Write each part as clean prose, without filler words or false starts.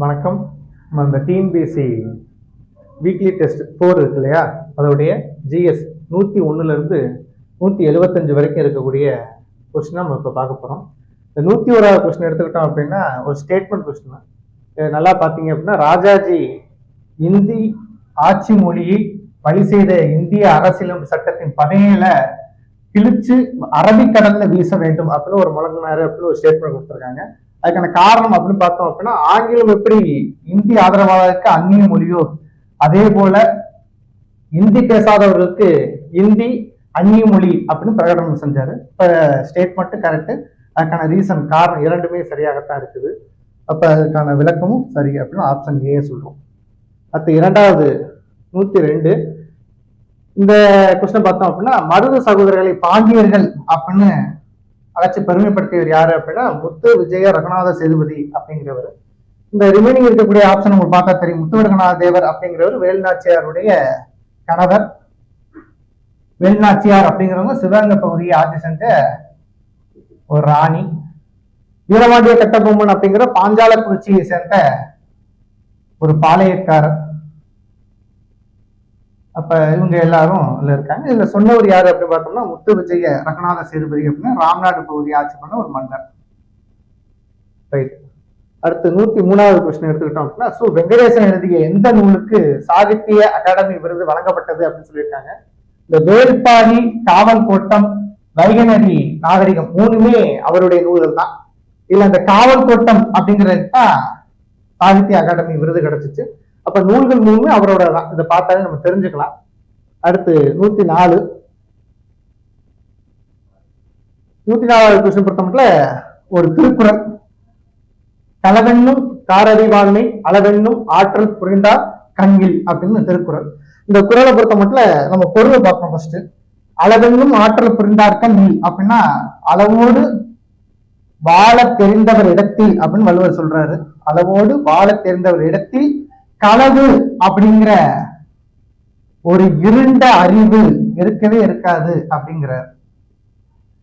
வணக்கம். நம்ம இந்த டிஎன்பிஎஸ்சி வீக்லி டெஸ்ட் 4 இருக்கு இல்லையா, அதோடைய ஜிஎஸ் 101லேருந்து 175 வரைக்கும் இருக்கக்கூடிய கொஸ்டின் நம்ம இப்போ பார்க்க போகிறோம். இந்த 101வது கொஸ்டின் எடுத்துக்கிட்டோம் அப்படின்னா ஒரு ஸ்டேட்மெண்ட் கொஸ்டின். நல்லா பார்த்தீங்க அப்படின்னா, ராஜாஜி இந்தி ஆட்சி மொழியை வழி செய்த இந்திய அரசியலமைப்பு சட்டத்தின் 17 கிழிச்சு அரபிக்கடல்ல வீச வேண்டும் அப்படின்னு ஒரு முழங்கினாரு அப்படின்னு ஒரு ஸ்டேட்மெண்ட் கொடுத்துருக்காங்க. அதுக்கான காரணம் அப்படின்னு பார்த்தோம் அப்படின்னா, ஆங்கிலம் எப்படி இந்தி ஆதரவாளருக்கு அந்நிய மொழியோ அதே போல இந்தி பேசாதவர்களுக்கு இந்தி அந்நிய மொழி அப்படின்னு பிரகடனம் செஞ்சாரு. இப்ப ஸ்டேட்மெண்ட் கரெக்ட், அதுக்கான ரீசன் காரணம் இரண்டுமே சரியாகத்தான் இருக்குது. அப்ப அதுக்கான விளக்கமும் சரி அப்படின்னு ஆப்ஷன் ஏ சொல்றோம். அடுத்து இரண்டாவது 102 இந்த கொஸ்டின் பார்த்தோம் அப்படின்னா, மருது சகோதரர்களை பாண்டியர்கள் அப்படின்னு அழைச்சி பெருமைப்படுத்தியவர் யாரு அப்படின்னா முத்து விஜய ரகுநாத சேதுபதி அப்படிங்கிறவர். இந்த ரிமைனிங் இருக்கக்கூடிய ஆப்ஷன் உங்களுக்கு பார்த்தா தெரியும். முத்து ரகுநாத தேவர் அப்படிங்கிறவர் வேலுநாச்சியாருடைய கணவர். வேலுநாச்சியார் அப்படிங்கிறவங்க சிவகங்கை பகுதியை ஆட்சி செஞ்ச ஒரு ராணி. வீரபாண்டிய கட்டபொம்மன் அப்படிங்கிற பாஞ்சாலக்குறிச்சியை சேர்ந்த ஒரு பாளையக்காரர். அப்ப இவங்க எல்லாரும் இதுல இருக்காங்க. இதுல சொன்னவர் யாரு அப்படின்னு பார்த்தோம்னா முத்து விஜய ரகுநாத சேதுபதி அப்படின்னா ராம்நாடு பகுதியை ஆட்சி பண்ண ஒரு மன்னர். ரைட். அடுத்து 103வது கொஸ்டின் எடுத்துக்கிட்டோம் அப்படின்னா, சு வெங்கடேசன் எழுதிய எந்த நூலுக்கு சாகித்ய அகாடமி விருது வழங்கப்பட்டது அப்படின்னு சொல்லியிருக்காங்க. இந்த வேள்பாரி, காவல் கோட்டம், வைகநதி நாகரிகம் 3மே அவருடைய நூல்கள் தான். இல்ல இந்த காவல் கோட்டம் அப்படிங்கிறது தான் சாகித்ய அகாடமி விருது கிடைச்சிச்சு. அப்ப நூல்கள் 3மே அவரோட தான். இதை பார்த்தாலே நம்ம தெரிஞ்சுக்கலாம். அடுத்து 104 104வது கொஸ்டின் பொறுத்தமட்டில் ஒரு திருக்குறள். களவென்னும் காரறிவாண்மை அளவென்னும் ஆற்றல் புரிந்தார் கண்கில் அப்படின்னு திருக்குறள். இந்த குறளை பொறுத்த மட்டும் நம்ம பொருளை பார்ப்போம். ஃபர்ஸ்ட் அளவென்னும் ஆற்றல் புரிந்தார் கண்கில் அப்படின்னா அளவோடு வாழ தெரிந்தவர் இடத்தில் அப்படின்னு வள்ளுவர் சொல்றாரு. அளவோடு வாழ தெரிந்தவர் இடத்தில் களவு அப்படிங்கிற ஒரு இருண்ட அறிவு இருக்கவே இருக்காது அப்படிங்கிறார்.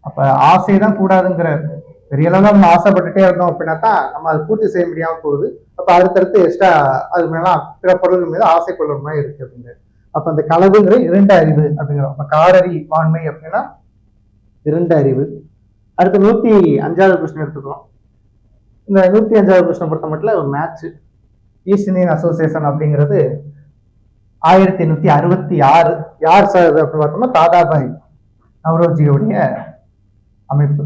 அப்ப ஆசைதான் கூடாதுங்கிறார். பெரிய அளவுல நம்ம ஆசைப்பட்டுட்டே இருந்தோம் அப்படின்னா தான் நம்ம அதை பூர்த்தி செய்ய முடியாம போகுது. அப்ப அடுத்தடுத்து எக்ஸ்ட்ரா அது மேல பிற பொருள்கள் மீது ஆசை கொள்ளுற மாதிரி இருக்கு அப்படிங்கிற. அப்ப அந்த களவுங்கிற இருண்ட அறிவு அப்படிங்கிறோம். அப்ப காரறி வாண்மை அப்படின்னா இருண்ட அறிவு. அடுத்து 105வது கொஸ்டின் எடுத்துக்கிறோம். இந்த 105வது கொஸ்டின் பொறுத்த மட்டும் ஒரு மேட்ச். ஈஸ்ட் இந்தியன் அசோசியேஷன் அப்படிங்கிறது 1866 யார் சார் அப்படின்னு பார்த்தோம்னா தாதாபாய் நவ்ரோஜியோடைய அமைப்பு.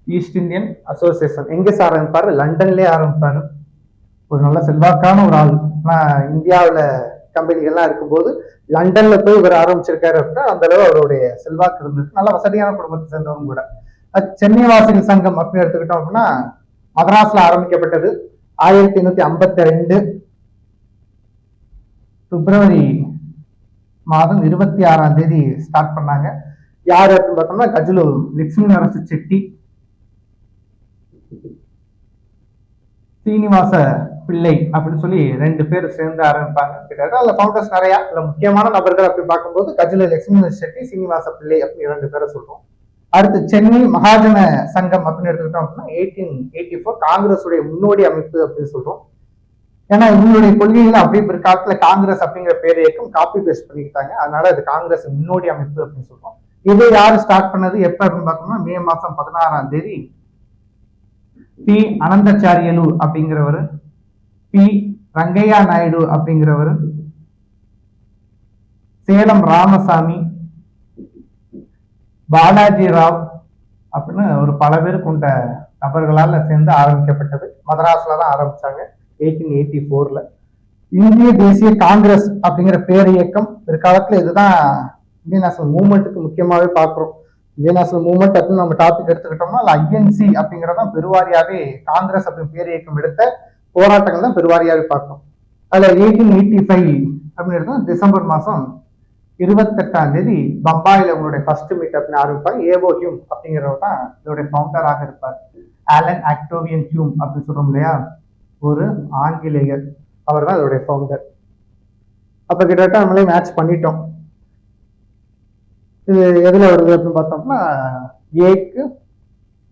ஈஸ்ட் இந்தியன் அசோசியேஷன் எங்க சார் ஆரம்பிப்பாரு? லண்டன்லயே ஆரம்பிப்பாரு. ஒரு நல்ல செல்வாக்கான ஒரு ஆள். இந்தியாவில் கம்பெனிகள்லாம் இருக்கும்போது லண்டன்ல போய் இவர் ஆரம்பிச்சிருக்காரு அப்படின்னா அந்த அளவு அவருடைய செல்வாக்கு இருந்திருக்கு. நல்ல வசதியான குடும்பத்தை சேர்ந்தவங்க கூட. சென்னை வாசகர் சங்கம் அப்படின்னு எடுத்துக்கிட்டோம் அப்படின்னா மதராஸ்ல ஆரம்பிக்கப்பட்டது 1852 பிப்ரவரி மாதம் 26ஆம் தேதி ஸ்டார்ட் பண்ணாங்க. யாரு அப்படின்னு பார்த்தோம்னா கஜுலு லட்சுமி நரசு செட்டி, சீனிவாச பிள்ளை அப்படின்னு சொல்லி 2 பேர் சேர்ந்து ஆரம்பிப்பாங்க. கிட்டத்தட்ட அதுல ஃபவுண்டர்ஸ் நிறைய இல்ல முக்கியமான நபர்கள் அப்படின்னு பார்க்கும்போது கஜுலு லட்சுமி நரசு செட்டி, சீனிவாச பிள்ளை அப்படின்னு 2 பேரை சொல்றோம். அடுத்து சென்னை மகாஜன சங்கம் அப்படின்னு எடுத்துக்கிட்டோம் அப்படின்னா 1884 காங்கிரஸ் உடைய முன்னோடி அமைப்பு அப்படின்னு சொல்றோம். ஏன்னா இவங்களுடைய கொள்கைகளை அப்படியே பிற்காலத்துல காங்கிரஸ் அப்படிங்கிற பேர் இயக்கம் காப்பி பேஸ்ட் பண்ணிக்கிட்டாங்க. அதனால இது காங்கிரஸ் முன்னோடி அமைப்பு அப்படின்னு சொல்றோம். இதை யாரு ஸ்டார்ட் பண்ணது எப்ப அப்படின்னு பார்த்தோம்னா மே மாசம் 16ஆம் தேதி பி அனந்தாச்சாரியலு அப்படிங்கிறவர், பி ரங்கையா நாயுடு அப்படிங்கிறவர், சேலம் ராமசாமி, பாலாஜி ராவ் அப்படின்னு ஒரு பல பேர் கொண்ட நபர்களால் சேர்ந்து ஆரம்பிக்கப்பட்டது. மதராஸ்ல தான் ஆரம்பிச்சாங்க 1884. இந்திய தேசிய காங்கிரஸ் அப்படிங்கிற பேர் இயக்கம் பிற்காலத்துல இதுதான் இந்தியன் நேஷனல் மூவ்மெண்ட்டுக்கு முக்கியமாவே பார்க்கிறோம். இந்தியன் நேஷனல் மூவ்மெண்ட் அப்படின்னு நம்ம டாபிக் எடுத்துக்கிட்டோம்னா ஐஎன்சி அப்படிங்கிறதான் பெருவாரியாவே காங்கிரஸ் அப்படின்னு பேர் இயக்கம் எடுத்த போராட்டங்கள் தான் பெருவாரியாவே பார்க்கிறோம். அதுல 1885 அப்படின்னு எடுத்தோம் டிசம்பர் மாசம் 28ஆம் தேதி பம்பாயில உங்களுடைய ஃபர்ஸ்ட் மீட் அப்படின்னு ஆரம்பிப்பாங்க. ஏவோ ஹியூம் அப்படிங்கிறவர் தான் இதோடைய ஃபவுண்டராக இருப்பார். ஆலன் ஆக்டோவியன் ஹியூம் அப்படின்னு சொல்றோம் இல்லையா, ஒரு ஆங்கிலேயர். அவர் தான் இதோடைய ஃபவுண்டர். அப்ப கிட்டத்தட்ட நம்மளே மேட்ச் பண்ணிட்டோம். இது எதுல வருது அப்படின்னு பார்த்தோம்னா ஏக்கு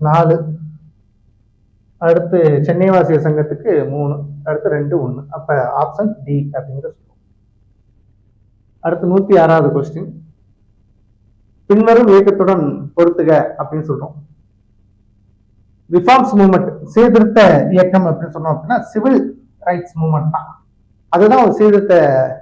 4, அடுத்து சென்னை வாசிய சங்கத்துக்கு 3, அடுத்து 2 1. அப்ப ஆப்ஷன் டி அப்படிங்கிற சொல்லுவோம். அடுத்து 106வது கொஸ்டின். பின்வரும் இயக்கத்துடன் பொறுத்துக அப்படின்னு சொல்றோம். ரிஃபார்ம்ஸ் மூவ்மெண்ட், சீர்திருத்த இயக்கம் அப்படின்னு சொன்னோம் அப்படின்னா சிவில் ரைட்ஸ் மூவ்மெண்ட் தான். அதுதான் ஒரு சீர்திருத்த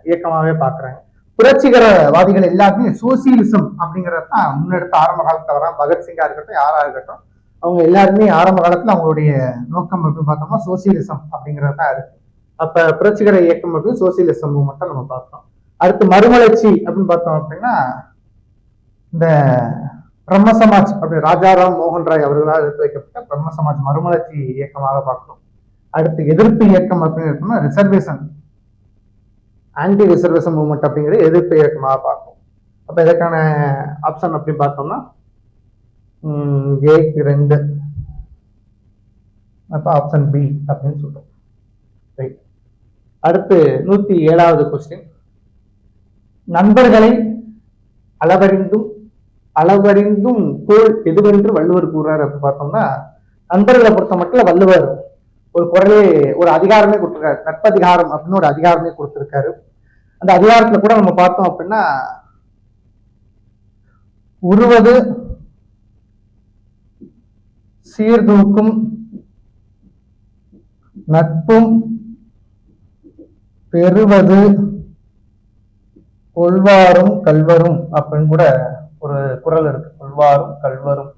இயக்கமாவே பாக்குறாங்க. புரட்சிகரவாதிகள் எல்லாருமே சோசியலிசம் அப்படிங்கறது தான் முன்னெடுத்த ஆரம்ப காலத்துல வரான். பகத்சிங்கா இருக்கட்டும், யாரா இருக்கட்டும், அவங்க எல்லாருமே ஆரம்ப காலத்துல அவங்களுடைய நோக்கம் அப்படின்னு பார்த்தோம்னா சோசியலிசம் அப்படிங்கிறது தான் இருக்கு. அப்ப புரட்சிகர இயக்கம் அப்படின்னு சோசியலிசம் மூவ்மெண்ட்டை நம்ம பார்த்தோம். அடுத்து மறுமலர்ச்சி அப்படின்னு பார்த்தோம் அப்படின்னா இந்த பிரம்ம சமாஜ் அப்படி ராஜாராம் மோகன் ராய் அவர்களால் எடுத்து வைக்கப்பட்ட பிரம்ம சமாஜ் மறுமலர்ச்சி இயக்கமாக பார்க்கணும். அடுத்து எதிர்ப்பு இயக்கம் அப்படின்னு இருக்கோம்னா ரிசர்வேஷன், ஆன்டி ரிசர்வேஷன் மூவ்மெண்ட் அப்படிங்கிற எதிர்ப்பு இயக்கமாக பார்க்கணும். அப்ப இதற்கான ஆப்ஷன் அப்படின்னு பார்த்தோம்னா ஏ 2, அப்ப ஆப்ஷன் பி அப்படின்னு சொல்றோம். ரைட். அடுத்து 107வது கொஸ்டின். நண்பர்களை அளவறிந்தும் தோல் எதுவென்று வள்ளுவர் கூறுறாரு அப்படின்னு பார்த்தோம்னா நண்பர்களை பொறுத்த மட்டும் வள்ளுவர் ஒரு குரலே ஒரு அதிகாரமே கொடுத்திருக்காரு. நட்பதிகாரம் அப்படின்னு ஒரு அதிகாரமே கொடுத்திருக்காரு. அந்த அதிகாரத்துல கூட நம்ம பார்த்தோம் அப்படின்னா உருவது சீர்தூக்கும் நட்பும் பெறுவது கொள்வாரும் கல்வரும் அப்படின்னு கூட ஒரு குறள் இருக்கு. கொள்வாரும் கல்வரும்.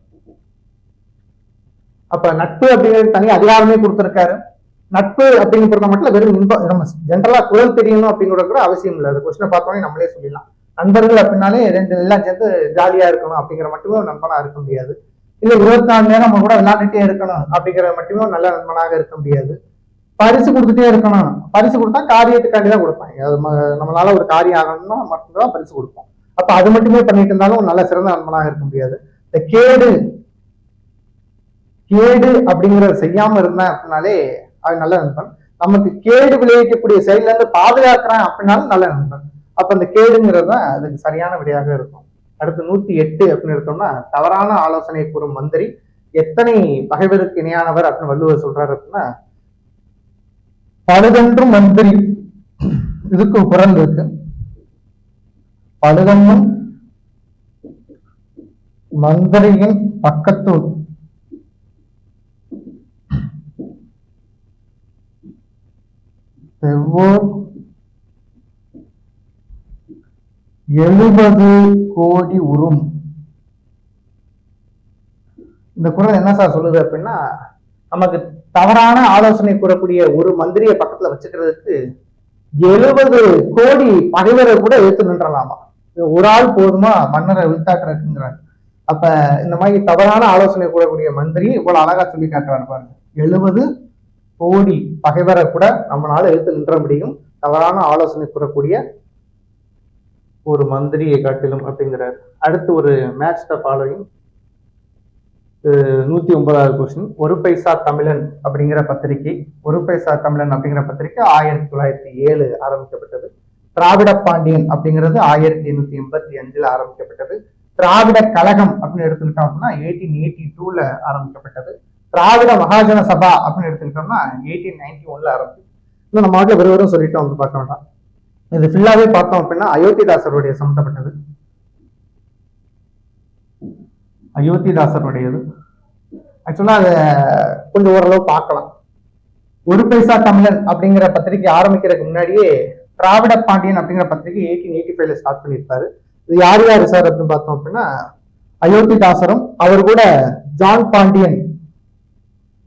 அப்ப நட்பு அப்படிங்கிறது தனி அதிகாரமே கொடுத்திருக்காரு. நட்பு அப்படிங்கிறத மட்டும் வெறும் நம்ம ஜென்ரலா குரல் தெரியணும் அப்படிங்கிற கூட அவசியம் இல்லை. அது கொஸ்டினை பார்த்தோன்னே நம்மளே சொல்லிடலாம். நண்பர்கள் அப்படின்னாலே 2 எல்லாம் சேர்ந்து ஜாலியா இருக்கணும் அப்படிங்கிற மட்டுமே ஒரு நண்பனா இருக்க முடியாது. இல்ல 24 நேரம் நம்ம கூட விளையாண்டுட்டே இருக்கணும் அப்படிங்கிற மட்டுமே ஒரு நல்ல நண்பனாக இருக்க முடியாது. பரிசு கொடுத்துட்டே இருக்கணும். பரிசு கொடுத்தா காரியத்துக்காண்டி தான் கொடுப்பாங்க. நம்மளால ஒரு காரியம் ஆகணும்னா மட்டும்தான் பரிசு கொடுப்போம். அப்ப அது மட்டுமே பண்ணிட்டு இருந்தாலும் ஒரு நல்ல சிறந்த நண்பனாக இருக்க முடியாது. இந்த கேடு அப்படிங்கிறத செய்யாம இருந்தேன் அப்படின்னாலே அது நல்ல நண்பன். நமக்கு கேடு விளைவிக்கக்கூடிய செயல்ல இருந்து பாதுகாக்கிறேன் அப்படின்னாலும் நல்ல நண்பன். அப்ப அந்த கேடுங்கிறது தான் அதுக்கு சரியான விடையாக இருக்கும். அடுத்து 108 அப்படின்னு எடுத்தோம்னா தவறான ஆலோசனை கூறும் மந்திரி எத்தனை பகைவருக்கு இணையானவர் அப்படின்னு வள்ளுவர் சொல்றாரு அப்படின்னா பழுதென்றும் மந்திரி. இதுக்கு குரல் இருக்கு. பழுதென்றும் மந்திரியின் பக்கத்தூர் செவ்வோர் 70 கோடி உறும். இந்த குறள் என்ன சார் சொல்லுது அப்படின்னா நமக்கு தவறான ஆலோசனை கூறக்கூடிய ஒரு மந்திரியை பக்கத்துல வச்சுக்கிறதுக்கு 70 கோடி பகைவரை கூட எடுத்து நின்றலாமா. ஒரு ஆள் போதுமா மன்னரை வீழ்த்தாக்குறதுங்கிறாங்க. அப்ப இந்த மாதிரி தவறான ஆலோசனை கூறக்கூடிய மந்திரி இவ்வளவு அழகா சொல்லி காட்டுறாரு பாருங்க. 70 கோடி பகைவரை கூட நம்மளால எடுத்து நின்ற முடியும் தவறான ஆலோசனை கூறக்கூடிய ஒரு மந்திரியை காட்டிலும் அப்படிங்கிறார். அடுத்து ஒரு மேட்ச் த ஃபாலோயிங். 109வது கொஸ்டின். ஒரு பைசா தமிழன் அப்படிங்கிற பத்திரிகை 1907 ஆரம்பிக்கப்பட்டது. திராவிட பாண்டியன் அப்படிங்கிறது 1885 ஆரம்பிக்கப்பட்டது. திராவிட கழகம் அப்படின்னு எடுத்துக்கிட்டோம் அப்படின்னா 1882 ஆரம்பிக்கப்பட்டது. திராவிட மகாஜன சபா அப்படின்னு எடுத்துக்கிட்டோம்னா 1891 ஆரம்பிச்சு. இன்னும் நம்ம நாட்டில் வெறும் சொல்லிட்டோம் வந்து பார்க்க வேண்டாம். இது ஃபுல்லாவே பார்த்தோம் அப்படின்னா அயோத்திதாசருடைய சம்பந்தப்பட்டது. அயோத்திதாசருடையது. ஆக்சுவலா அதை கொஞ்சம் ஓரளவு பார்க்கலாம். ஒரு பைசா தமிழன் அப்படிங்கிற பத்திரிகை ஆரம்பிக்கிறதுக்கு முன்னாடியே திராவிட பாண்டியன் அப்படிங்கிற பத்திரிகை 1885 ஸ்டார்ட் பண்ணியிருப்பாரு. இது யார் சார் அப்படின்னு பார்த்தோம் அப்படின்னா அயோத்திதாசரும் அவர் கூட ஜான் பாண்டியன்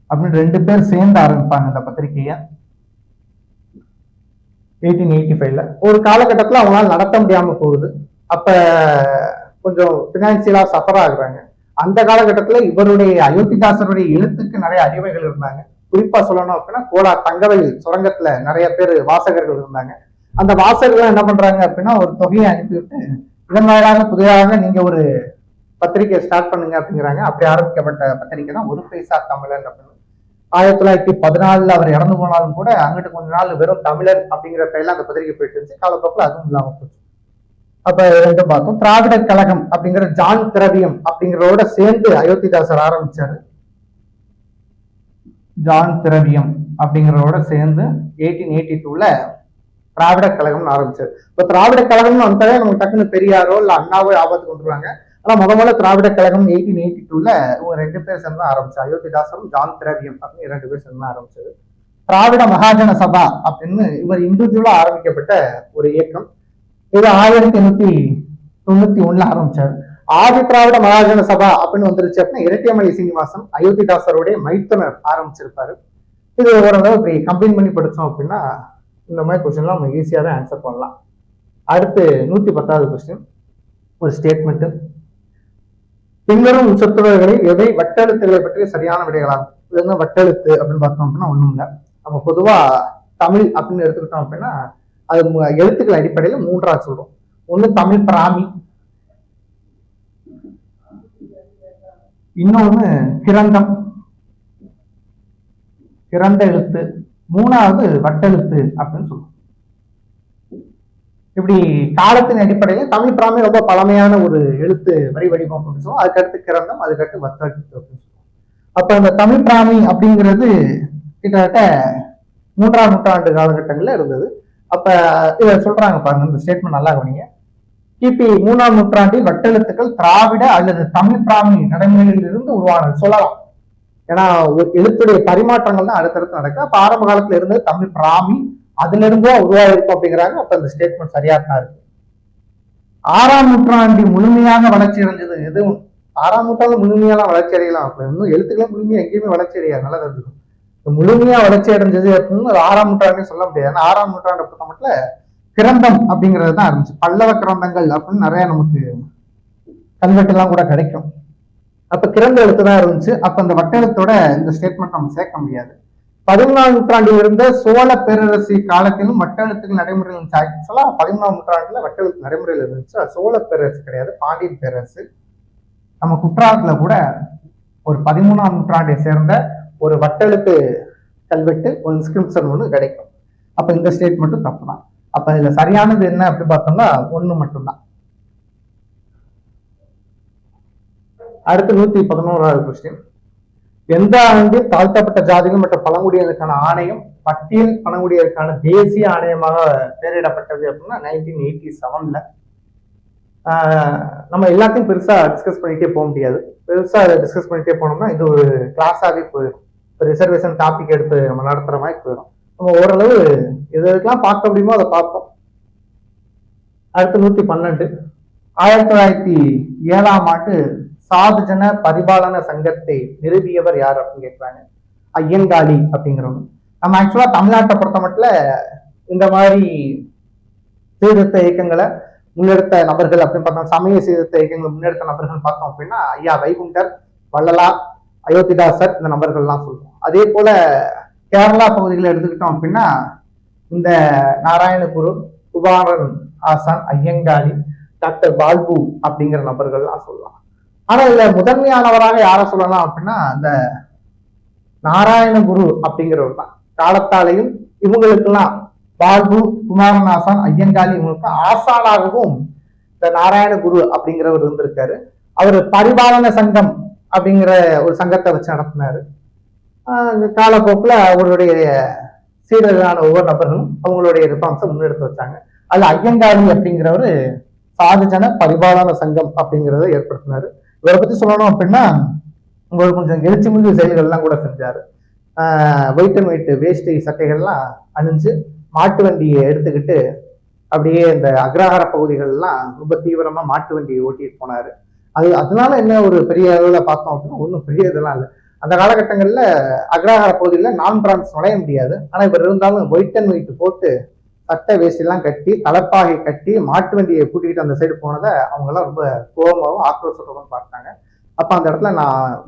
அப்படின்னு 2 பேர் சேர்ந்து ஆரம்பிப்பாங்க இந்த பத்திரிகைய 1885. ஒரு காலகட்டத்தில் அவங்களால நடத்த முடியாம போகுது. அப்ப கொஞ்சம் பினான்சியலா சஃபர் ஆகுறாங்க. அந்த காலகட்டத்துல இவருடைய அயோத்திதாசருடைய எழுத்துக்கு நிறைய அடிமைகள் இருந்தாங்க. குறிப்பா சொல்லணும் அப்படின்னா கோலா தங்கவயல் சுரங்கத்துல நிறைய பேர் வாசகர்கள் இருந்தாங்க. அந்த வாசகர்கள் என்ன பண்றாங்க அப்படின்னா ஒரு தொகையை அனுப்பிவிட்டு இதன் வாயிலாக புதிதாக நீங்க ஒரு பத்திரிகை ஸ்டார்ட் பண்ணுங்க அப்படிங்கிறாங்க. அப்படி ஆரம்பிக்கப்பட்ட பத்திரிகை தான் ஒரு பைசா தமிழன் அப்படின்னு. 1914 அவர் இறந்து போனாலும் கூட அங்கிட்டு கொஞ்ச நாள் வெறும் தமிழன் அப்படிங்கிற பெயர்ல அந்த பத்திரிகை போயிட்டு இருந்துச்சு. காலப்போக்கில் அதுவும் இல்லாம போச்சு. அப்ப 2 பார்த்தோம். திராவிட கழகம் அப்படிங்கிற ஜான் திரவியம் அப்படிங்கிறதோட சேர்ந்து அயோத்திதாசர் ஆரம்பிச்சாரு. ஜான் திரவியம் அப்படிங்கிறதோட சேர்ந்து 1882ல திராவிட கழகம்னு ஆரம்பிச்சது. இப்போ திராவிட கழகம்னு வந்தாலே நமக்கு டக்குன்னு பெரியாரோ இல்ல அண்ணாவோ ஆபத்து வந்துருவாங்க. ஆனா முதல்ல திராவிட கழகம் 1882ல இவங்க 2 பேர் சேர்ந்து ஆரம்பிச்சு, அயோத்திதாசரும் ஜான் திரவியம் அப்படின்னு 2 பேர் சேர்ந்து ஆரம்பிச்சது. திராவிட மகாஜன சபா அப்படின்னு இவர் இண்டிவிஜுவலா ஆரம்பிக்கப்பட்ட ஒரு இயக்கம். இது 1891ல ஆரம்பிச்சாரு. ஆதி திராவிட மகாஜன சபா அப்படின்னு வந்துருச்சு அப்படின்னா இரட்டியமலை சீனிவாசன் அயோத்திதாசருடைய மைத்துனர் ஆரம்பிச்சிருப்பாரு. இது ஓரளவு இப்படி கம்பைன் பண்ணி படிச்சோம் அப்படின்னா இந்த மாதிரி கொஸ்டின்லாம் நம்ம ஈஸியாவே ஆன்சர் பண்ணலாம். அடுத்து 110வது கொஸ்டின், ஒரு ஸ்டேட்மெண்ட். பின்வரும் சொற்றொடர்களில் எவை வட்டெழுத்துக்களை பற்றி சரியான விடைகளாகும்? இது என்ன வட்டெழுத்து அப்படின்னு பார்த்தோம் அப்படின்னா ஒண்ணும் இல்லை. நம்ம பொதுவா தமிழ் அப்படின்னு எடுத்துக்கிட்டோம் அப்படின்னா அது எழுத்துக்கள் அடிப்படையில 3ஆ சொல்றோம். ஒண்ணு தமிழ் பிராமி, இன்னொன்னு கிரந்தம், கிரந்த எழுத்து, 3வது வட்டெழுத்து அப்படின்னு சொல்லுவோம். இப்படி காலத்தின் அடிப்படையில் தமிழ் பிராமி ரொம்ப பழமையான ஒரு எழுத்து வரி வடிவம் அப்படின்னு சொல்லுவோம். அதுக்கடுத்து கிரந்தம், அதுக்கடுத்து வட்டெழுத்து அப்படின்னு சொல்லுவோம். அப்ப அந்த தமிழ் பிராமி அப்படிங்கிறது கிட்டத்தட்ட 3ஆம் நூற்றாண்டு காலகட்டங்கள்ல இருந்தது. அப்ப இத சொல்றாங்க பாருங்க, இந்த ஸ்டேட்மெண்ட் நல்லா கவனிங்க. கிபி 3ஆம் நூற்றாண்டில் வட்டெழுத்துக்கள் திராவிட அல்லது தமிழ் பிராமி நடைமுறையில் இருந்து உருவானது சொல்லலாம். ஏன்னா எழுத்துடைய பரிமாற்றங்கள் தான் அடுத்தடுத்து நடக்குது. அப்ப ஆரம்ப காலத்துல இருந்தது தமிழ் பிராமி, அதுல இருந்தே உருவாயிருக்கும் அப்படிங்கிறாங்க. அப்ப இந்த ஸ்டேட்மெண்ட் சரியா தான் இருக்கு. 6ஆம் நூற்றாண்டில் முழுமையாக வளர்ச்சி அடைஞ்சது எதுவும் 6ஆம் நூற்றாண்டு முழுமையெல்லாம் வளர்ச்சி அடையலாம். அப்ப இன்னும் எழுத்துக்களை முழுமையா எங்கேயுமே வளர்ச்சி அடையாது, நல்லா இருந்தது. முழுமையா வளர்ச்சி அடைஞ்சது அப்படின்னு 6ஆம் நூற்றாண்டே சொல்ல முடியாது. 6ஆம் நூற்றாண்டை பொறுத்த மட்டும் கிரந்தம் அப்படிங்கிறது தான் இருந்துச்சு. பல்லவ கிரந்தங்கள் அப்படின்னு நிறைய நமக்கு கல்வெட்டு எல்லாம் கூட கிடைக்கும். அப்ப கிரந்த எழுத்து தான் இருந்துச்சு. அப்ப அந்த வட்டெழுத்தோட இந்த ஸ்டேட்மெண்ட் நம்ம சேர்க்க முடியாது. 14ஆம் நூற்றாண்டில் இருந்த சோழ பேரரசு காலத்திலும் வட்டெழுத்துக்கள் நடைமுறையில் இருந்துச்சு. ஆக்சுவலா 13ஆம் நூற்றாண்டுல வட்டெழுத்து நடைமுறையில் இருந்துச்சு. அது சோழ பேரரசு கிடையாது, பாண்டியன் பேரரசு. நம்ம குற்றாலத்துல கூட ஒரு 13ஆம் நூற்றாண்டை சேர்ந்த ஒரு வட்டெழுத்து கல்வெட்டு, ஒரு இன்ஸ்கிரிப்ஷன் ஒன்று கிடைக்கும். அப்ப இந்த ஸ்டேட்மெண்ட்டும் தப்பு தான். அப்ப இதுல சரியானது என்ன அப்படி பார்த்தோம்னா 1 மட்டும்தான். அடுத்து 111வது கொஸ்டின். எந்த ஆண்டில் தாழ்த்தப்பட்ட ஜாதிகள் மற்றும் பழங்குடியினருக்கான ஆணையம் பட்டியல் பழங்குடியினருக்கான தேசிய ஆணையமாக பெயரிடப்பட்டது அப்படின்னா 1987ல. நம்ம எல்லாத்தையும் பெருசா டிஸ்கஸ் பண்ணிட்டே போக முடியாது. பெருசா அதை டிஸ்கஸ் பண்ணிட்டே போனோம்னா இது ஒரு கிளாஸாவே போயிடும். ரிசர்வேஷன் டாபிக் எடுத்து நம்ம நடத்துற மாதிரி போயிடும். நம்ம ஓரளவு எதுக்கெல்லாம் பார்க்க முடியுமோ அதை பார்ப்போம். அடுத்து 112. 1907ஆம் ஆண்டு சாதுஜன பரிபாலன சங்கத்தை நிறுவியவர் யார் அப்படின்னு கேட்கிறாங்க. ஐயங்காளி அப்படிங்கிறவங்க. நம்ம ஆக்சுவலா தமிழ்நாட்டை பொறுத்த மட்டும் இந்த மாதிரி சீர்திருத்த இயக்கங்களை முன்னெடுத்த நபர்கள் அப்படின்னு பார்த்தோம், சமய சீர்திருத்த இயக்கங்களை முன்னெடுத்த நபர்கள் பார்த்தோம் அப்படின்னா ஐயா வைகுண்டர், வள்ளலார், அயோத்திதாசர், இந்த நபர்கள்லாம் சொல்லுவோம். அதே போல கேரளா பகுதிகளை எடுத்துக்கிட்டோம் அப்படின்னா இந்த நாராயணகுரு, குமாரன் ஆசான், ஐயங்காளி, டாக்டர் பால்பு அப்படிங்கிற நபர்கள்லாம் சொல்லலாம். ஆனா இதுல முதன்மையானவராக யாரை சொல்லலாம் அப்படின்னா இந்த நாராயணகுரு அப்படிங்கிறவர் தான். காலத்தாலையும் இவங்களுக்கெல்லாம் பால்பு, குமாரன் ஆசான், ஐயங்காளி இவங்களுக்கு ஆசானாகவும் இந்த நாராயணகுரு அப்படிங்கிறவர் இருந்திருக்காரு. அவர் பரிபாலன சங்கம் அப்படிங்கிற ஒரு சங்கத்தை வச்சு நடத்தினாரு. காலப்போக்கில் அவருடைய சீடர்களான ஒவ்வொரு நபர்களும் அவங்களுடைய ரிஃபார்ம்ஸை முன்னெடுத்து வச்சாங்க. அது ஐயங்காளி அப்படிங்கிறவர் சாதுஜன பரிபாலன சங்கம் அப்படிங்கிறத ஏற்படுத்தினாரு. இவரை பத்தி சொல்லணும் அப்படின்னா உங்களுக்கு கொஞ்சம் எழுச்சி மிகு செயல்கள்லாம் கூட செஞ்சாரு. ஒயிட் அண்ட் ஒயிட் வேஷ்டி சட்டைகள்லாம் அணிஞ்சு மாட்டு வண்டியை எடுத்துக்கிட்டு அப்படியே இந்த அக்ரஹார பகுதிகள்லாம் ரொம்ப தீவிரமா மாட்டு வண்டியை ஓட்டிட்டு போனாரு. அதனால என்ன ஒரு பெரிய அளவில் பார்த்தோம் அப்படின்னா ஒன்றும் பெரிய இதெல்லாம் இல்லை. அந்த காலகட்டங்களில் அக்ரஹார பகுதியில் நான் பிரான்ஸ் நுழைய முடியாது. ஆனால் இவர் இருந்தாலும் ஒயிட் அண்ட் ஒயிட் போட்டு சட்டை வேஷ்டிலாம் கட்டி தலைப்பாகை கட்டி மாட்டு வண்டியை கூட்டிகிட்டு அந்த சைடு போனதை அவங்கெல்லாம் ரொம்ப கோபமாகவும் ஆக்ரோஷத்தோடும் பார்த்தாங்க. அப்போ அந்த இடத்துல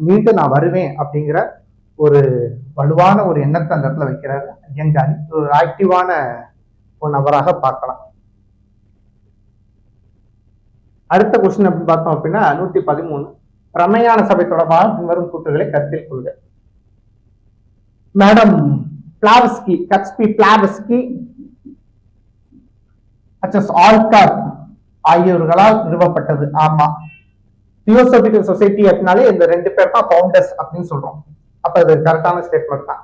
மீண்டும் நான் வருவேன் அப்படிங்கிற ஒரு வலுவான ஒரு எண்ணத்தை அந்த இடத்துல வைக்கிறாரு ஐயங்காளி. ஒரு ஆக்டிவான ஒரு நபராக பார்க்கலாம். அடுத்த கொஸ்டின் அப்படின்னு பார்த்தோம் அப்படின்னா 113. பிரமையான சபை தொடர்பாக பின்வரும் கூற்றுகளை கருத்தில் கொள்க. மேடம் பிளாவஸ்கி, கட்ஸ்பி பிளாவஸ்கி, ஆல்காட் ஆகியோர்களால் நிறுவப்பட்டது. ஆமா, தியோசபிக்கல் சொசைட்டி அப்படின்னாலே இந்த 2 பேர் தான் ஃபவுண்டர்ஸ் அப்படின்னு சொல்றோம். அப்ப அது கரெக்டான ஸ்டேட்மெண்ட் தான்.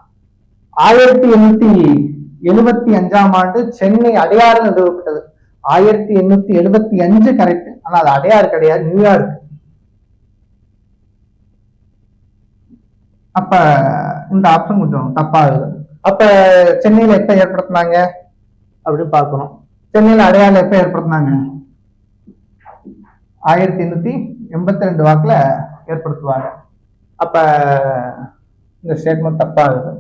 1875 சென்னை அடையாறு நிறுவப்பட்டது. 1875 கரெக்ட். ஆனா அது அடையாறு கிடையாது, நியூயார்க். அப்ப இந்த ஆப்ஷன் கொஞ்சம் தப்பா இருக்கு. அப்ப சென்னையில எப்ப ஏற்படுத்தினாங்க அப்படின்னு பார்க்கணும். சென்னையில அடையாறுல எப்ப ஏற்படுத்தினாங்க? 1882 வாக்குல ஏற்படுத்துவாங்க. அப்ப இந்த ஸ்டேட்மெண்ட் தப்பா இருக்கு.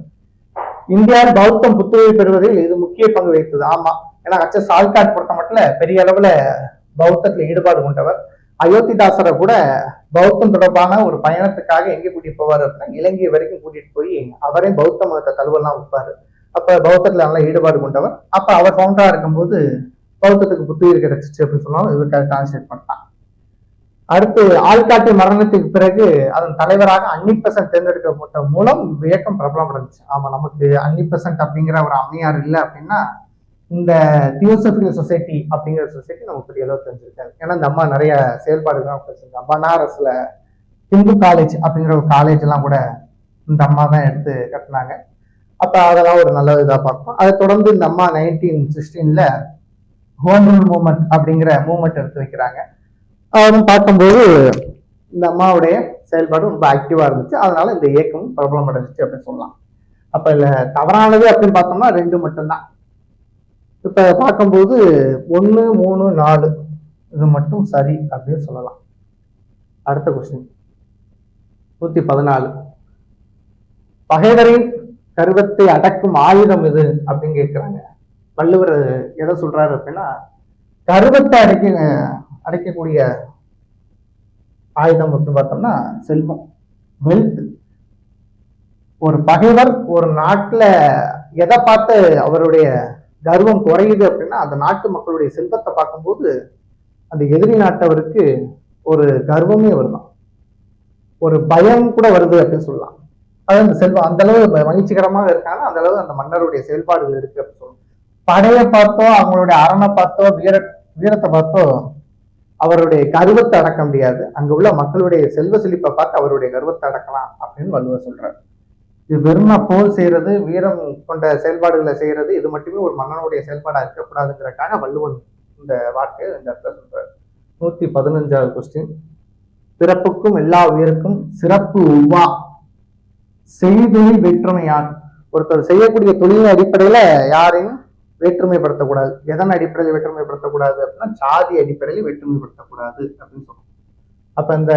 இந்தியாவில் பௌத்தம் புத்துயிர் பெறுவதில் இது முக்கிய பங்கு வகித்தது. ஆமா, ஏன்னா சால்காட் பொறுத்த மட்டும் பெரிய அளவுல பௌத்தத்துல ஈடுபாடு கொண்டவர். அயோத்திதாசரை கூட பௌத்தம் தொடர்பான ஒரு பயணத்துக்காக எங்க கூட்டிட்டு போவாரு அப்படின்னா இலங்கை வரைக்கும் கூட்டிட்டு போய் அவரே பௌத்த மதத்தை தழுவெல்லாம் வைப்பாரு. அப்ப பௌத்தத்துல நல்லா ஈடுபாடு கொண்டவர். அப்ப அவர் ஃபவுண்டரா இருக்கும்போது பௌத்தத்துக்கு புத்துயிர் கிடைச்சிச்சு அப்படின்னு சொன்னாலும் இவர் டிரான்ஸ்லேட் பண்ணான். அடுத்து ஆள்காட்டி மரணத்துக்கு பிறகு அதன் தலைவராக அன்னிபெசன்ட் தேர்ந்தெடுக்கப்பட்ட மூலம் இயக்கம் பிரபலம் அடைஞ்சிச்சு. ஆமா, நமக்கு அன்னிபெசன்ட் அப்படிங்கிற ஒரு அம்மையார் இல்லை அப்படின்னா இந்த தியோசபிகல் சொசைட்டி அப்படிங்கிற சொசைட்டி நமக்கு பெரிய அளவு தெரிஞ்சிருக்காரு. ஏன்னா இந்த அம்மா நிறைய செயல்பாடுகள்லாம் செஞ்சாங்க. பனாரஸ்ல ஹிந்து காலேஜ் அப்படிங்கிற ஒரு காலேஜ் எல்லாம் கூட இந்த அம்மா தான் எடுத்து கட்டினாங்க. அப்ப அதெல்லாம் ஒரு நல்ல இதா பார்ப்போம். அதை தொடர்ந்து இந்த அம்மா 1916 ஹோம் ரூல் மூவ்மெண்ட் அப்படிங்கிற மூவ்மெண்ட் எடுத்து வைக்கிறாங்க. அவரும் பார்க்கும்போது இந்த அம்மாவுடைய செயல்பாடு ரொம்ப ஆக்டிவா இருந்துச்சு. அதனால இந்த இயக்கமும் பிரபலம் அடைஞ்சிச்சு அப்படின்னு சொல்லலாம். அப்ப இல்ல தவறானது அப்படின்னு பார்த்தோம்னா 2 மட்டும்தான். இப்ப பார்க்கும்போது 1, 3, 4 இது மட்டும் சரி அப்படின்னு சொல்லலாம். அடுத்த கொஸ்டின் 114. பகைவரின் கருவத்தை அடக்கும் ஆயுதம் எது அப்படின்னு கேட்கிறாங்க. வள்ளுவர் எதை சொல்றாரு அப்படின்னா கருவத்தை அடைக்கக்கூடிய ஆயுதம் அப்படின்னு பார்த்தோம்னா செல்வம், வெல்த். ஒரு பகைவர் ஒரு நாட்டுல எதை பார்த்து அவருடைய கர்வம் குறையுது அப்படின்னா அந்த நாட்டு மக்களுடைய செல்வத்தை பார்க்கும்போது அந்த எதிரி நாட்டவருக்கு ஒரு கர்வமே வருதான், ஒரு பயம் கூட வருது அப்படின்னு சொல்லலாம். அது அந்த செல்வம் அந்த அளவு மகிழ்ச்சிகரமாக இருக்காங்க, அந்த அளவு அந்த மன்னருடைய செயல்பாடுகள் இருக்கு அப்படின்னு சொல்லலாம். படையை பார்த்தோ அவங்களுடைய அரணை பார்த்தோ வீரத்தை பார்த்தோ அவருடைய கர்வத்தை அடக்க முடியாது. அங்க உள்ள மக்களுடைய செல்வ செழிப்பை பார்த்து அவருடைய கர்வத்தை அடக்கலாம் அப்படின்னு வள்ளுவர் சொல்றாரு. இது வெறும் போல் செய்யறது, வீரம் கொண்ட செயல்பாடுகளை செய்யறது, இது மட்டுமே ஒரு மன்னனுடைய செயல்பாடா இருக்கக்கூடாதுங்கிறக்காக வள்ளுவன் இந்த வார்த்தையை இந்த இடத்துல சொல்றாரு. 115வது கொஸ்டின். பிறப்புக்கும் எல்லா உயிருக்கும் சிறப்பு உவா செய்தொழில் வேற்றுமையான். ஒருத்தர் செய்யக்கூடிய தொழிலின் அடிப்படையில யாரையும் வேற்றுமைப்படுத்தக்கூடாது. எதன் அடிப்படையில் வேற்றுமைப்படுத்தக்கூடாது அப்படின்னா சாதி அடிப்படையில் வேற்றுமைப்படுத்தக்கூடாது அப்படின்னு சொல்றோம். அப்ப இந்த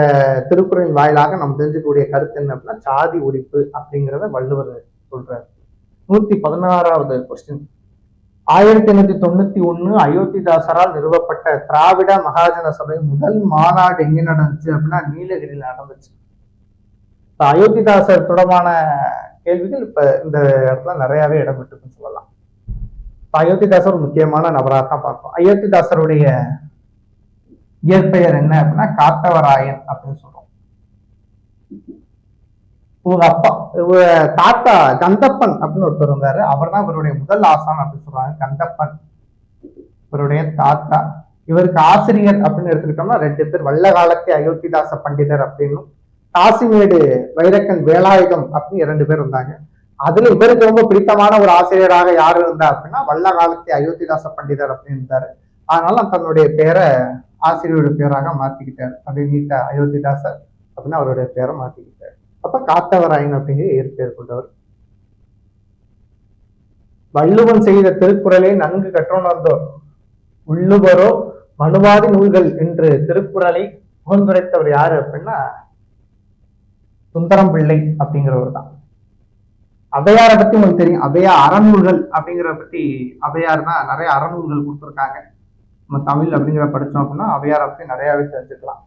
திருக்குறளின் வாயிலாக நம்ம தெரிஞ்சுக்கக்கூடிய கருத்து என்ன அப்படின்னா சாதி ஒழிப்பு அப்படிங்கிறத வள்ளுவர் சொல்றாரு. 116வது கொஸ்டின். 1891 அயோத்திதாசரால் நிறுவப்பட்ட திராவிட மகாஜன சபை முதல் மாநாடு எங்க நடந்துச்சு அப்படின்னா நீலகிரியில் நடந்துச்சு. இப்ப அயோத்திதாசர் தொடர்பான கேள்விகள் இப்ப இந்த இடத்துல நிறையவே இடம்பெற்றுன்னு சொல்லலாம். அயோத்திதாசர் ஒரு முக்கியமான நபராக தான் பார்ப்போம். அயோத்திதாசருடைய இயற்பெயர் என்ன அப்படின்னா காத்தவராயன் அப்படின்னு சொல்றோம். உங்க அப்பா தாத்தா கந்தப்பன் அப்படின்னு ஒருத்தர் இருந்தாரு. அவர் தான் இவருடைய முதல் ஆசான் அப்படின்னு சொல்றாங்க. கந்தப்பன் இவருடைய தாத்தா. இவருக்கு ஆசிரியர் அப்படின்னு எடுத்துக்கிட்டோம்னா 2 பேர். வல்ல காலத்தை அயோத்திதாச பண்டிதர் அப்படின்னும் காசிமேடு வைரக்கன் வேலாயுதம் அப்படின்னு 2 பேர் இருந்தாங்க. அதுல இவருக்கு ரொம்ப பிடித்தமான ஒரு ஆசிரியராக யார் இருந்தா அப்படின்னா வல்ல காலத்தை அயோத்திதாச பண்டிதர் அப்படின்னு இருந்தாரு. அதனால தன்னுடைய பேரை ஆசிரியருடைய பேராக மாத்திக்கிட்டாரு. அப்படின்னு அயோத்திதாசர் அப்படின்னு அவருடைய பேரை மாத்திக்கிட்டாரு. அப்ப காத்தவராயன் அப்படிங்கிற இயற்பெயர் கொண்டவர். வள்ளுவன் செய்த திருக்குறளை நன்கு கற்றுணர்ந்தோர் உள்ளுவரோ மனுவாதி நூல்கள் என்று திருக்குறளை புகழ்ந்துரைத்தவர் யாரு அப்படின்னா சுந்தரம் பிள்ளை அப்படிங்கிறவர் தான். அவையாரை பத்தி உங்களுக்கு தெரியும். அவையா அறநூல்கள் அப்படிங்கிற பத்தி அவையார் தான் நிறைய அறநூல்கள் கொடுத்துருக்காங்க. நம்ம தமிழ் அப்படிங்கிற படிச்சோம் அப்படின்னா அவையாரை பத்தி நிறையவே தெரிஞ்சுக்கலாம்.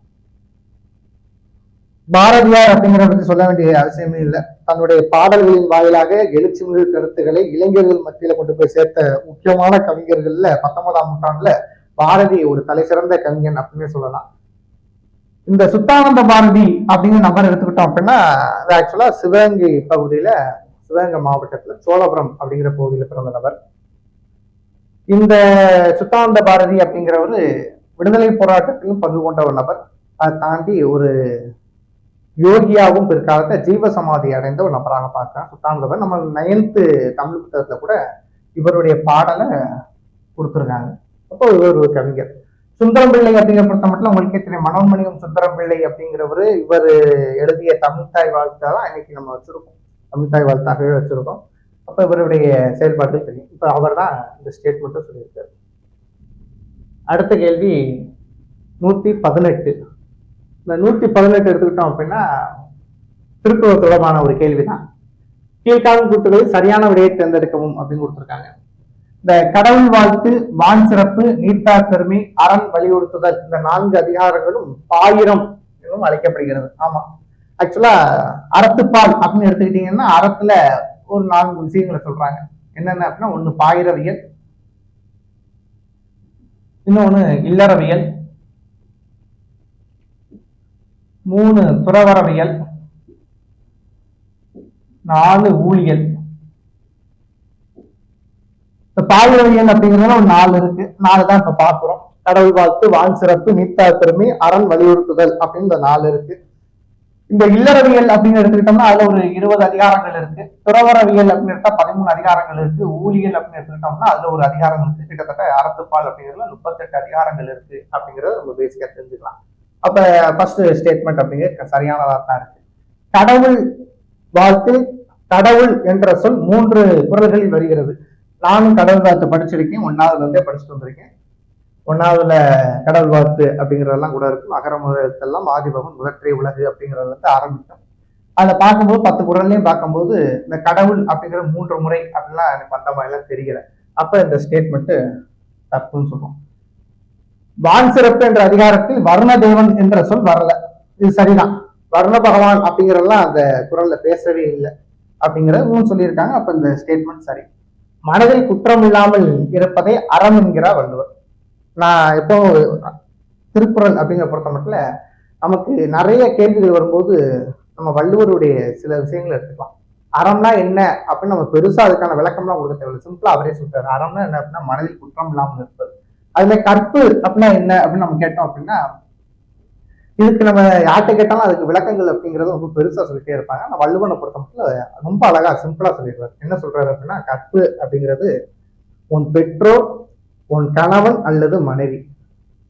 பாரதியார் அப்படிங்கிற பத்தி சொல்ல வேண்டிய அவசியமே இல்லை. தன்னுடைய பாடல்களின் வாயிலாக எழுச்சி மிகு கருத்துக்களை இளைஞர்கள் மத்தியில கொண்டு போய் சேர்த்த முக்கியமான கவிஞர்கள்ல 19ஆம் நூற்றாண்டுல பாரதி ஒரு தலை சிறந்த கவிஞன் அப்படின்னு சொல்லலாம். இந்த சுத்தானந்த பாரதி அப்படிங்கிற நபர் எடுத்துக்கிட்டோம் அப்படின்னா அது ஆக்சுவலா சிவகங்கை பகுதியில, சிவகங்கை மாவட்டத்துல சோழபுரம் அப்படிங்கிற பகுதியில பிறந்த நபர். இந்த சுத்தானந்த பாரதி அப்படிங்கிறவர் விடுதலை போராட்டத்திலும் பங்கு கொண்ட ஒரு நபர். அதை தாண்டி ஒரு யோகியாவும் பிற்காலத்தை ஜீவ சமாதி அடைந்த ஒரு நபராக பார்க்கிறேன் சுத்தாந்தவர். நம்ம 9th தமிழ் புத்தகத்துல கூட இவருடைய பாடலை கொடுத்துருக்காங்க. அப்போ இவர் ஒரு கவிஞர். சுந்தரம் பிள்ளை அப்படிங்கிற பொறுத்த மட்டும் உங்களுக்கே தெரியும், மனோன்மணியம் சுந்தரம் பிள்ளை அப்படிங்கிறவரு இவர் எழுதிய தமிழ்தாய் வாழ்த்தா தான் இன்னைக்கு நம்ம வச்சிருக்கோம், தமிழ்தாய் வாழ்த்தாகவே வச்சிருக்கோம். அப்ப இவருடைய செயல்பாடு தெரியும். இப்ப அவர் தான் இந்த ஸ்டேட்மெண்ட்டும் சொல்லியிருக்காரு. அடுத்த கேள்வி 118. இந்த 118 எடுத்துக்கிட்டோம் அப்படின்னா திருக்குறள் தொடர்பான ஒரு கேள்விதான். கீழ்காணும் கூட்டுகளில் சரியான விடையை தேர்ந்தெடுக்கவும் அப்படின்னு கொடுத்துருக்காங்க. இந்த கடவுள் வாழ்த்து, வான் சிறப்பு, நீட்டார் பெருமை, அரண் வலியுறுத்துதல், இந்த 4 அதிகாரங்களும் பாயிரம் என்றும் அழைக்கப்படுகிறது. ஆமா, ஆக்சுவலா அறத்துப்பால் அப்படின்னு எடுத்துக்கிட்டீங்கன்னா அறத்துல ஒரு 4 விஷயங்களை சொல்றாங்க. என்னென்ன அப்படின்னா, ஒண்ணு பாயிரவியல், இன்னொன்னு இல்லறவியல், 3 துறவரவியல், 4 ஊழியல். இப்ப பாயிரவியல் அப்படிங்கிறதுல ஒரு 4 இருக்கு. 4 தான் இப்ப பாக்குறோம். கடவுள் வாழ்த்து, வான் சிறப்பு, நீத்தார் பெருமை, அரண் வலியுறுத்துதல் அப்படின்னு இந்த 4 இருக்கு. இந்த இல்லறவியல் அப்படின்னு எடுத்துக்கிட்டோம்னா அதுல ஒரு 20 அதிகாரங்கள் இருக்கு. துறவரவியல் அப்படின்னு எடுத்தா 13 அதிகாரங்கள் இருக்கு. ஊழியல் அப்படின்னு எடுத்துக்கிட்டோம்னா அதுல ஒரு அதிகாரம் இருக்கு. கிட்டத்தட்ட அறத்துப்பால் அப்படிங்கிறதுல 38 அதிகாரங்கள் இருக்கு அப்படிங்கறத நம்ம பேசிக்கா தெரிஞ்சுக்கலாம். அப்ப ஃபர்ஸ்ட் ஸ்டேட்மெண்ட் அப்படிங்கிறது சரியானதா தான் இருக்கு. கடவுள் வாழ்த்து, கடவுள் என்ற சொல் 3 குறள்களில் வருகிறது. நானும் கடவுள் வாழ்த்து படிச்சிருக்கேன், 1ஆவதுல இருந்தே படிச்சுட்டு வந்திருக்கேன். 1ஆவதுல கடவுள் வாழ்த்து அப்படிங்கறதெல்லாம் கூட இருக்கு. அகர முதலெல்லாம் ஆதிபகவன் முதற்றே உலகு அப்படிங்கறதுல இருந்து ஆரம்பிச்சோம். அதை பார்க்கும்போது 10 குறள்லையும் பார்க்கும்போது இந்த கடவுள் அப்படிங்கிற 3 முறை அப்படின்லாம் எனக்கு அந்த மாதிரி எல்லாம் தெரியல. அப்ப இந்த ஸ்டேட்மெண்ட் தப்புன்னு சொல்றோம். வான் சிறப்பு என்ற அதிகாரத்தில் வர்ண தேவன் என்ற சொல் வரல, இது சரிதான். வர்ண பகவான் அப்படிங்கறதெல்லாம் அந்த குறள்ல பேசவே இல்லை அப்படிங்கறத சொல்லியிருக்காங்க. அப்ப இந்த ஸ்டேட்மெண்ட் சரி. மனதில் குற்றம் இல்லாமல் இருப்பதை அறம் என்கிறார் வள்ளுவர். நான் இப்போ திருக்குறள் அப்படிங்கிற பொறுத்த மட்டும் நமக்கு நிறைய கேள்விகள் வரும்போது நம்ம வள்ளுவருடைய சில விஷயங்களை எடுத்துக்கலாம். அறம்னா என்ன அப்படின்னு நம்ம பெருசா அதுக்கான விளக்கம்லாம் கொடுக்க தேவையில்லை. சிம்பிளா அவரே சொல்றாரு. அறம்னா என்ன அப்படின்னா மனதில் குற்றம் இல்லாமல் இருப்பது. அதுல கற்பு அப்படின்னா என்ன அப்படின்னு நம்ம கேட்டோம் அப்படின்னா இதுக்கு நம்ம யார்கிட்ட கேட்டாலும் அதுக்கு விளக்கங்கள் அப்படிங்கறது ரொம்ப பெருசா சொல்லிட்டே இருப்பாங்க. ஆனா வள்ளுவனை பொறுத்த மட்டும் ரொம்ப அழகா சிம்பிளா சொல்லிடுவாரு. என்ன சொல்றாரு அப்படின்னா, கற்பு அப்படிங்கிறது உன் பெற்றோர், உன் கணவன் அல்லது மனைவி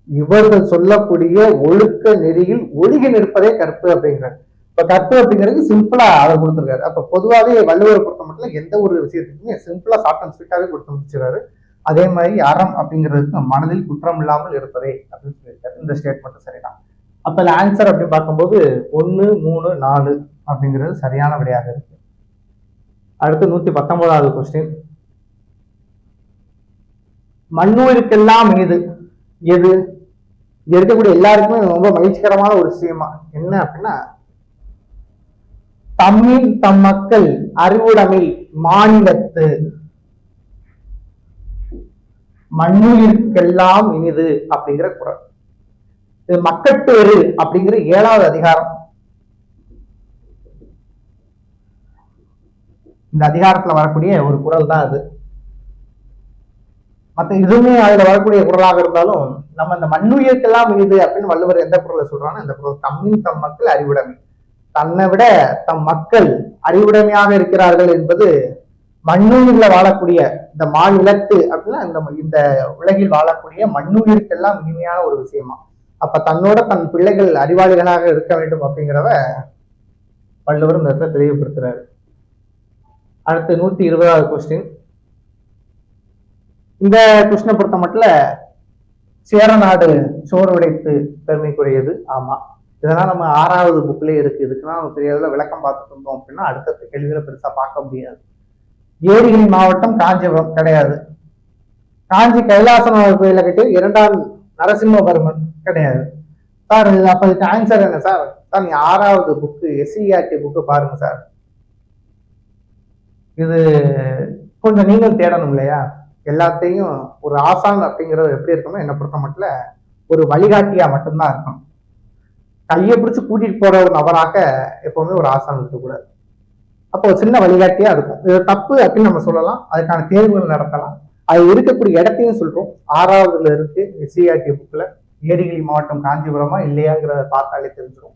இவர்கள் சொல்லக்கூடிய ஒழுக்க நெறியில் ஒழுகி நிற்பதே கற்பு அப்படிங்கிறார். இப்ப கற்பு அப்படிங்கிறது சிம்பிளா அவர் கொடுத்துருக்காரு. அப்ப பொதுவாகவே வள்ளுவரை பொறுத்த மட்டும் எந்த ஒரு விஷயத்துக்குமே சிம்பிளா ஷார்ட் அண்ட் ஸ்வீட்டாவே கொடுத்து முடிச்சிருக்காரு. அதே மாதிரி அறம் அப்படிங்கிறதுக்கு மனதில் குற்றம் இல்லாமல் இருப்பதே அப்படின்னு சொல்லியிருக்காரு. இந்த ஸ்டேட்மெண்ட் சரிதான். அப்ப ஆன்சர் அப்படி பார்க்கும்போது 1, 3, 4 அப்படிங்கிறது சரியான விடையாக இருக்கு. அடுத்து 119வது கொஸ்டின். மண்ணுயிருக்கெல்லாம் மீது எது இருக்கக்கூடிய எல்லாருக்குமே ரொம்ப மகிழ்ச்சிகரமான ஒரு விஷயமா என்ன அப்படின்னா, தம்மின் தம் மக்கள் அறிவுடைமை மாநிலத்து மண்ணுயிருக்கெல்லாம் இனிது அப்படிங்கிற குறள். இது மக்கட்பேறு அப்படிங்கிற 7வது அதிகாரம். இந்த அதிகாரத்துல வரக்கூடிய ஒரு குறள் தான் அது. மற்ற இதுவுமே அதுல வரக்கூடிய குறளாக இருந்தாலும் நம்ம இந்த மண்ணுயிருக்கெல்லாம் இனிது அப்படின்னு வள்ளுவர் எந்த குறளை சொல்றாங்கன்னா இந்த குறள். தம்மின் தம் மக்கள் அறிவுடைமை, தன்னை விட தம் மக்கள் அறிவுடைமையாக இருக்கிறார்கள் என்பது மண்ணுயிர்ல வாழக்கூடிய இந்த மாநிலத்து அப்படின்னா இந்த உலகில் வாழக்கூடிய மண்ணுயிருக்கெல்லாம் இனிமையான ஒரு விஷயமா. அப்ப தன்னோட தன் பிள்ளைகள் அறிவாளிகளாக இருக்க வேண்டும் அப்படிங்கிறத வள்ளுவர் இந்த இடத்துல தெளிவுபடுத்துறாரு. அடுத்து 120வது கொஸ்டின். இந்த கொஸ்டினை பொறுத்த மட்டும் சேர நாடு சோறு உடைத்து பெருமைக்குரியது. ஆமா, இதெல்லாம் நம்ம 6வது புக்லயே இருக்கு. இதுக்குன்னா நம்ம பெரிய அளவுல விளக்கம் பார்த்துட்டு இருந்தோம் அப்படின்னா அடுத்த கேள்விகளை பெருசா பார்க்க முடியாது. ஏரிகளின் மாவட்டம் காஞ்சிபுரம் கிடையாது. காஞ்சி கைலாசநாதர் கோயில கட்டி 2ஆம் நரசிம்மவர்மன் கிடையாது. சார் அப்ப இதுக்கு ஆன்சர் என்ன சார்? சார் நீ 6வது புக்கு எஸ்சிஆர்டி புக்கு பாருங்க சார். இது கொஞ்சம் நீங்கள் தேடணும் இல்லையா? எல்லாத்தையும் ஒரு ஆசான் அப்படிங்கிறது எப்படி இருக்கணும் என்னை பொறுத்த மட்டும் ஒரு வழிகாட்டியா மட்டும்தான் இருக்கணும். கையை பிடிச்சு கூட்டிட்டு போற ஒரு நபராக எப்பவுமே ஒரு ஆசான் இருக்கக்கூடாது. அப்போ ஒரு சின்ன வழிகாட்டியா இருக்கும். இது தப்பு அப்படின்னு நம்ம சொல்லலாம். அதுக்கான தேர்வுகள் நடத்தலாம். அது இருக்கக்கூடிய இடத்தையும் சொல்றோம். 6வதுல இருக்கு எஸ்சிஆர்டி புக்ல. ஏரிகிரி மாவட்டம் காஞ்சிபுரமா இல்லையாங்கிறத பார்த்தாலே தெரிஞ்சிடும்.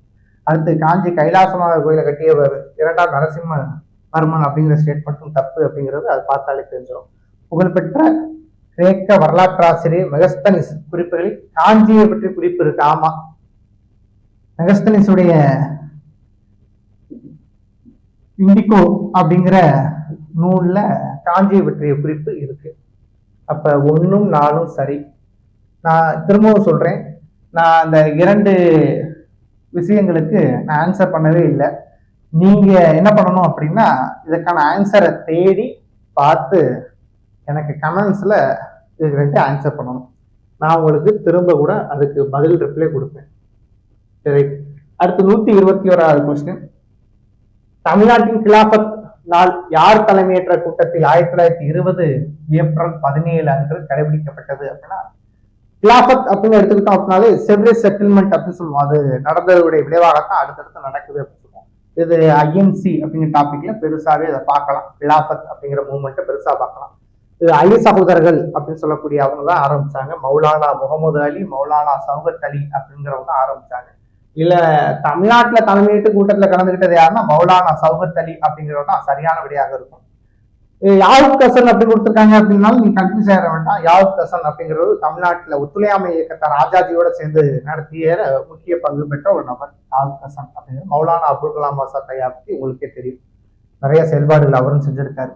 அடுத்து காஞ்சி கைலாசநாதர் கோயிலை கட்டியவர் 2ஆம் நரசிம்மவர்மன் அப்படிங்கிற ஸ்டேட்மெண்ட்டும் தப்பு அப்படிங்கிறது அது பார்த்தாலே தெரிஞ்சிடும். புகழ்பெற்ற கிரேக்க வரலாற்றாசிரியர் மெகஸ்தனிஸ் குறிப்புகளில் காஞ்சியை பற்றி குறிப்பு இருக்கு. ஆமா, மெகஸ்தனிஸுடைய இண்டிகோ அப்படிங்கிற நூல்ல காஞ்சியை பற்றிய குறிப்பு இருக்கு. அப்ப 1ம் 4ம் சரி. நான் திரும்பவும் சொல்றேன், நான் அந்த 2 விஷயங்களுக்கு நான் ஆன்சர் பண்ணவே இல்லை. நீங்க என்ன பண்ணணும் அப்படின்னா இதுக்கான ஆன்சரை தேடி பார்த்து எனக்கு கமெண்ட்ஸ்ல இதுக்கு 2 ஆன்சர் பண்ணணும். நான் உங்களுக்கு திரும்ப கூட அதுக்கு பதில் ரிப்ளை கொடுப்பேன். சரி, அடுத்து 121வது கொஸ்டின். தமிழ்நாட்டின் கிலாபத் நாள் யார் தலைமையேற்ற கூட்டத்தில் 1920 ஏப்ரல் 17 அன்று கடைபிடிக்கப்பட்டது அப்படின்னா, கிலாபத் அப்படின்னு எடுத்துக்கிட்டோம் அப்படின்னாலே சிவில் செட்டில்மெண்ட் அப்படின்னு சொல்லுவோம். அது நடந்ததுடைய விளைவாகத்தான் அடுத்தடுத்து நடக்குது அப்படின்னு சொல்லுவோம். இது ஐஎன்சி அப்படிங்கிற டாபிக்ல பெருசாவே அதை பார்க்கலாம். கிலாபத் அப்படிங்கிற மூவ்மெண்ட்டை பெருசா பார்க்கலாம். இது அலி சகோதரர்கள் அப்படின்னு சொல்லக்கூடிய அவங்க தான் ஆரம்பிச்சாங்க. மௌலானா முகமது அலி, மௌலானா சௌகத் அலி அப்படிங்கிறவங்க ஆரம்பிச்சாங்க. இல்ல தமிழ்நாட்டுல தலைமையேற்று கூட்டத்துல கலந்துகிட்டது யாருன்னா மௌலானா சௌகத் அலி அப்படிங்கிறவங்க தான் சரியான விடையாக இருக்கும். யாவுப் கசன் அப்படி கொடுத்துருக்காங்க அப்படின்னாலும் நீங்க கன்ஃபியூஸ் ஆகிட வேண்டாம். யாவுப் கசன் அப்படிங்கிறது தமிழ்நாட்டுல ஒத்துழையாமை இயக்கத்தை ராஜாஜியோட சேர்ந்து நடத்திய முக்கிய பங்கு பெற்ற ஒரு நபர் யாவுப் கசன் அப்படிங்கிறது. மௌலானா அப்துல் கலாம் ஆசாத் ஐயா பத்தி உங்களுக்கே தெரியும், நிறைய செயல்பாடுகள் அவரும் செஞ்சிருக்காரு.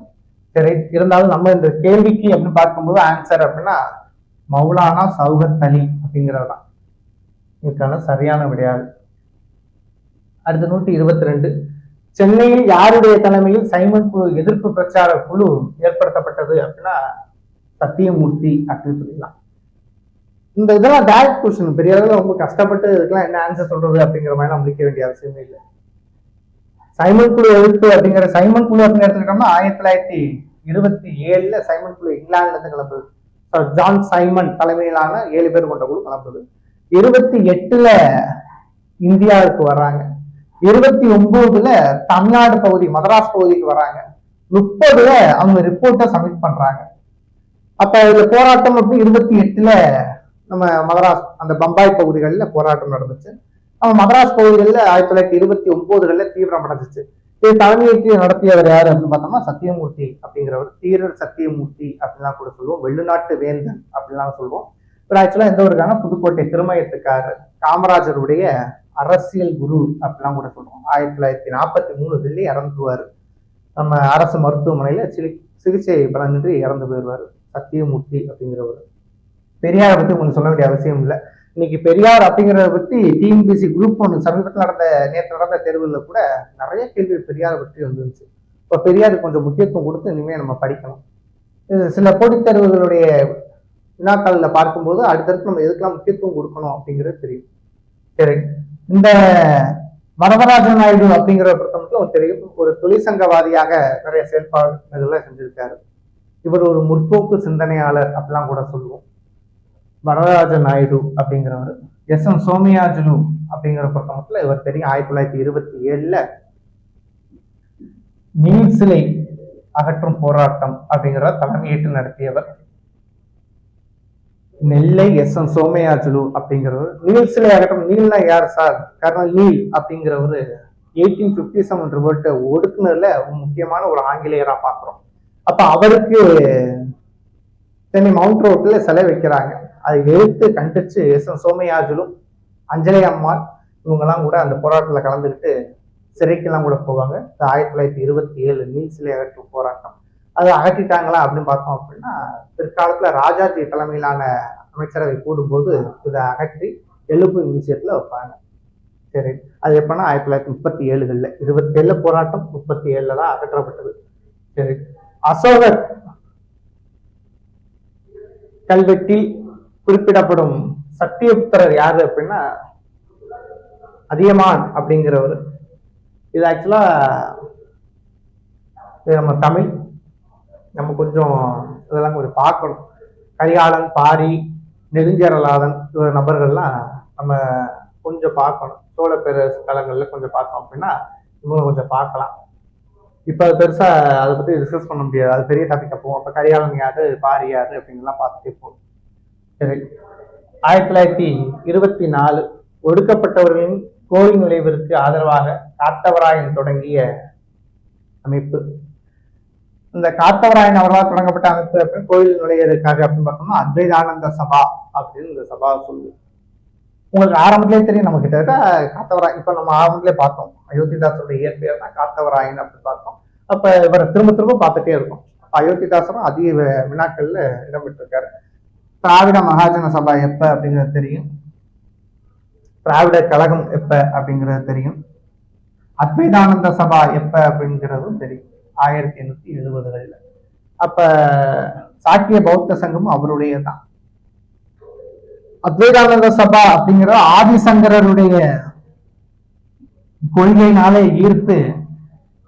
சரி, இருந்தாலும் நம்ம இந்த கேள்விக்கு அப்படின்னு பார்க்கும்போது ஆன்சர் அப்படின்னா மௌலானா சௌகத் அலி அப்படிங்கிறது தான் இதுக்கான சரியான விடையாது. அடுத்த 122. சென்னையில் யாருடைய தலைமையில் சைமன் குழு எதிர்ப்பு பிரச்சார குழு ஏற்படுத்தப்பட்டது அப்படின்னா சத்தியமூர்த்தி அப்படின்னு சொல்லிடலாம். இந்த இதெல்லாம் டைரக்ட் கொஸ்டின், பெரிய அளவில் ரொம்ப கஷ்டப்பட்டு இதுக்கெல்லாம் என்ன ஆன்சர் சொல்றது அப்படிங்கிற மாதிரி முடிக்க வேண்டிய அவசியமே இல்லை. சைமன் குழு எதிர்ப்பு அப்படிங்கிற சைமன் குழு அப்படின்னு எடுத்துக்கிட்டோம்னா 1927 சைமன் குழு இங்கிலாந்துல இருந்து கிளம்புது. ஜான் சைமன் தலைமையிலான 7 பேர் கொண்ட குழு கிளம்புது. 28 இந்தியாவுக்கு வர்றாங்க. 29 தமிழ்நாடு பகுதி மதராஸ் பகுதிக்கு வராங்க. 30 அவங்க ரிப்போர்ட்டை சப்மிட் பண்றாங்க. அப்ப இதுல போராட்டம் அப்படி 28 நம்ம மதராஸ் அந்த பம்பாய் பகுதிகளில் போராட்டம் நடந்துச்சு. நம்ம மதராஸ் பகுதிகளில் 1929 தீவிரம் அடைஞ்சிச்சு. இது தலைமையேற்று நடத்தியவர் யாரு அப்படின்னு பார்த்தோம்னா சத்தியமூர்த்தி அப்படிங்கிறவர். தீரர் சத்தியமூர்த்தி அப்படின்லாம் கூட சொல்லுவோம். வெள்ளுநாட்டு வேந்தன் அப்படின்லாம் சொல்லுவோம். இவர் ஆக்சுவலா எந்த ஊருக்கான புதுக்கோட்டை திருமயத்துக்காரர், காமராஜருடைய அரசியல் குரு அப்படிலாம் கூட சொல்லுவோம். 1943 டெல்லி இறந்துருவாரு. நம்ம அரசு மருத்துவமனையில சிகிச்சை பலனின்றி இறந்து போயிடுவாரு சத்தியமூர்த்தி அப்படிங்கிறவர். பெரியாரை பத்தி உங்களுக்கு சொல்ல வேண்டிய அவசியம் இல்லை. இன்னைக்கு பெரியார் அப்படிங்கிறத பத்தி டிஎன்பிஎஸ்சி குரூப் 1 சமீபத்தில் நேற்று நடந்த தேர்வுல கூட நிறைய கேள்வி பெரியாரை பற்றி வந்துருந்துச்சு. இப்போ பெரியாருக்கு கொஞ்சம் முக்கியத்துவம் கொடுத்து இனிமே நம்ம படிக்கணும். சில போட்டித் தேர்வுகளுடைய வினாக்களில் பார்க்கும்போது அடுத்தடுத்து நம்ம எதுக்கெல்லாம் முக்கியத்துவம் கொடுக்கணும் அப்படிங்கிறது தெரியும். சரி, இந்த வரதராஜன் நாயுடு அப்படிங்கிற பொறுத்தவரைக்கும் தெரியும், ஒரு தொழிற்சங்கவாதியாக நிறைய செயல்பாடுகளை செஞ்சிருக்காரு. இவர் ஒரு முற்போக்கு சிந்தனையாளர் அப்படிலாம் கூட சொல்லுவோம். வரதராஜன் நாயுடு அப்படிங்கிறவர். எஸ்.எம். சோமயாஜுலு அப்படிங்கிற பொறுத்தமட்டில் இவர் தெரியும் 1927 நீல் சிலை அகற்றும் போராட்டம் அப்படிங்கிற தலைமையேற்று நடத்தியவர். நெல்லை எஸ்.எம். சோமயாஜுலு அப்படிங்கிறவர். நீல் சிலை அகற்றும், நீல்னா யார் சார்? கர்னல் நீல் அப்படிங்கிறவர் 1857 ரிவோல்ட்டை ஒடுக்குனதுல முக்கியமான ஒரு ஆங்கிலேயரா பார்க்கிறோம். அப்ப அவருக்கு சென்னை மவுண்ட் ரோட்ல சிலை வைக்கிறாங்க. அதை எதிர்த்து கண்டிச்சு எஸ்.எம். சோமயாஜுலு, அஞ்சலி அம்மாள் இவங்கெல்லாம் கூட அந்த போராட்டத்தில் கலந்துக்கிட்டு சிறைக்கெல்லாம் கூட போவாங்க. 1927 நீல் சிலை அகற்றும் போராட்டம். அதை அகற்றிட்டாங்களா அப்படின்னு பார்த்தோம் அப்படின்னா பிற்காலத்துல ராஜாஜி தலைமையிலான அமைச்சரவை கூடும்போது இதை அகற்றி எழுப்பு மியூசியத்துல வைப்பாங்க. சரி, அது எப்பன்னா 1937 27 போராட்டம் 37 தான் அகற்றப்பட்டது. சரி, அசோகர் கல்வெட்டில் குறிப்பிடப்படும் சத்தியபுத்திரர் யாரு அப்படின்னா அதியமான் அப்படிங்கிறவர். இது ஆக்சுவலா நம்ம தமிழ் நம்ம கொஞ்சம் இதெல்லாம் கொஞ்சம் பார்க்கணும். கரிகாலன், பாரி, நெடுஞ்சேரலாதன் இவர் நபர்கள்லாம் நம்ம கொஞ்சம் பார்க்கணும். சோழ பேரரசு காலங்களில் கொஞ்சம் பார்த்தோம் அப்படின்னா இவங்க கொஞ்சம் பார்க்கலாம். இப்போ பெருசா அதை பத்தி டிஸ்கஸ் பண்ண முடியாது, அது பெரிய டாபிக் போவோம். அப்போ கரிகாலன் யாரு, பாரி யாரு அப்படின்லாம் பார்த்துட்டே போகும். சரி, 1924 ஒடுக்கப்பட்டவர்களின் கோயில் நுழைவிற்கு ஆதரவாக காத்தவராயன் தொடங்கிய அமைப்பு. இந்த காத்தவராயன் அவர்களால் தொடங்கப்பட்ட அமைப்பு அப்படின்னு கோயில் நுழையிறதுக்காக அப்படின்னு பார்த்தோம்னா அத்வைதானந்த சபா அப்படின்னு இந்த சபா சொல்லுவோம். உங்களுக்கு ஆரம்பத்திலே தெரியும், நம்ம கிட்ட காத்தவராயன் இப்ப நம்ம ஆரம்பத்திலே பார்த்தோம், அயோத்திதாசருடைய இயற்பெயர் தான் காத்தவராயன் அப்படின்னு பார்த்தோம். அப்ப இவரை திரும்ப திரும்ப பார்த்துட்டே இருக்கும். அயோத்திதாசரும் அதிக வினாக்கள்ல இடம்பெற்றிருக்காரு. திராவிட மகாஜன சபா எப்ப அப்படிங்கிறது தெரியும், திராவிட கழகம் எப்ப அப்படிங்கிறது தெரியும், அத்வைதானந்த சபா எப்ப அப்படிங்கிறதும் தெரியும் 1870களில். அப்ப சாக்கிய பௌத்த சங்கமும் அவருடைய தான். அத்வைதானந்த சபா அப்படிங்கிற ஆதிசங்கரருடைய கொள்கையினாலே ஈர்த்து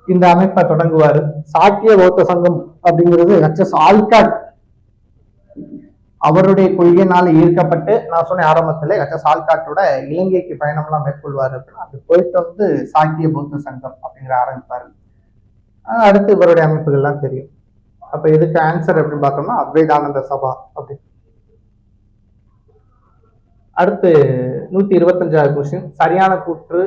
இந்த அமைப்பை தொடங்குவாரு. சாக்கிய பௌத்த சங்கம் அப்படிங்கிறது ஹெச்.எஸ். ஆல்காட் அவருடைய கொள்கையினால ஈர்க்கப்பட்டு, நான் சொன்ன ஆரம்பத்துல ஹெச்.எஸ். ஆல்காட்டோட இலங்கைக்கு பயணம் எல்லாம் மேற்கொள்வாரு. அப்படி போயிட்டு வந்து சாக்கிய பௌத்த சங்கம் அப்படிங்கிற ஆரம்பிப்பாரு. அடுத்து இவருடைய அமைப்புகள் எல்லாம் தெரியும். அப்ப இதுக்கு ஆன்சர் எப்படி பார்த்தோம்னா அத்வைதானந்த சபா அப்படி. அடுத்து 125வது கொஸ்டின், சரியான கூற்று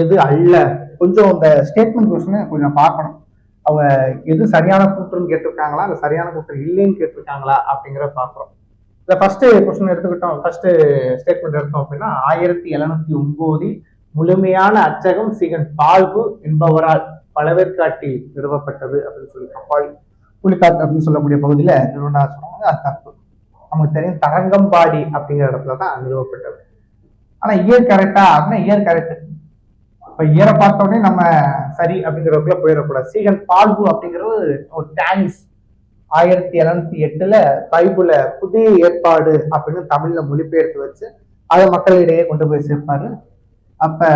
எது அல்ல. கொஞ்சம் இந்த ஸ்டேட்மெண்ட் கொஸ்டின் கொஞ்சம் பார்க்கணும். அவங்க எது சரியான கூற்றுன்னு கேட்டிருக்காங்களா, அந்த சரியான கூற்று இல்லைன்னு கேட்டிருக்காங்களா அப்படிங்கிறத பார்க்குறோம். இந்த ஃபர்ஸ்ட் கொஸ்டின் எடுத்துக்கிட்டோம், ஃபர்ஸ்ட் ஸ்டேட்மெண்ட் எடுத்தோம் அப்படின்னா 1709 முழுமையான அச்சகம் சீகன் பால்பு என்பவரால் பழவேற்காட்டில் நிறுவப்பட்டது அப்படின்னு சொல்லி புலிக்காட்டு அப்படின்னு சொல்லக்கூடிய பகுதியில நிறுவனா சொன்னாங்க. அது தப்பு. நமக்கு தெரியும் தரங்கம்பாடி அப்படிங்கிற இடத்துலதான் நிறுவப்பட்டது. ஆனா இயர் கரெக்டா அப்படின்னா இயர் கரெக்ட். இப்ப இயரை பார்த்தோடனே நம்ம சரி அப்படிங்கிறதுக்குள்ள போயிடக்கூடாது. சீகன் பால்பு அப்படிங்கிறது ஒரு டானிஸ் 1708 பைபிள புதிய ஏற்பாடு அப்படின்னு தமிழ்ல மொழிபெயர்த்து வச்சு அதை மக்களிடையே கொண்டு போய் சேர்ப்பாரு. அப்ப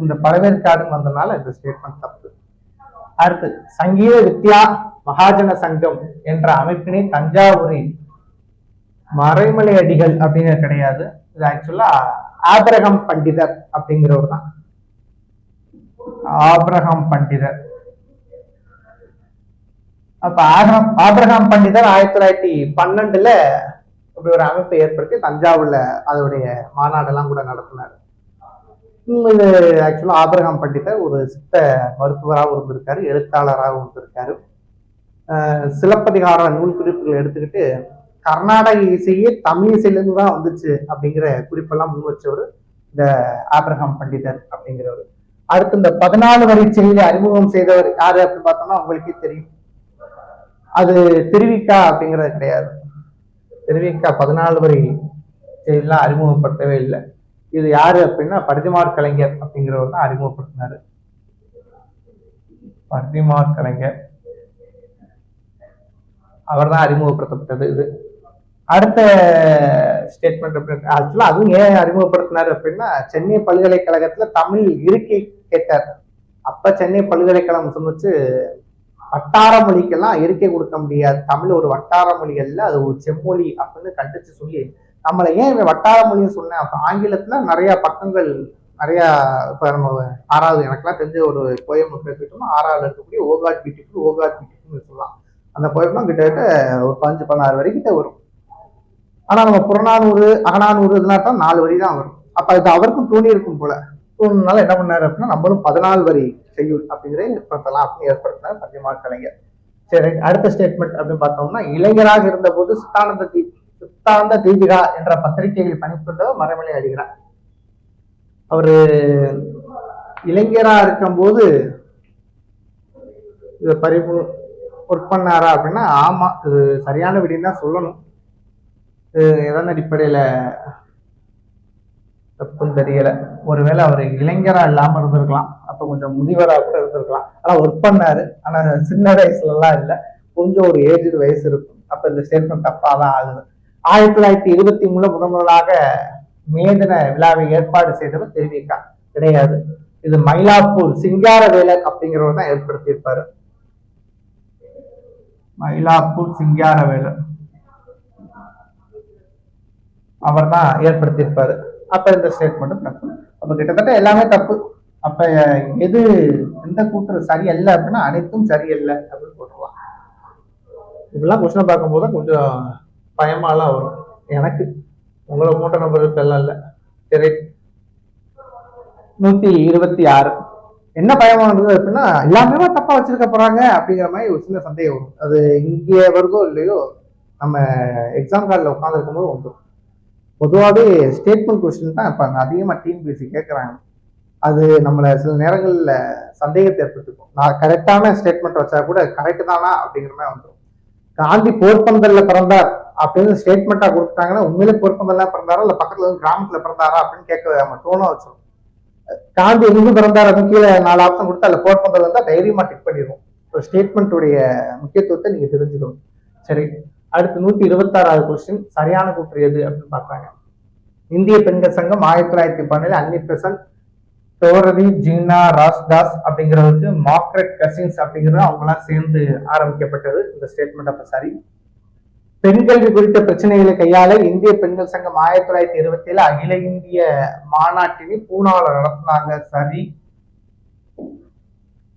இந்த பழவேற்காடுன்னு வந்ததுனால இந்த ஸ்டேட்மெண்ட் தப்பு. அடுத்து, சங்கீத வித்யா மகாஜன சங்கம் என்ற அமைப்பினை தஞ்சாவூரில் மறைமலை அடிகள் அப்படிங்கிறது கிடையாது. இது ஆக்சுவலா ஆபிரகாம் பண்டிதர் அப்படிங்கிறவர் தான். ஆபிரகாம் பண்டிதர். அப்ப ஆபிரகாம் பண்டிதர் 1912 இப்படி ஒரு அமைப்பை ஏற்படுத்தி தஞ்சாவூர்ல அதோடைய மாநாடெல்லாம் கூட நடத்தினார். இது ஆக்சுவலா ஆபிரகாம் பண்டிதர் ஒரு சித்த மருத்துவராகவும் இருந்திருக்காரு, எழுத்தாளராகவும் இருந்திருக்காரு. சிலப்பதிகார நூல் குறிப்புகளை எடுத்துக்கிட்டு கர்நாடக இசையே தமிழ் இசையிலிருந்து தான் வந்துச்சு அப்படிங்கிற குறிப்பெல்லாம் முன் வச்சவர் இந்த ஆபிரகாம் பண்டிதர் அப்படிங்கிறவர். அடுத்து இந்த 14 வரி செயலை அறிமுகம் செய்தவர் யாரு அப்படின்னு பார்த்தோம்னா உங்களுக்கே தெரியும், அது திருவிக்கா அப்படிங்கிறது கிடையாது. திருவிக்கா 14 வரி செயலாம் அறிமுகப்படுத்தவே இல்லை. இது யாரு அப்படின்னா பரிதிமாற் கலைஞர் அப்படிங்கிறவர் தான் அறிமுகப்படுத்தினாரு. பரிதிமாற் கலைஞர் அவர் தான் அறிமுகப்படுத்தப்பட்டது. இது அடுத்த ஸ்டேட்மெண்ட் ஆக்சுவலா அதுவும் ஏன் அறிமுகப்படுத்தினார் அப்படின்னா சென்னை பல்கலைக்கழகத்துல தமிழ் இருக்கை கேட்டார். அப்ப சென்னை பல்கலைக்கழகம் சொன்னிச்சு வட்டார மொழிக்கெல்லாம் இருக்கை கொடுக்க முடியாது, தமிழ் ஒரு வட்டார மொழி அல்ல, அது ஒரு செம்மொழி அப்படின்னு கண்டிச்சு சொல்லி நம்மளை ஏன் வட்டார மொழின்னு சொன்னேன். அப்ப ஆங்கிலத்துல நிறைய பக்கங்கள் நிறைய இப்ப நம்ம 6வது எனக்குலாம் தெரிஞ்ச ஒரு போயம் எடுத்துக்கிட்டோம்னா 6வது இருக்கக்கூடிய ஓகாட் பியூட்டிஃபுல் ஓகாட் பியூட்டிஃபுல்னு சொல்லலாம். அந்த போயம்லாம் கிட்டத்தட்ட ஒரு 15-16 வரி கிட்ட வரும். ஆனா நம்ம புறநானூறு அகநானூறு இதெல்லாம் தான் 4 வரி தான் வரும். அப்ப இது அவருக்கும் தோணி இருக்கும் போல. தோணுனால என்ன பண்ணாரு அப்படின்னா நம்மளும் 14 வரி செய்யுள் அப்படிங்கிறத ஏற்படுத்தலாம் அப்படின்னு ஏற்படுத்தினார் பரிதிமாற் கலைஞர். சரி, அடுத்த ஸ்டேட்மெண்ட் அப்படின்னு பார்த்தோம்னா இளைஞராக இருந்த போது சித்தாந்த தீபிகா என்ற பத்திரிகையில் பணிபுரிந்தவர் மறைமலை அடிகளார். அவரு இளைஞரா இருக்கும் போது இதை ஒர்க் பண்ணாரா அப்படின்னா ஆமா, இது சரியான விடின்னு தான் சொல்லணும். எதன் அடிப்படையில தப்புன்னு தெரியல. ஒருவேளை அவர் இளைஞரா இல்லாம இருந்திருக்கலாம், அப்ப கொஞ்சம் முதியவரா கூட இருந்திருக்கலாம். ஆனா ஒர்க் பண்ணாரு, ஆனா சின்ன வயசுல எல்லாம் இல்லை, கொஞ்சம் ஒரு ஏஜ் வயசு இருக்கும். அப்ப இந்த ஸ்டேட்மெண்ட் தப்பாதான் ஆகுது. 1923 முதலாக மேதன விழாவை ஏற்பாடு செய்தவர் தெரிவிக்கா கிடையாது. இது மயிலாப்பூர் சிங்காரவேலர் அப்படிங்கிறவர் தான் ஏற்படுத்தியிருப்பாரு. மயிலாப்பூர் சிங்காரவேலர் அவர் தான் ஏற்படுத்தியிருப்பாரு. அப்ப இந்த ஸ்டேட்மெண்ட் தப்பு. அப்ப கிட்டத்தட்ட எல்லாமே தப்பு. அப்ப எது எந்த கூற்று சரியல்ல அப்படின்னா அனைத்தும் சரியல்ல அப்படின்னு போட்டுருவாங்க. இதெல்லாம் கொஸ்டின் பார்க்கும்போது கொஞ்சம் பயமாலாம் வரும் எனக்கு. உங்களை மூட்டை நம்பருக்கு எல்லாம் இல்லை. சரி, 126. என்ன பயமா இருந்தது அப்படின்னா எல்லாமே தப்பா வச்சிருக்க போறாங்க அப்படிங்கிற மாதிரி ஒரு சின்ன சந்தேகம் வரும். அது இங்கே வருதோ இல்லையோ நம்ம எக்ஸாம் கார்டில் உட்காந்துருக்கும் போது வந்துடும். பொதுவாகவே ஸ்டேட்மெண்ட் கொஸ்டின் தான் இப்போ அதிகமாக டிஎன்பிஎஸ்சி கேட்குறாங்க. அது நம்மளை சில நேரங்களில் சந்தேகத்தை ஏற்படுத்திக்கும். நான் கரெக்டான ஸ்டேட்மெண்ட் வச்சா கூட கரெக்டு தானா அப்படிங்கிற மாதிரி வந்துடும். காந்தி போர்பந்தல்ல பிறந்தார் அப்படின்னு ஸ்டேட்மெண்ட்டாக கொடுத்துட்டாங்கன்னா உண்மையிலே போர்பந்தல்லாம் பிறந்தாரா இல்லை பக்கத்தில் வந்து கிராமத்தில் பிறந்தாரா அப்படின்னு கேட்க நம்ம டோனாக வச்சிடும். காந்தி எங்க பிறந்தார் அப்படின்னு கீழே 4 ஆப்ஷன் கொடுத்தா அதில் போர்பந்தல் இருந்தால் தைரியமா டிக் பண்ணிடுவோம். இப்போ ஸ்டேட்மெண்ட்டுடைய முக்கியத்துவத்தை நீங்க தெரிஞ்சுக்கணும். சரி, அடுத்து 126வது கொஸ்டின், சரியான கூற்று எது அப்படின்னு பார்க்குறாங்க. இந்திய பெண்கள் சங்கம் 1912 அன்னி பெசன்ட், டோரரி, ஜீனா ராஸ்தாஸ் அப்படிங்கிறவருக்கு மார்க்ரெட் கசின்ஸ் அப்படிங்கிறது அவங்களாம் சேர்ந்து ஆரம்பிக்கப்பட்டது. இந்த ஸ்டேட்மெண்ட் அப்ப சரி. பெண்கல்வி குறித்த பிரச்சனைகளை கையாள இந்திய பெண்கள் சங்கம் 1927 அகில இந்திய மாநாட்டினை பூனாவில் நடத்தினாங்க. சரி.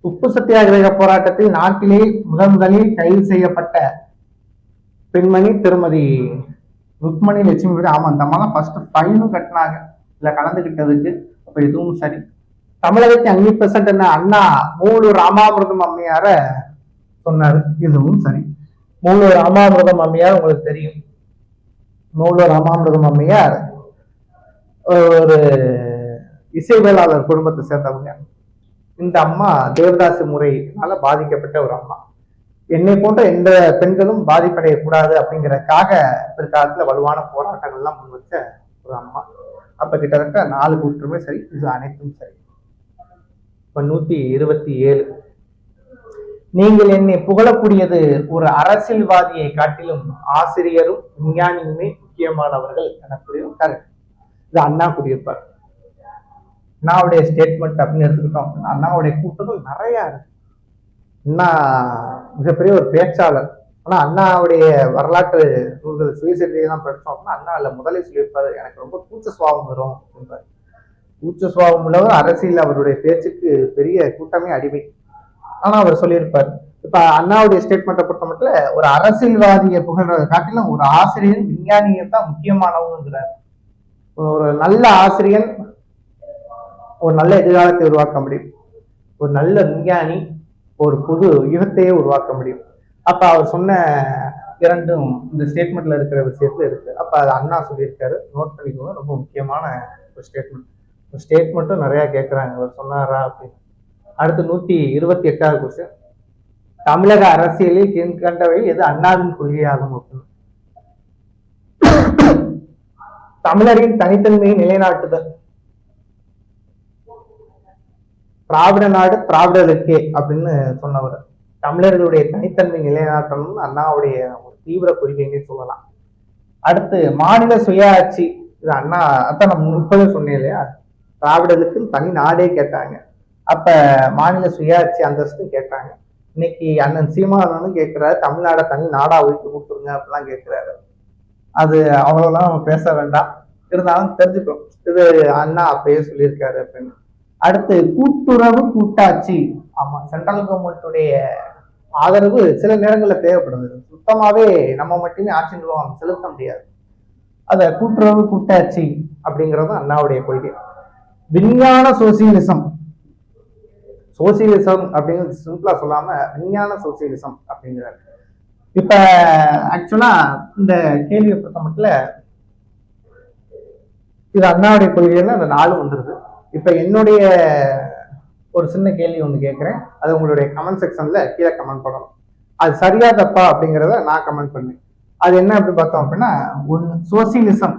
உப்பு சத்தியாகிரக போராட்டத்தில் நாட்டிலே முதலில் கைது செய்யப்பட்ட பெண்மணி திருமதி ருக்மணி லட்சுமி. ஆமா, அந்த அம்மா தான் ஃபர்ஸ்ட் ஃபைனும் கட்டினாங்க இல்ல கலந்துகிட்டதுக்கு. அப்ப இதுவும் சரி. தமிழகத்தை 5% என்ன அண்ணா மூலூர் ராமாமிர்தம் அம்மையார சொன்னாரு. இதுவும் சரி. மூலூர் ராமாமிர்தம் அம்மையார் உங்களுக்கு தெரியும். மூலூர் ராமாமிர்தம் அம்மையார் ஒரு இசைவேளாளர் குடும்பத்தை சேர்ந்தவங்க. இந்த அம்மா தேவதாசி முறையினால பாதிக்கப்பட்ட ஒரு அம்மா. என்னை போன்ற எந்த பெண்களும் பாதிப்படையக்கூடாது அப்படிங்கிறதுக்காக பிற்காலத்துல வலுவான போராட்டங்கள்லாம் முன் வச்ச ஒரு அம்மா. அப்ப கிட்டத்தட்ட 4 கூற்றுமே சரி, இது அனைத்தும் சரி. இப்ப 127, நீங்கள் என்னை புகழக்கூடியது ஒரு அரசியல்வாதியை காட்டிலும் ஆசிரியரும் விஞ்ஞானியுமே முக்கியமானவர்கள் எனக்குரிய கரெக்ட். இது அண்ணா கூறியிருப்பார். அண்ணாவுடைய ஸ்டேட்மெண்ட் அப்படின்னு எடுத்துக்கிட்டோம் அப்படின்னா அண்ணாவுடைய கூற்றுகள் நிறைய இருக்கு. அண்ணா மிகப்பெரிய ஒரு பேச்சாளர். ஆனா அண்ணாவுடைய வரலாற்று நூல்கள் சுயசரிதையை தான் படித்தோம் அப்படின்னா அண்ணா இல்ல முதலே சொல்லியிருப்பாரு, எனக்கு ரொம்ப கூச்ச சுவாபம் வரும் அப்படின்பாரு. கூச்ச சுவாபம் உள்ளவர் அரசியல் அவருடைய பேச்சுக்கு பெரிய கூட்டமே அடிமை. ஆனா அவர் சொல்லியிருப்பார். இப்ப அண்ணாவுடைய ஸ்டேட்மெண்ட்டை பொறுத்த மட்டும் ஒரு அரசியல்வாதியை புகழ்றதை காட்டிலும் ஒரு ஆசிரியர் விஞ்ஞானியை தான் முக்கியமானவங்கிறார். ஒரு நல்ல ஆசிரியன் ஒரு நல்ல எதிர்காலத்தை உருவாக்க முடியும். ஒரு நல்ல விஞ்ஞானி ஒரு புது யுகத்தையே உருவாக்க முடியும். அப்ப அவர் சொன்ன இரண்டும் இந்த ஸ்டேட்மெண்ட்ல இருக்கிற விஷயத்துல இருக்கு. அப்ப அது அண்ணா சொல்லியிருக்காரு, நோட் பண்ணிக்கோங்க. ரொம்ப முக்கியமான ஒரு ஸ்டேட்மெண்ட். ஸ்டேட்மெண்ட்டும் நிறைய கேட்கிறாங்க, அவர் சொன்னாரா அப்படின்னு. அடுத்து 128வது கொஸ்டின், தமிழக அரசியலில் கீழ்கண்டவை எது அண்ணாவின் கொள்கையாகும் அப்படின்னு. தமிழரின் தனித்தன்மையை நிலைநாட்டுதல். திராவிட நாடு திராவிடருக்கே அப்படின்னு சொன்னவர். தமிழர்களுடைய தனித்தன்மை நிலைநாட்டணும்னு அண்ணாவுடைய ஒரு தீவிர கொள்கைன்னு சொல்லலாம். அடுத்து மாநில சுயாட்சி. இது அண்ணா அதான் நம்ம முன்பே சொன்னேன் இல்லையா, திராவிடருக்கு தனி நாடே கேட்டாங்க. அப்ப மாநில சுயாட்சி அந்தஸ்தும் கேட்டாங்க. இன்னைக்கு அண்ணன் சீமானனும் கேட்கிறாரு, தமிழ்நாட தனி நாடா ஒதுக்கி கொடுத்துருங்க அப்படிலாம் கேட்கிறாரு. அது அவ்வளவுதான் நம்ம பேச வேண்டாம், இருந்தாலும் தெரிஞ்சுக்கணும் இது அண்ணா அப்பயே சொல்லியிருக்காரு அப்படின்னு. அடுத்து கூட்டுறவு கூட்டாட்சி. ஆமா, சென்ட்ரல் கவர்மெண்ட்டுடைய ஆதரவு சில நேரங்களில் தேவைப்படுது. சுத்தமாவே நம்ம மட்டுமே ஆட்சி நிர்வாகம் செலுத்த முடியாது. அத கூட்டுறவு கூட்டாட்சி அப்படிங்கிறது அண்ணாவுடைய கொள்கை. விஞ்ஞான சோசியலிசம். சோசியலிசம் அப்படிங்கிறது சிம்பிளா சொல்லாம விஞ்ஞான சோசியலிசம் அப்படிங்கிறார். இப்ப ஆக்சுவலா இந்த கேள்வியை பொறுத்த மட்டும் இது அண்ணாவுடைய கொள்கையில அந்த 4 வந்துருது. இப்ப என்னுடைய ஒரு சின்ன கேள்வி ஒண்ணு கேட்கிறேன், அது உங்களுடைய கமெண்ட் செக்ஷன்ல கீழே கமெண்ட் பண்ணணும். அது சரியா தப்பா அப்படிங்கிறத நான் கமெண்ட் பண்ணேன். அது என்ன அப்படி பார்த்தோம் அப்படின்னா, ஒன்னு சோசியலிசம்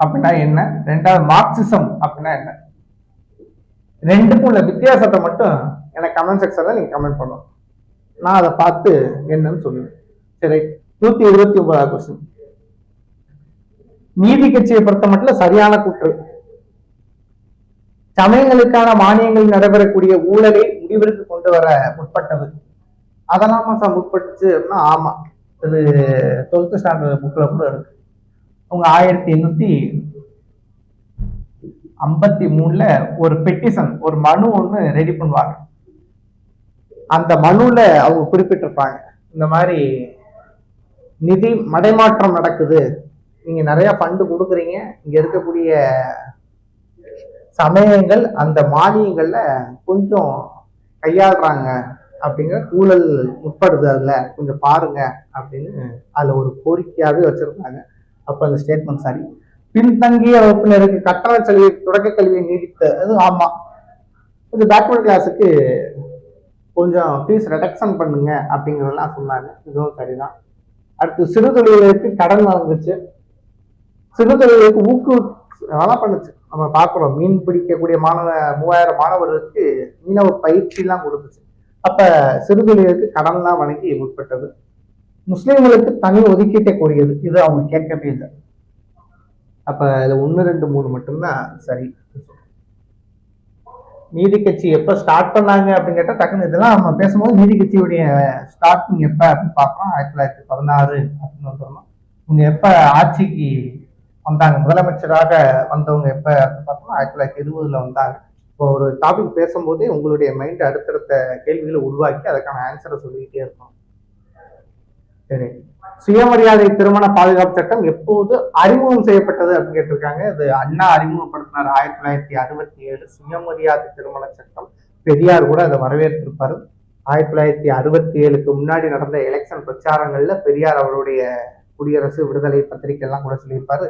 அப்படின்னா என்ன, 2வது மார்க்சிசம் அப்படின்னா என்ன, ரெண்டுக்கும் உள்ள வித்தியாசத்தை மட்டும் எனக்கு கமெண்ட் செக்ஷன்ல நீங்க கமெண்ட் பண்ணணும். நான் அதை பார்த்து என்னன்னு சொல்லுவேன். சரி, 129வது கொஸ்டின், நீதி கட்சியை பொறுத்த மட்டும் சரியான கூற்று. சமயங்களுக்கான மானியங்கள் நடைபெறக்கூடிய ஊழலை முடிவிற்கு கொண்டு வர முற்பட்டது. அதெல்லாமா சார் முற்பட்டுச்சு அப்படின்னா ஆமா, இது 12th ஸ்டாண்டர்ட் புக்ல கூட இருக்கு. அவங்க 1853ல ஒரு பெட்டிஷன், ஒரு மனு ஒண்ணு ரெடி பண்ணுவாங்க. அந்த மனுல அவங்க குறிப்பிட்டிருப்பாங்க, இந்த மாதிரி நிதி மடைமாற்றம் நடக்குது, நீங்க நிறைய ஃபண்டு கொடுக்குறீங்க, இங்க இருக்கக்கூடிய சமயங்கள் அந்த மானியங்கள்ல கொஞ்சம் கையாளுறாங்க அப்படிங்கிற ஊழல் உட்படுது, அதுல கொஞ்சம் பாருங்க அப்படின்னு அதுல ஒரு கோரிக்கையாவே வச்சிருந்தாங்க. அப்ப அந்த ஸ்டேட்மெண்ட் சரி. பின்தங்கிய வகுப்பினருக்கு கட்டண கல்வி தொடக்க கல்வியை நீடித்தது ஆமா. இது பேக்வர்ட் கிளாஸுக்கு கொஞ்சம் ஃபீஸ் ரெடக்ஷன் பண்ணுங்க அப்படிங்கிறதெல்லாம் சொன்னாங்க, இதுவும் சரிதான். அடுத்து சிறு தொழில்களுக்கு கடன் வழங்குச்சு, சிறு தொழில்களுக்கு அதெல்லாம் பண்ணுச்சு. நம்ம பார்க்கிறோம், மீன் பிடிக்கக்கூடிய 3000 மாணவர்களுக்கு மீனவ பயிற்சி எல்லாம் கொடுத்துச்சு. அப்ப சிறு தொழில்களுக்கு கடன் தான் வழங்கி உட்பட்டது. முஸ்லிம்களுக்கு தனி ஒதுக்கீட்டை கோரியது, இது அவங்க கேட்கவே இல்லை. அப்ப இது 1, 2, 3 மட்டும்தான் சரி. நீதி கட்சி எப்ப ஸ்டார்ட் பண்ணாங்க அப்படின்னு கேட்டா டக்குன்னு இதெல்லாம் நம்ம பேசும்போது நீதி கட்சியுடைய ஸ்டார்டிங் எப்ப அப்படின்னு பார்க்கறோம், 1916 அப்படின்னு வந்துடணும். இவங்க எப்ப ஆட்சிக்கு வந்தாங்க, முதலமைச்சராக வந்தவங்க எப்ப அப்படின்னு பார்த்தோம்னா 1920 வந்தாங்க. இப்போ ஒரு டாபிக் பேசும்போதே உங்களுடைய மைண்ட் அடுத்தடுத்த கேள்விகளை உருவாக்கி அதுக்கான ஆன்சரை சொல்லிக்கிட்டே இருக்கும். சரி, சுயமரியாதை திருமண பாதுகாப்பு சட்டம் எப்போது அறிமுகம் செய்யப்பட்டது அப்படின்னு கேட்டிருக்காங்க. இது அண்ணா அறிமுகப்படுத்தினார் 1967 சுயமரியாதை திருமண சட்டம். பெரியார் கூட அதை வரவேற்றிருப்பாரு. 1967க்கு முன்னாடி நடந்த எலெக்ஷன் பிரச்சாரங்கள்ல பெரியார் அவருடைய குடியரசு விடுதலை பத்திரிகை எல்லாம் கூட சொல்லியிருப்பாரு.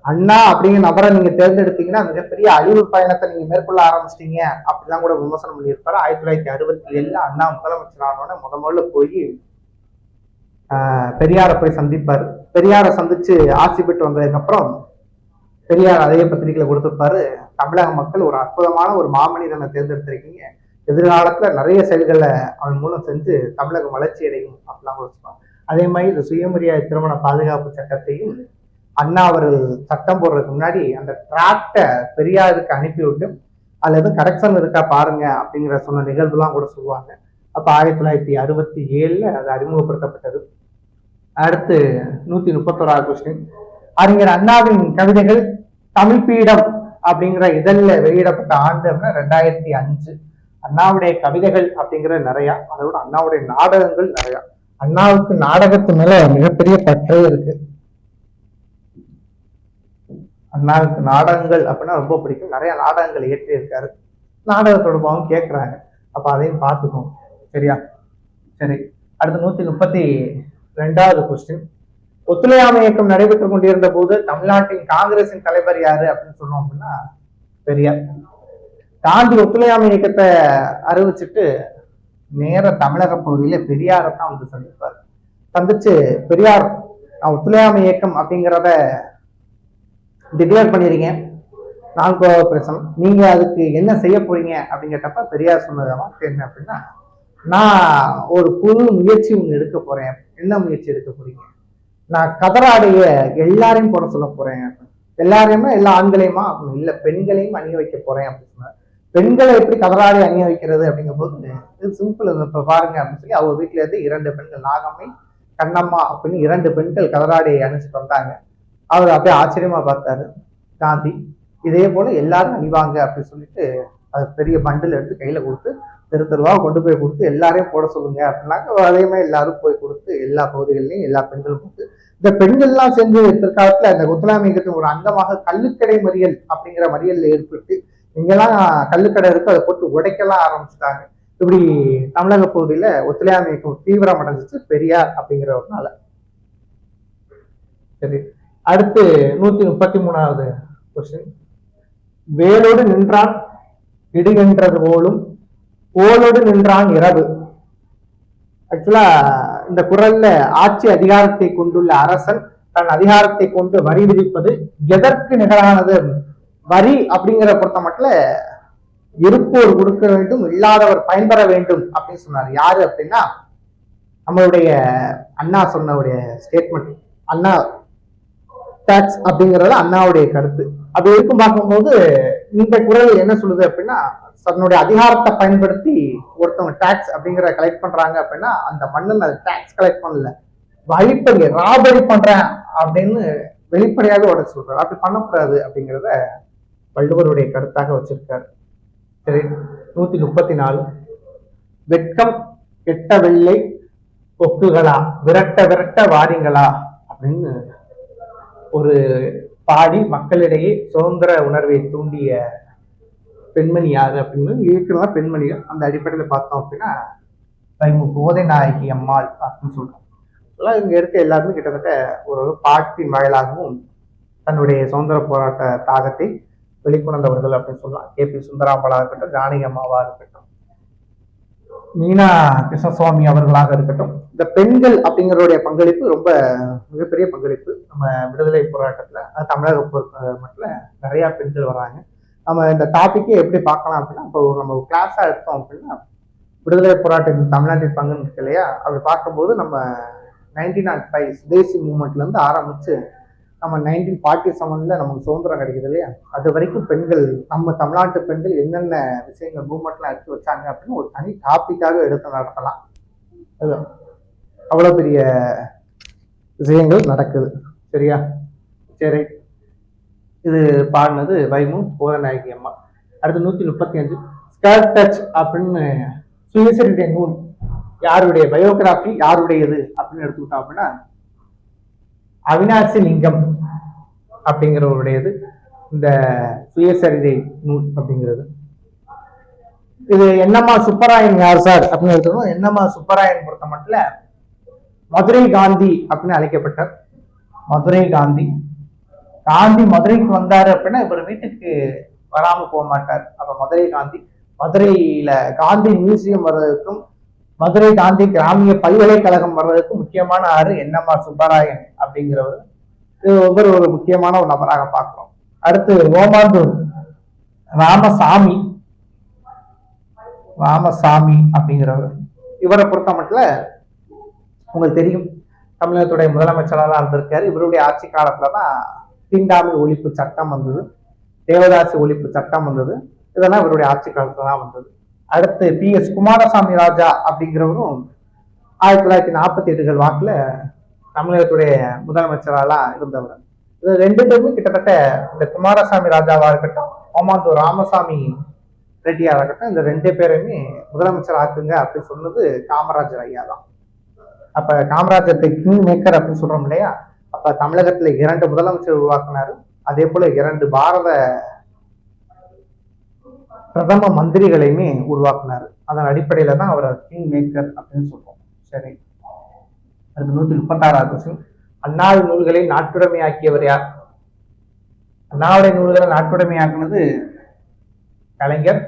அண்ணா அப்படிங்கிற நபரை நீங்க தேர்ந்தெடுத்தீங்கன்னா மிகப்பெரிய அழிவு பயணத்தை நீங்க மேற்கொள்ள ஆரம்பிச்சிட்டீங்க அப்படிலாம் கூட விமர்சனம் பண்ணியிருப்பாரு. 1967 அண்ணா முதலமைச்சர் ஆனோட முதல்ல போய் பெரியாரை போய் சந்திப்பாரு. பெரியாரை சந்திச்சு ஆட்சி பெற்று வந்ததுக்கு அப்புறம் பெரியார் அதே பத்திரிகையில கொடுத்திருப்பாரு, தமிழக மக்கள் ஒரு அற்புதமான ஒரு மாமனிதனை தேர்ந்தெடுத்திருக்கீங்க, எதிர்காலத்துல நிறைய செயல்களை அவன் மூலம் செஞ்சு தமிழகம் வளர்ச்சி அடையும் அப்படிலாம் சொல்லுவாங்க. அதே மாதிரி இந்த சுயமரியாதை திருமண பாதுகாப்பு சட்டத்தையும் அண்ணா அவர்கள் சட்டம் போடுறதுக்கு முன்னாடி அந்த டிராக்டை பெரியாருக்கு அனுப்பி விட்டு அதுல எதுவும் கரெக்ஷன் இருக்கா பாருங்க அப்படிங்கிற சொன்ன நிகழ்வுலாம் கூட சொல்லுவாங்க. அப்ப 1967 அது அறிமுகப்படுத்தப்பட்டது. அடுத்து 131வது கொஸ்டின், அறிஞர் அண்ணாவின் கவிதைகள் தமிழ் பீடம் அப்படிங்கிற இதழில் வெளியிடப்பட்ட ஆண்டு அப்படின்னா 2005. அண்ணாவுடைய கவிதைகள் அப்படிங்கிற நிறைய, அதோட அண்ணாவுடைய நாடகங்கள் நிறைய. அண்ணாவுக்கு நாடகத்து மேல மிகப்பெரிய பற்றே இருக்கு. அண்ணாவுக்கு நாடகங்கள் அப்படின்னா ரொம்ப பிடிக்கும், நிறைய நாடகங்கள் இயற்றி இருக்காரு. நாடக தொடர்பாகவும் கேட்கிறாங்க, அப்ப அதையும் பார்த்துக்கோங்க. சரியா? சரி, அடுத்து 132வது கொஸ்டின், ஒத்துழையாமை இயக்கம் நடைபெற்றுக் கொண்டிருந்த போது தமிழ்நாட்டின் காங்கிரசின் தலைவர் யாரு அப்படின்னு சொன்னோம் அப்படின்னா பெரியார். காந்தி ஒத்துழையாமை இயக்கத்தை அறிவிச்சுட்டு நேர தமிழக பகுதியில பெரியாரை தான் வந்து சந்திப்பார். சந்திச்சு பெரியார், நான் ஒத்துழையாமை இயக்கம் அப்படிங்கிறத டிக்ளேர் பண்ணிருக்கேன், நான் கோஆபரேஷன், நீங்க அதுக்கு என்ன செய்ய போறீங்க அப்படின்னு கேட்டப்ப பெரியார் சொன்னது வார்த்தை என்ன அப்படின்னா, நான் ஒரு புது முயற்சி ஒன்று எடுக்க போறேன். என்ன முயற்சி எடுக்க போறீங்க? நான் கதராடைய எல்லாரையும் போட சொல்ல போறேன். எல்லாரையுமே எல்லா ஆண்களையுமா அப்படின்னு இல்ல, பெண்களையும் அணிய வைக்க போறேன் அப்படின்னு சொன்னார். பெண்களை எப்படி கதராடை அணிய வைக்கிறது அப்படிங்கும் போது இது சிம்பிள், இப்ப பாருங்க அப்படின்னு சொல்லி அவங்க வீட்டுல இருந்து 2 பெண்கள், நாகம்மை கண்ணம்மா அப்படின்னு 2 பெண்கள் கதராடையை அணிச்சுட்டு வந்தாங்க. அவர் அப்படியே ஆச்சரியமா பார்த்தாரு காந்தி. இதே போல எல்லாரும் அணிவாங்க அப்படின்னு சொல்லிட்டு அது பெரிய பண்டில் எடுத்து கையில கொடுத்து தெருவா கொண்டு போய் கொடுத்து எல்லாரையும் போட சொல்லுங்க அப்படின்னாக்க அதே மாதிரி எல்லாரும் போய் கொடுத்து எல்லா பகுதிகளிலையும் எல்லா பெண்களும் கொடுத்து, இந்த பெண்கள்லாம் சேர்ந்து பிற்காலத்துல அந்த ஒத்துழையாமை இயக்கத்தின் ஒரு அங்கமாக கள்ளுக்கடை மறியல் அப்படிங்கிற மறியல் ஏற்பட்டு இங்கெல்லாம் கள்ளுக்கடை இருக்கு, அதை போட்டு உடைக்கலாம் ஆரம்பிச்சுட்டாங்க. இப்படி தமிழக பகுதியில ஒத்துழையாமை இயக்கம் தீவிரம் அடைஞ்சிச்சு பெரியார் அப்படிங்கிறவர்னால. சரி, அடுத்து 133வது கொஸ்டின், வேலோடு நின்றான் இடுகின்றது போலும் ஓலோடு நின்றான் இரவு. ஆக்சுவலா இந்த குறள்ல ஆட்சி அதிகாரத்தை கொண்டுள்ள அரசன் தன் அதிகாரத்தை கொண்டு வரி விதிப்பது எதற்கு நிகரானது? வரி அப்படிங்கிற பொறுத்த மட்டும் இருப்போர் கொடுக்க வேண்டும், இல்லாதவர் பயன்பெற வேண்டும் அப்படின்னு சொன்னார். யாரு அப்படின்னா நம்மளுடைய அண்ணா சொன்ன ஒரு ஸ்டேட்மெண்ட், அண்ணா டாக்ஸ் அப்படிங்கறது அண்ணாவுடைய கருத்து. அப்படி இருக்கும் பார்க்கும்போது இந்த குறள் என்ன சொல்லுது அப்படின்னா, தன்னுடைய அதிகாரத்தை பயன்படுத்தி ஒருத்தவங்க டாக்ஸ் அப்படிங்கிற கலெக்ட் பண்றாங்க அப்படின்னா அந்த மண்ணில் அது டாக்ஸ் கலெக்ட் பண்ணல, வழிப்பறி ராபரி பண்றேன் அப்படின்னு வெளிப்படையாக உடச்சு சொல்றாரு. அப்படி பண்ணக்கூடாது அப்படிங்கிறத வள்ளுவருடைய கருத்தாக வச்சிருக்காரு. சரி, 134, வெட்கம் கெட்ட வெள்ளை கொக்குகளா விரட்ட விரட்ட வாரீங்களா அப்படின்னு ஒரு பாடி மக்களிடையே சுதந்திர உணர்வை தூண்டிய பெண்மணி யாரு அப்படின்னு இருக்கிறதா பெண்மணிகள். அந்த அடிப்படையில் பார்த்தோம் அப்படின்னா கோதை நாயகி அம்மாள் அப்படின்னு சொல்றோம். இங்க இருக்க எல்லாருமே கிட்டத்தட்ட ஒரு பாட்டின் வாயிலாகவும் தன்னுடைய சுதந்திர போராட்ட தாகத்தை வெளிக்கொணர்ந்தவர்கள் அப்படின்னு சொல்லலாம். KP சுந்தராம்பாளா இருக்கட்டும், ஜானகி அம்மாவா இருக்கட்டும், மீனா கிருஷ்ணசுவாமி அவர்களாக இருக்கட்டும், இந்த பெண்கள் அப்படிங்கிறதுடைய பங்களிப்பு ரொம்ப மிகப்பெரிய பங்களிப்பு நம்ம விடுதலை போராட்டத்துல. தமிழக மட்டும் நிறைய பெண்கள் வராங்க. நம்ம இந்த டாபிக்கே எப்படி பார்க்கலாம் அப்படின்னா, இப்போ நம்ம கிளாஸா எடுத்தோம் அப்படின்னா விடுதலை போராட்டத்தின் தமிழ்நாட்டின் பங்குன்னு இருக்கு இல்லையா, அப்படி பார்க்கும்போது நம்ம 1905 சுதேசி மூவ்மெண்ட்ல இருந்து ஆரம்பிச்சு நம்ம 1947 நமக்கு சுதந்திரம் கிடைக்குது இல்லையா, அது வரைக்கும் பெண்கள், நம்ம தமிழ்நாட்டு பெண்கள் என்னென்ன விஷயங்கள் மூவ்மெண்ட்லாம் எடுத்து வச்சாங்க அப்படின்னு ஒரு தனி டாபிக்காக எடுத்து நடத்தலாம். அவ்வளவு பெரிய விஷயங்கள் நடக்குது. சரியா? சரி, இது பாடினது வைமு கோதநாயகி அம்மா. அடுத்து 135 ஸ்கர்ட் டச் அப்படின்னு சுயசரிதை நூல் யாருடைய பயோகிராபி யாருடையது அப்படின்னு எடுத்துக்கிட்டோம் அப்படின்னா அவினாசி லிங்கம் அப்படிங்கிறவருடையது இந்த சுயசரிதை நூல் அப்படிங்கிறது. இது என்னம்மா சுப்பராயன் யார் சார் அப்படின்னு எடுத்துக்கணும். என்னம்மா சுப்பராயன் பொறுத்த மட்டும் மதுரை காந்தி அப்படின்னு அழைக்கப்பட்டார். மதுரை காந்தி மதுரைக்கு வந்தாரு அப்படின்னா இவர் வீட்டுக்கு வராம போக மாட்டார். அப்ப மதுரை காந்தி, மதுரையில காந்தி மியூசியம் வர்றதுக்கும் மதுரை காந்தி கிராமிய பல்கலைக்கழகம் வர்றதுக்கும் முக்கியமான ஆறு என்னம்மா சுப்பராயன் அப்படிங்கிறவர். இது ஒவ்வொரு ஒரு முக்கியமான ஒரு நபராக பார்க்கிறோம். அடுத்து ஓமாந்தூர் ராமசாமி அப்படிங்கிறவர். இவரை பொறுத்த மட்டும் உங்களுக்கு தெரியும், தமிழகத்துடைய முதலமைச்சராக இருந்திருக்காரு. இவருடைய ஆட்சி காலத்துலதான் தீண்டாமை ஒழிப்பு சட்டம் வந்தது, தேவதாசி ஒழிப்பு சட்டம் வந்தது. இதெல்லாம் இவருடைய ஆட்சி காலத்துல தான் வந்தது. அடுத்து PS குமாரசாமி ராஜா அப்படிங்கிறவரும் 1948 வாக்குல தமிழகத்துடைய முதலமைச்சராலாம் இருந்தவர். இது ரெண்டு பேருமே கிட்டத்தட்ட இந்த குமாரசாமி ராஜாவா இருக்கட்டும், ஓமாந்தூர் ராமசாமி ரெட்டியா இருக்கட்டும், இந்த ரெண்டு பேருமே முதலமைச்சர் ஆக்குங்க அப்படின்னு சொன்னது காமராஜர் ஐயா தான். அப்ப காமராஜர் கிங் மேக்கர் அப்படின்னு சொல்றோம் இல்லையா, அப்ப தமிழகத்துல 2 முதலமைச்சர் உருவாக்குனாரு. அதே போல 2 பாரத பிரதம மந்திரிகளையுமே உருவாக்குனாரு. அதன் அடிப்படையில தான் அவர் கிங் மேக்கர் அப்படின்னு சொல்றோம். சரி, அடுத்து 136வது கொஸ்டின். அண்ணாவின் நூல்களை நாட்டுடைமையாக்கியவர் யார்? அண்ணாவுடைய நூல்களை நாட்டுடைமையாக்குனது கலைஞர்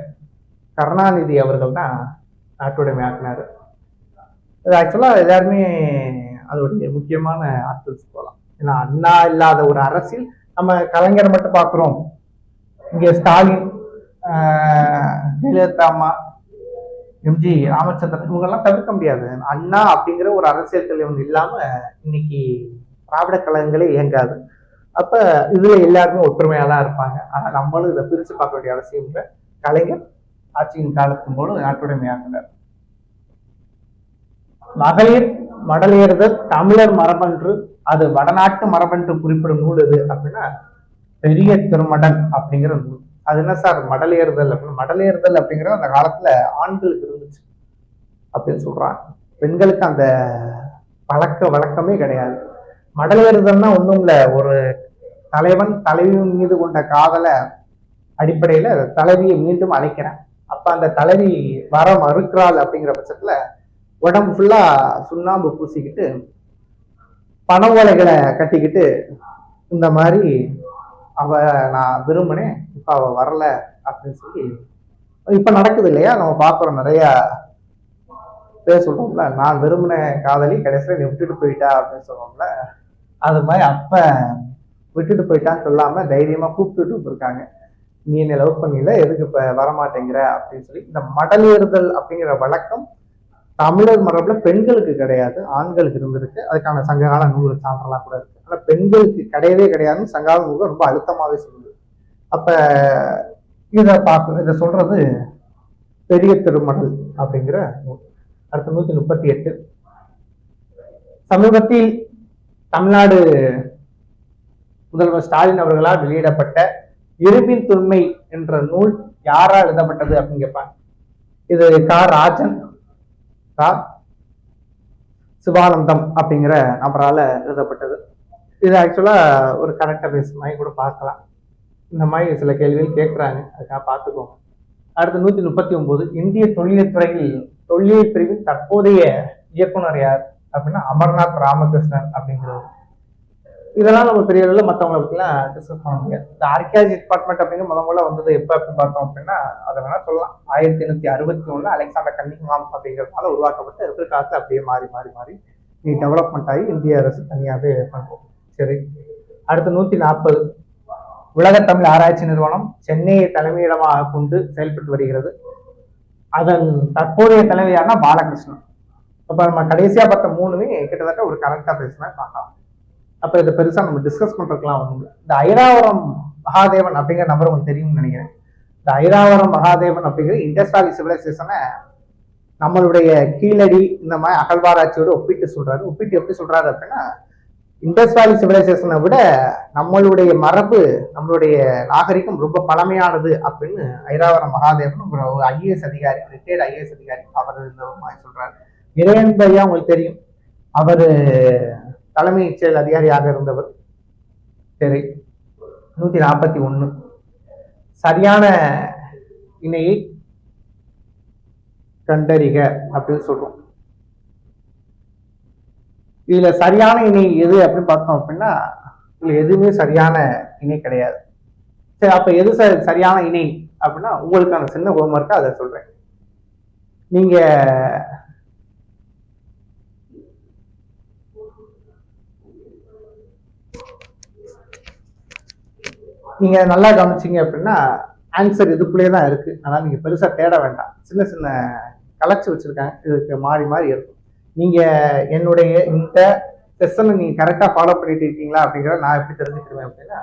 கருணாநிதி அவர்கள் தான் நாட்டுடைமையாக்குனாரு. இது ஆக்சுவலா எல்லாருமே அதோடைய முக்கியமான ஆட்கள் போகலாம். ஏன்னா அண்ணா இல்லாத ஒரு அரசியல், நம்ம கலைஞரை மட்டும் பார்க்கிறோம், இங்க ஸ்டாலின், ஜெயலலிதா அம்மா, MG ராமச்சந்திரன், இவங்கெல்லாம் தவிர்க்க முடியாது. அண்ணா அப்படிங்கிற ஒரு அரசியல் தலைவன் இல்லாம இன்னைக்கு திராவிட கழகங்களே இயங்காது. அப்ப இதுல எல்லாருமே ஒற்றுமையா தான் இருப்பாங்க. ஆனா நம்மளும் இதை பிரிச்சு பார்க்க வேண்டிய அவசியம் இல்லை. கலைஞர் ஆட்சியின் காலத்தின் போது நாட்டுடைமையாக்கினார். மகளிர் மடலேறுதல் தமிழர் மரபன்று, அது வடநாட்டு மரபன்று குறிப்பிடும் நூல் எது அப்படின்னா பெரிய திருமடன் அப்படிங்கிற நூல். அது என்ன சார் மடலேறுதல் அப்படின்னு? மடலேறுதல் அப்படிங்கிறது அந்த காலத்துல ஆண்களுக்கு இருந்துச்சு அப்படின்னு சொல்றாங்க. பெண்களுக்கு அந்த பழக்க வழக்கமே கிடையாது. மடலேறுதல்னா ஒண்ணும் இல்ல, ஒரு தலைவன் தலைவியின் மீது கொண்ட காதல அடிப்படையில தலைவியை மீண்டும் அழைக்கிறேன். அப்ப அந்த தலைவி வர மறுக்கிறாள் அப்படிங்கிற பட்சத்துல உடம்பு ஃபுல்லா சுண்ணாம்பு பூசிக்கிட்டு பண ஓலைகளை கட்டிக்கிட்டு இந்த மாதிரி அவ நான் விரும்பினேன், இப்ப அவ வரல அப்படின்னு சொல்லி இப்ப நடக்குது இல்லையா, நம்ம பாக்குறோம். நிறைய பேர் சொல்றோம்ல, நான் விரும்பின காதலி கடைசியில நீ விட்டுட்டு போயிட்டா அப்படின்னு சொல்றோம்ல, அது மாதிரி அப்ப விட்டுட்டு போயிட்டான்னு சொல்லாம தைரியமா கூப்பிட்டுட்டு இருக்காங்க. நீ என்ன லவ் பண்ணல, எதுக்கு இப்ப வரமாட்டேங்கிற அப்படின்னு சொல்லி. இந்த மடலேறுதல் அப்படிங்கிற வழக்கம் தமிழர் மரபுல பெண்களுக்கு கிடையாது, ஆண்களுக்கு இருந்திருக்கு. அதுக்கான சங்ககால நூல்கள் சான்றெல்லாம் கூட இருக்கு. ஆனா பெண்களுக்கு கிடையவே கிடையாதுன்னு சங்ககால நூல்கள் ரொம்ப அழுத்தமாவே சொல்லுது. அப்ப இதை சொல்றது பெரிய திருமடல் அப்படிங்கிற நூல். அடுத்த 138. சமீபத்தில் தமிழ்நாடு முதல்வர் ஸ்டாலின் அவர்களால் வெளியிடப்பட்ட இரும்பின் தொன்மை என்ற நூல் யாரால் எழுதப்பட்டது அப்படின்னு கேட்பாங்க. இது ராஜன் சிவானந்தம் அப்படிங்கிற நபரால எழுதப்பட்டது. இது ஆக்சுவலா ஒரு கரெக்டா பேஸ் மாதிரி கூட பார்க்கலாம். இந்த மாதிரி சில கேள்விகள் கேட்குறாங்க, அதுக்காக பார்த்துக்கோங்க. அடுத்து 139, இந்திய தொல்லியல் துறையில் தொல்லியல் பிரிவின் தற்போதைய இயக்குனர் யார் அப்படின்னா அமர்நாத் ராமகிருஷ்ணன் அப்படிங்கிறவர். இதெல்லாம் நம்ம பெரிய அளவில் மற்றவங்களை பற்றிலாம் டிஸ்கஸ் பண்ண முடியாது. இந்த ஆர்கியாலஜி டிபார்ட்மெண்ட் அப்படிங்கிற முதல்ல வந்தது எப்போ அப்படின்னு பார்த்தோம் அப்படின்னா அதை வேணா சொல்லலாம். 1861 அலெக்சாண்டர் கன்னிங்ஹாம் அப்படிங்கிறதுனால உருவாக்கப்பட்ட இருக்கிற காலத்தில் அப்படியே மாறி மாறி மாறி டெவலப்மெண்ட் ஆகி இந்திய அரசு தனியாகவே பண்ணுறோம். சரி, அடுத்து 140, உலக தமிழ் ஆராய்ச்சி நிறுவனம் சென்னையை தலைமையிடமாக கொண்டு செயல்பட்டு வருகிறது. அதன் தற்போதைய தலைவியார்னா பாலகிருஷ்ணன். அப்ப நம்ம கடைசியா பார்த்த மூணுமே கிட்டத்தட்ட ஒரு கரெக்டா பேசினா பார்க்கலாம். அப்ப இதை பெருசா நம்ம டிஸ்கஸ் பண்றதுலாம் ஒண்ணும் இல்லை. இந்த ஐராவரம் மகாதேவன் அப்படிங்கிற நபர் உங்களுக்கு தெரியும்னு நினைக்கிறேன். இந்த ஐராவரம் மகாதேவன் அப்படிங்கிற இண்டஸ் வேலி சிவிலைசேஷனை நம்மளுடைய கீழடி இந்த மாதிரி அகழ்வாராய்ச்சியோட ஒப்பிட்டு சொல்றாரு. ஒப்பிட்டு எப்படி சொல்றாரு அப்படின்னா, இண்டஸ் வேலி சிவிலைசேஷனை விட நம்மளுடைய மரபு, நம்மளுடைய நாகரிகம் ரொம்ப பழமையானது அப்படின்னு ஐராவரம் மகாதேவன் ஒரு ஐஏஎஸ் அதிகாரி, ரிட்டையர்ட் ஐஏஎஸ் அதிகாரி, அவர் இந்த மாதிரி சொல்றாரு. இறையன் பையா உங்களுக்கு தெரியும், அவர் தலைமைச் செயல் அதிகாரியாக இருந்தவர். சரி, 141, சரியான இணையை கண்டறிக அப்படின்னு சொல்றோம். இதுல சரியான இணை எது அப்படின்னு பார்த்தோம் அப்படின்னா இதுல எதுவுமே சரியான இணை கிடையாது. சரி, அப்ப எது சரியான இணை அப்படின்னா உங்களுக்கான சின்ன ஹோம்வொர்க்கா அதை சொல்றேன். நீங்க நல்லா கவனிச்சீங்க அப்படின்னா ஆன்சர் இதுக்குள்ளேயே தான் இருக்கு. அதனால நீங்க பெருசா தேட வேண்டாம். சின்ன சின்ன கலெக்ட் வச்சிருக்காங்க, இதுக்கு மாறி மாறி இருக்கும். நீங்க என்னுடைய இந்த செஷனை நீங்க கரெக்டா ஃபாலோ பண்ணிட்டு இருக்கீங்களா அப்படிங்கிறத நான் எப்படி தெரிஞ்சுக்கிடுவேன் அப்படின்னா,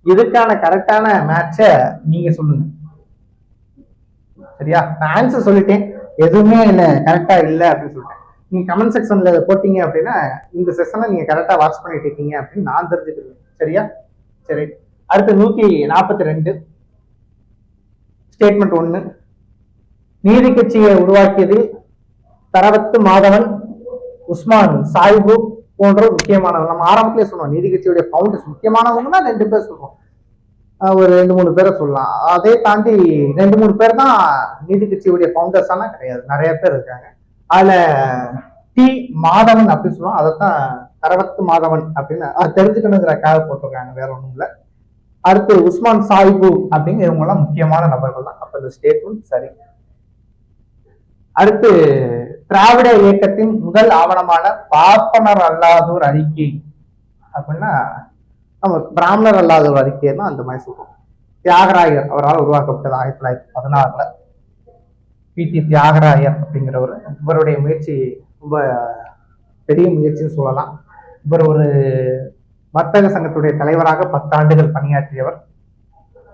இதுக்கான கரெக்டான மேட்சை நீங்க சொல்லுங்க. சரியா? நான் ஆன்சர் சொல்லிட்டேன், எதுவுமே என்ன கரெக்டா இல்லை அப்படின்னு சொல்லிட்டேன். நீங்க கமெண்ட் செக்ஷன்ல போட்டீங்க அப்படின்னா இந்த செஷனை நீங்க கரெக்டா வாட்ச் பண்ணிட்டு இருக்கீங்க அப்படின்னு நான் தெரிஞ்சுக்கிடுவேன். சரியா? சரி, அடுத்து 142, ஸ்டேட்மெண்ட் 1, நீதி கட்சியை உருவாக்கியதில் தரவத்து மாதவன், உஸ்மான் சாஹிபு போன்ற முக்கியமானவங்க. நம்ம ஆரம்பத்திலே சொன்னோம், நீதி கட்சியுடைய ஃபவுண்டர்ஸ் முக்கியமானவங்கன்னா 2 பேர் சொல்லுவோம், ஒரு 2-3 பேரை சொல்லலாம். அதை தாண்டி 2-3 பேர் தான் நீதி கட்சியுடைய ஃபவுண்டர்ஸ் ஆனா கிடையாது, நிறைய பேர் இருக்காங்க. அதுல டி மாதவன் அப்படின்னு சொல்லுவோம், அதைத்தான் தரவத்து மாதவன் அப்படின்னு அது தெரிஞ்சுக்கணுங்கிறக்காக போட்டிருக்காங்க, வேற ஒண்ணும் இல்லை. அடுத்து உஸ்மான் சாஹிபு அப்படிங்கிற இவங்க எல்லாம் முக்கியமான நபர்கள் தான். அப்ப இந்த ஸ்டேட்மெண்ட் சரி. அடுத்து திராவிட இயக்கத்தின் முதல் ஆவணமான பார்ப்பனர் அல்லாதோர் அறிக்கை அப்படின்னா நம்ம பிராமணர் அல்லாதோர் அறிக்கை தான் அந்த மாதிரி சொல்றோம். தியாகராயர் அவரால் உருவாக்கப்பட்டது 1916. பி.டி. தியாகராயர் அப்படிங்கிறவர், இவருடைய முயற்சி ரொம்ப பெரிய முயற்சின்னு சொல்லலாம். இவர் ஒரு வர்த்தக சங்கத்துடைய தலைவராக 10 ஆண்டுகள் பணியாற்றியவர்,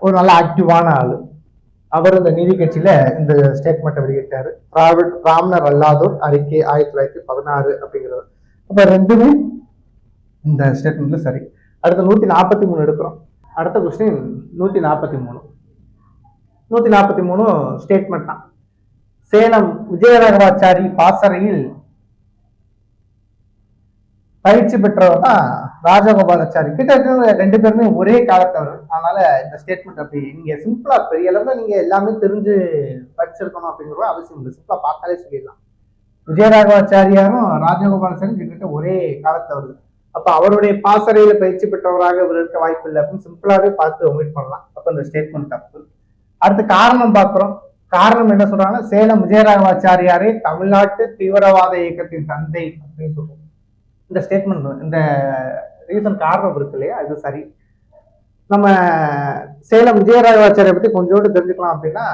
ஒரு நல்ல ஆக்டிவான ஆளு. அவர் இந்த நீதி கட்சியில இந்த ஸ்டேட்மெண்ட்டை வெளியிட்டாரு, பிராமணர் அல்லாதோர் அறிக்கை 1916 அப்படிங்கிறவர். அப்ப 2மே இந்த ஸ்டேட்மெண்ட்ல சரி. அடுத்த 143 எடுக்கிறோம். அடுத்த கொஸ்டின் 143. 143 ஸ்டேட்மெண்ட் தான். சேலம் விஜயராகவாச்சாரி பாசறையில் பயிற்சி பெற்றவர் தான் ராஜகோபாலாச்சாரி. கிட்டத்தட்ட 2 பேருமே ஒரே காலத்தவர். அதனால இந்த ஸ்டேட்மெண்ட் அப்படி நீங்க சிம்பிளா பெரிய அளவுல நீங்க எல்லாமே தெரிஞ்சு படிச்சிருக்கணும் அப்படிங்கிற அவசியம் இல்லை, சிம்பிளா பார்த்தாலே சொல்லிடலாம். விஜயராகவாச்சாரியாரும் ராஜகோபாலாச்சாரியும் கிட்டத்தட்ட ஒரே காலத்தவர். அப்ப அவருடைய பாசறையில பயிற்சி பெற்றவராக இவர் இருக்க வாய்ப்பு இல்லை அப்படின்னு சிம்பிளாவே பார்த்து ஒமிட் பண்ணலாம். அப்ப இந்த ஸ்டேட்மெண்ட் தப்பு. அடுத்து காரணம் பார்க்கிறோம். காரணம் என்ன சொல்றாங்கன்னா, சேலம் விஜயராகவாச்சாரியாரே தமிழ்நாட்டு தீவிரவாத இயக்கத்தின் தந்தை அப்படின்னு சொல்றோம். இந்த ஸ்டேட்மெண்ட், இந்த ரீசன் காரணம் இருக்கு இல்லையா, இது சரி. நம்ம சேலம் விஜயராகவாச்சாரியை பத்தி கொஞ்சோண்டு தெரிஞ்சுக்கலாம் அப்படின்னா,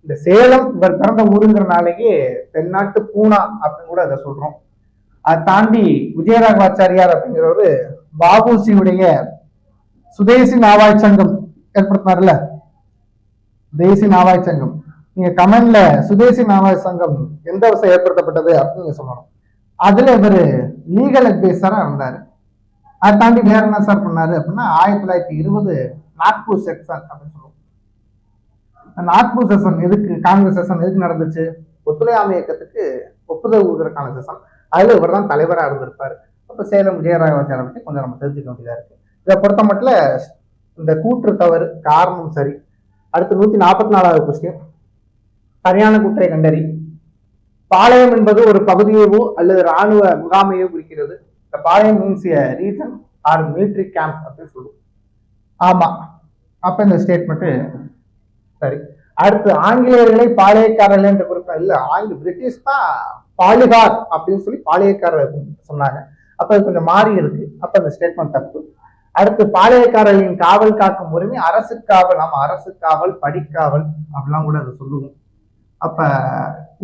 இந்த சேலம் இவர் பிறந்த ஊருங்கிறனாலேயே தென்னாட்டு பூனா அப்படின்னு கூட இதை சொல்றோம். அதை தாண்டி விஜயராகவாச்சாரியார் அப்படிங்கிறவரு பாபுசியுடைய சுதேசி நாவாய் சங்கம் ஏற்படுத்தினார்ல, தேசி நாவாய் சங்கம். நீங்க கமெண்ட்ல சுதேசி நாவாய் சங்கம் எந்த வருஷம் ஏற்படுத்தப்பட்டது அப்படின்னு நீங்க சொல்லணும். அதுல இவரு லீகல் அட்வைசரா இருந்தாரு. அதை தாண்டி வேற என்ன சார் பண்ணாரு அப்படின்னா 1920 நாக்பூர் செஷன் அப்படின்னு சொல்லுவோம். நாக்பூர் செஷன் எதுக்கு, காங்கிரஸ் செஷன் எதுக்கு நடந்துச்சு, ஒத்துழையாமை இயக்கத்துக்கு ஒப்புதல் கொடுக்கறதுக்கான செஷன். அதுல இவர் தான் தலைவராக இருந்திருப்பாரு. அப்ப சேலம் விஜயராகவாச்சாரியை பற்றி கொஞ்சம் நம்ம தெரிஞ்சுக்க வேண்டியதா இருக்கு. இதை பொறுத்த மட்டும் இந்த கூற்று தவறு, காரணம் சரி. அடுத்து 144வது கொஸ்டின். சரியான கூற்றை கண்டறி. பாளையம் என்பது ஒரு பகுதியவோ அல்லது இராணுவ முகாமையோ குறிக்கிறது. இந்த பாளையம் means region or military camp அப்படின்னு சொல்லுவோம். ஆமா, அப்ப இந்த ஸ்டேட்மெண்ட் சரி. அடுத்து ஆங்கிலேயர்களை பாளையக்காரர்கள் என்று குறிப்பிட்ட இல்ல, பிரிட்டிஷ் தான் பாலிகார் அப்படின்னு சொல்லி பாளையக்காரர் சொன்னாங்க. அப்ப அது கொஞ்சம் மாறி இருக்கு. அப்ப இந்த ஸ்டேட்மெண்ட் தப்பு. அடுத்து பாளையக்காரர்களின் காவல் காக்கும் உரிமை அரசு காவல். நம்ம அரசு காவல், படிக்காவல் அப்படிலாம் கூட அதை சொல்லுவோம். அப்ப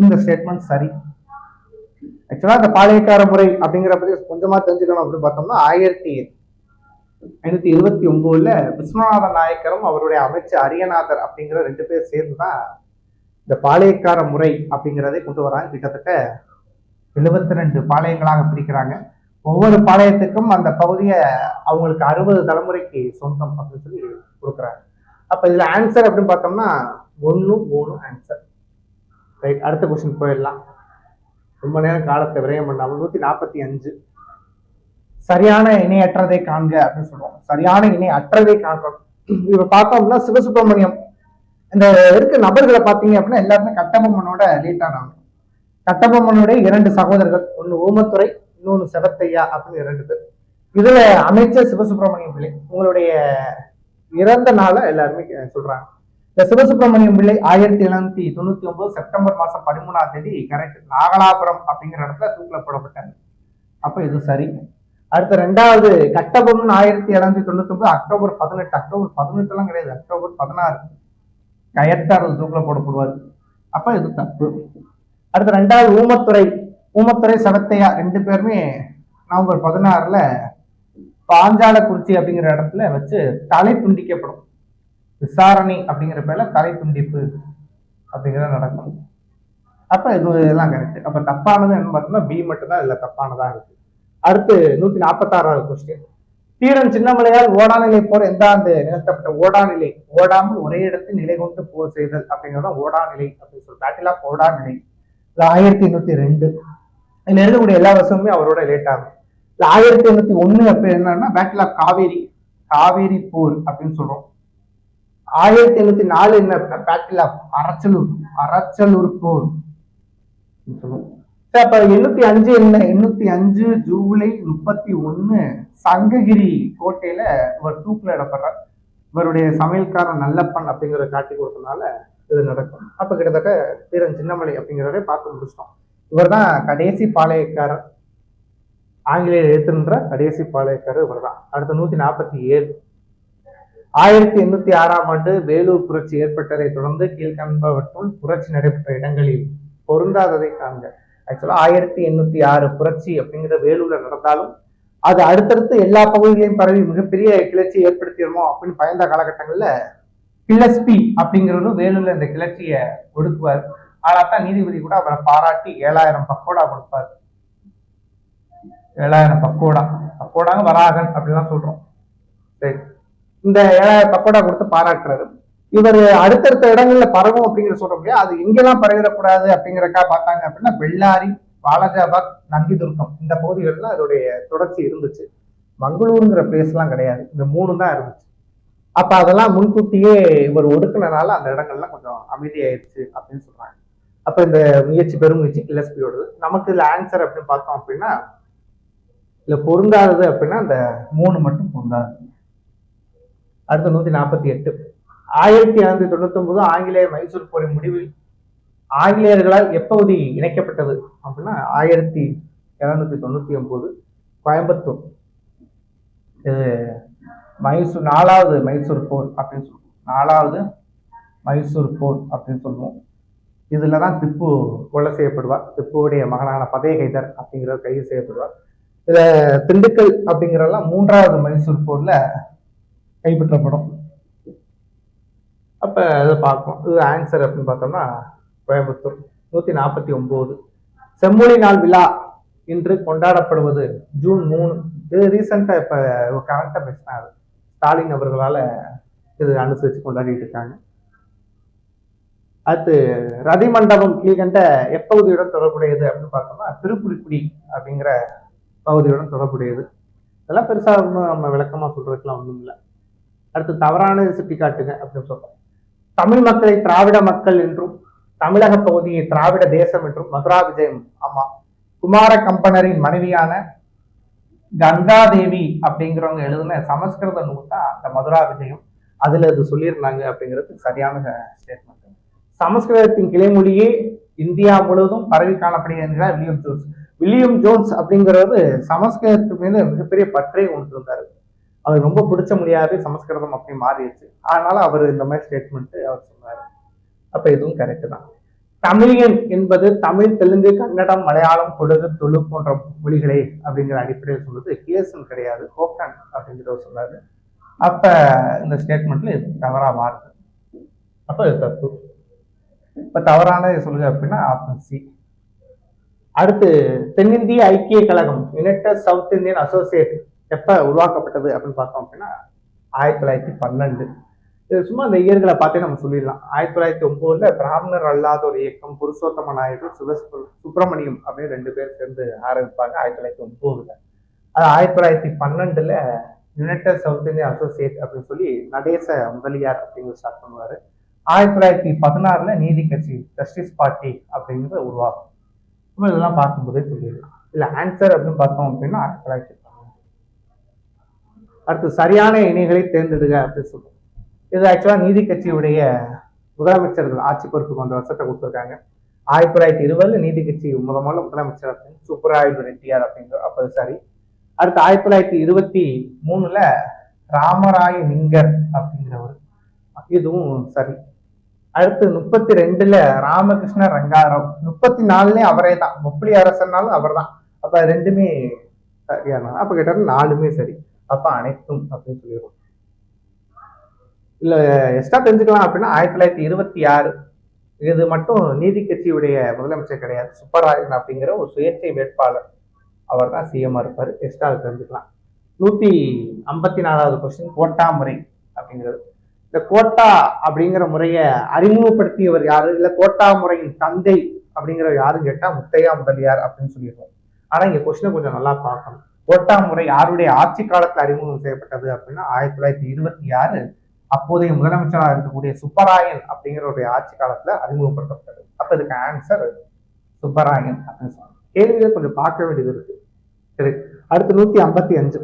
இந்த ஸ்டேட்மெண்ட் சரி. ஆக்சுவலா இந்த பாளையக்கார முறை அப்படிங்கிற பத்தி கொஞ்சமா தெரிஞ்சுக்கணும் அப்படின்னு பார்த்தோம்னா 1529 விஸ்வநாத நாயக்கரும் அவருடைய அமைச்சர் அரியநாதர் அப்படிங்கிற 2 பேர் சேர்ந்துதான் இந்த பாளையக்கார முறை அப்படிங்கிறதை கொண்டு வராங்க. கிட்டத்தட்ட 72 பாளையங்களாக பிரிக்கிறாங்க. ஒவ்வொரு பாளையத்துக்கும் அந்த பகுதியை அவங்களுக்கு 60 தலைமுறைக்கு சொந்தம் அப்படின்னு சொல்லி கொடுக்குறாங்க. அப்ப இதுல ஆன்சர் அப்படின்னு பார்த்தோம்னா 1, 3 ஆன்சர். ரைட், அடுத்த கொஸ்டின் போயிடலாம். ரொம்ப நேரம் காலத்தை விரயம் பண்ணாமல் 145. சரியான இணையற்றதை காண்க அப்படின்னு சொல்லுவோம். சரியான இணை அற்றதை காண்போம். இப்ப பார்த்தோம்னா சிவசுப்பிரமணியம் இந்த இருக்க நபர்களை பார்த்தீங்க அப்படின்னா எல்லாருமே கட்டபொம்மனோட லேட்டானவங்க. கட்டபொம்மனுடைய 2 சகோதரர்கள், ஒன்னு ஊமத்துறை, இன்னொன்னு செவத்தையா அப்படின்னு 2 பேர். இதுல அமைச்சர் சிவசுப்பிரமணியம் பிள்ளை. உங்களுடைய இறந்த நாளை எல்லாருமே சொல்றாங்க. இந்த சிவசுப்பிரமணியம் பிள்ளை 1799 செப்டம்பர் மாசம் 13ஆம் தேதி கரெக்ட் நாகலாபுரம் அப்படிங்கிற இடத்துல தூக்கில போடப்பட்டாங்க. அப்ப இது சரி. அடுத்த 2வது கட்டபொம்மன் 1799 அக்டோபர் 18. அக்டோபர் 18 எல்லாம் கிடையாது, அக்டோபர் 16 கயத்தார்கள் தூக்கில போடப்படுவார். அப்ப இது தப்பு. அடுத்த 2வது ஊமத்துறை சவத்தையா 2 பேருமே நவம்பர் 16 பாஞ்சாலக்குறிச்சி அப்படிங்கிற இடத்துல வச்சு தலை துண்டிக்கப்படும். விசாரணை அப்படிங்கிற பேர்ல தலை துண்டிப்பு அப்படிங்கிறத நடக்கும். அப்ப இது எல்லாம் கரெக்ட். அப்ப தப்பானது என்ன பார்த்தோம்னா பி மட்டும் தான் இதுல தப்பானதா இருக்கு. அடுத்து 146வது கொஸ்டின். தீரன் சின்னமலையால் ஓடாநிலை போர் எந்த ஆண்டு நிகழ்த்தப்பட்ட? ஓடாநிலை, ஓடாமல் ஒரே இடத்தில் நிலை கொண்டு போர் செய்தல் அப்படிங்கிறத ஓடாநிலை அப்படின்னு சொல்லி பேட்டில் ஆஃப் ஓடாநிலை. 1802. இதுல எழுதக்கூடிய எல்லா வருஷமுமே அவரோட லேட் ஆகும். 1801 அப்ப என்னன்னா பேட்டில் ஆஃப் காவேரி போர் அப்படின்னு சொல்றோம். 1804 என்ன பேட்டில் ஆஃப் அரச்சலூர் போர் சொல்லுவோம். அப்ப 805 என்ன? 805 ஜூலை 31 சங்ககிரி கோட்டையில இவர் தூக்கில இடப்படுறார். இவருடைய சமையல்காரன் நல்லப்பன் அப்படிங்கிறத காட்டி கொடுத்தனால இது நடக்கும். அப்ப கிட்டத்தட்ட தீரன் சின்னமலை அப்படிங்கிறத பார்த்து முடிச்சிட்டோம். இவர் தான் கடைசி பாளையக்காரர், ஆங்கிலேயர் எழுத்துன்ற கடைசி பாளையக்காரர் இவர் தான். அடுத்த 147. 1806ஆம் ஆண்டு வேலூர் புரட்சி ஏற்பட்டதை தொடர்ந்து கீழ்காண்பவற்றுள் புரட்சி நடைபெற்ற இடங்களில் பொருந்தாததை காண்க. ஆக்சுவலா 1806 புரட்சி அப்படிங்கிற வேலூர்ல நடந்தாலும் அது அடுத்தடுத்து எல்லா பகுதிகளையும் பரவி மிகப்பெரிய கிளர்ச்சியை ஏற்படுத்திடுமோ அப்படின்னு பயந்த காலகட்டங்கள்ல கிளஸ்பி அப்படிங்கிறவரும் வேலூர்ல இந்த கிளர்ச்சியை ஒடுக்குவார். ஆனாத்தான் நீதிபதி கூட அவரை பாராட்டி 7000 பக்கோடா கொடுப்பார். 7000 பக்கோடாங்க வராகன் அப்படிலாம் சொல்றோம். சரி, இந்த 7000 பக்கோடா கொடுத்து பாராட்டுறாரு. இவர் அடுத்தடுத்த இடங்கள்ல பரவும் அப்படிங்கிற சொல்ற முடியாது. அது எங்கெல்லாம் பரவிடக்கூடாது அப்படிங்கிறக்கா பார்த்தாங்க அப்படின்னா பெல்லாரி, வாலாஜாபாத், நந்திதுர்க்கம் இந்த பகுதிகள்லாம் அதோடைய தொடர்ச்சி இருந்துச்சு. மங்களூருங்கிற பிளேஸ் எல்லாம் கிடையாது, இந்த 3 தான் இருந்துச்சு. அப்ப அதெல்லாம் முன்கூட்டியே இவர் ஒடுக்குனனால அந்த இடங்கள்லாம் கொஞ்சம் அமைதியாயிருச்சு அப்படின்னு சொல்றாங்க. அப்ப இந்த பெருமுயற்சி கிளஸ்பியோடது. நமக்கு இதுல ஆன்சர் அப்படின்னு பார்த்தோம் அப்படின்னா இல்ல பொருந்தாதது அப்படின்னா அந்த 3 மட்டும் பொருந்தாது. அடுத்த 148. 1799 ஆங்கிலேய மைசூர் போரின் முடிவில் ஆங்கிலேயர்களால் எப்பகுதி இணைக்கப்பட்டது அப்படின்னா 1799 கோயம்புத்தூர். இது மைசூர் 4வது மைசூர் போர் அப்படின்னு சொல்லுவோம். 4வது மைசூர் போர் அப்படின்னு சொல்லுவோம். இதுலதான் திப்பு கொலை செய்யப்படுவார். திப்புவுடைய மகனான பதே கைதர் அப்படிங்கிறவர் கைது செய்யப்படுவார். இதுல திண்டுக்கல் அப்படிங்கிறதெல்லாம் 3வது மைசூர் போர்ல கைப்பற்றப்படும். அப்ப அதை பார்ப்போம். இது ஆன்சர் அப்படின்னு பார்த்தோம்னா கோயம்புத்தூர். 149. செம்மொழி நாள் விழா இன்று கொண்டாடப்படுவது ஜூன் 3. இது ரீசெண்டா இப்ப கரண்டா பேசினாரு, ஸ்டாலின் அவர்களால இது அனுசரிச்சு கொண்டாடிட்டு இருக்காங்க. அடுத்து ரதி மண்டபம் கீழ்கண்ட எப்பகுதியுடன் தொடர்புடையது அப்படின்னு பார்த்தோம்னா திருப்புலிக்குடி அப்படிங்கிற பகுதியுடன் தொடர்புடையது. இதெல்லாம் பெருசா நம்ம விளக்கமா சொல்றதுக்குலாம் ஒண்ணும் இல்லை. அடுத்து தவறானது சுட்டி காட்டுங்க அப்படின்னு சொல்றோம். தமிழ் மக்களை திராவிட மக்கள் என்றும் தமிழக பகுதியை திராவிட தேசம் என்றும் மதுரா விஜயம், ஆமா, குமார கம்பனரின் மனைவியான கங்காதேவி அப்படிங்கிறவங்க எழுதின சமஸ்கிருத நூல் தான் அந்த மதுரா விஜயம். அதுல இது சொல்லியிருந்தாங்க அப்படிங்கிறது சரியான ஸ்டேட்மெண்ட். சமஸ்கிருதத்தின் கிளைமொழியே இந்தியா முழுவதும் பரவி காணப்படுகிறார் வில்லியம் ஜோன்ஸ். வில்லியம் ஜோன்ஸ் அப்படிங்கிறவர் சமஸ்கிருதத்து மீது மிகப்பெரிய பற்றை கொண்டு இருந்தாரு. அவர் ரொம்ப பிடிச்ச மொழியாவே சமஸ்கிருதம் அப்படி மாறிடுச்சு. அதனால அவர் இந்த மாதிரி ஸ்டேட்மெண்ட் அவர் சொன்னாரு. அப்ப இதுவும் கரெக்ட் தான். தமிழியன் என்பது தமிழ், தெலுங்கு, கன்னடம், மலையாளம், கொடகு, துளு போன்ற மொழிகளை அப்படிங்கிற அடிப்படையில் சொன்னது கேசன் கிடையாது, கோக்கன் அப்படிங்கிறவர் சொன்னாரு. அப்ப இந்த ஸ்டேட்மெண்ட்ல இது தவறா மாறுது. அப்ப இது தப்பு. இப்ப தவறானது சொல்லுங்க அப்படின்னா ஆப்ஷன் சி. அடுத்து தென்னிந்திய ஐக்கிய கழகம், யுனைடெட் சவுத் இந்தியன் அசோசியேட் எப்ப உருவாக்கப்பட்டது அப்படின்னு பார்த்தோம் அப்படின்னா 1912. இது சும்மா அந்த இயர்களை பார்த்தே நம்ம சொல்லிடலாம். 1909 பிராமணர் அல்லாத ஒரு இயக்கம் புருஷோத்தம நாயுடு, சுப்பிரமணியம் அப்படின்னு 2 பேர் சேர்ந்து ஆரம்பிப்பாங்க 1909. அது 1912 யுனைடெட் சவுத் இந்தியன் அசோசியேட் அப்படின்னு சொல்லி நடேச முதலியார் அப்படிங்கிறது ஸ்டார்ட் பண்ணுவாரு. 1916 நீதி கட்சி, ஜஸ்டிஸ் பார்ட்டி அப்படிங்கிறத உருவாகும். இதெல்லாம் பார்க்கும்போதே சொல்லிடலாம். இல்ல ஆன்சர் அப்படின்னு பார்த்தோம் அப்படின்னா 1912. அடுத்து சரியான இணைகளை தேர்ந்தெடுங்க அப்படின்னு சொல்லுவோம். இது ஆக்சுவலா நீதி கட்சியுடைய முதலமைச்சர்கள் ஆட்சி பொறுப்புக்கு 1 வருஷத்தை கொடுத்துருக்காங்க. 1920 நீதி கட்சி முதல்ல முதலமைச்சர் அப்படின்னு சுப்பராயு ரெட்டியார் அப்படிங்கிற, அப்ப சரி. அடுத்து 1923 ராமராய நிங்கர் அப்படிங்கிறவர், இதுவும் சரி. அடுத்து 32 ராமகிருஷ்ண ரங்காராவ், 34 அவரே தான், முப்பலி அரசனாலும் அவர் தான். அப்ப 2மே சரியான, அப்ப கேட்டாரு 4மே சரி. அப்ப அனைத்தும் அப்படின்னு சொல்லிடுவோம். இல்ல எக்ஸ்ட்ரா தெரிஞ்சுக்கலாம் அப்படின்னா 1926 இது மட்டும் நீதி கட்சியுடைய முதலமைச்சர் கிடையாது, சுப்பராயன் அப்படிங்கிற ஒரு சுயேட்சை வேட்பாளர், அவர் தான் சிஎம்மா இருப்பாரு. எக்ஸ்ட்ரா தெரிஞ்சுக்கலாம். 154வது கொஸ்டின், கோட்டா முறை அப்படிங்கிறது. இந்த கோட்டா அப்படிங்கிற முறையை அறிமுகப்படுத்தியவர் யாரு, இல்ல கோட்டா முறையின் தந்தை அப்படிங்கிற யாருன்னு கேட்டா முத்தையா முதலியார் அப்படின்னு சொல்லிடுவோம். ஆனா இங்க கொஸ்டினை கொஞ்சம் நல்லா பார்க்கணும். கோட்டா முறை யாருடைய ஆட்சி காலத்துல அறிமுகம் செய்யப்பட்டது அப்படின்னா 1926 அப்போதைய முதலமைச்சராக இருக்கக்கூடிய சுப்பராயன் அப்படிங்கிறவருடைய ஆட்சி காலத்துல அறிமுகப்படுத்தப்பட்டது. அப்ப இதுக்கு ஆன்சர் சுப்பராயன் அப்படின்னு சொல்லுவாங்க. கேள்வியில கொஞ்சம் பார்க்க வேண்டியது இருக்கு. சரி, அடுத்து 155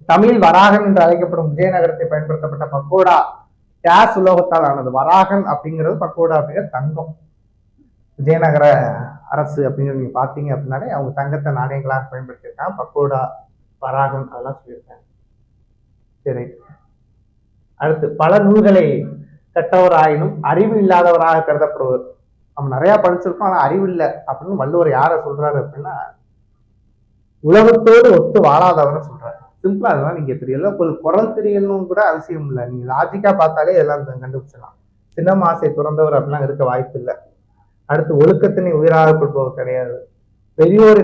தமிழ் வராகன் என்று அழைக்கப்படும் விஜயநகரத்தை பயன்படுத்தப்பட்ட பக்கோடா கேஸ் உலோகத்தால் ஆனது. வராகன் அப்படிங்கிறது, பக்கோடா அப்படிங்கிற தங்கம். விஜயநகர அரசு அப்படிங்கிறது நீங்க பாத்தீங்க அப்படின்னாலே அவங்க தங்கத்தை நாணயங்களாக பயன்படுத்தியிருக்காங்க. பக்கோடா, வராகன் அதெல்லாம் சொல்லியிருக்காங்க. சரி, அடுத்து பல நூல்களை கற்றவராயினும் அறிவு இல்லாதவராக கருதப்படுவர். நம்ம நிறைய படிச்சிருக்கோம் ஆனா அறிவு இல்லை அப்படின்னு வள்ளுவர் யாரை சொல்றாரு அப்படின்னா உலகத்தோடு ஒத்து வாழாதவரை சொல்றாரு. சிம்பிளா அதெல்லாம் நீங்க தெரியல, உங்களுக்கு குரல் தெரியலன்னு கூட அவசியம் இல்லை. நீங்க லாஜிக்கா பார்த்தாலே எல்லாம் கண்டுபிடிச்சலாம். சின்னம் ஆசை துறந்தவர் அப்படிலாம் இருக்க வாய்ப்பு இல்லை. அடுத்து ஒழுக்கத்தினை உயிராக கொள்பவர் கிடையாது. பெரியோரை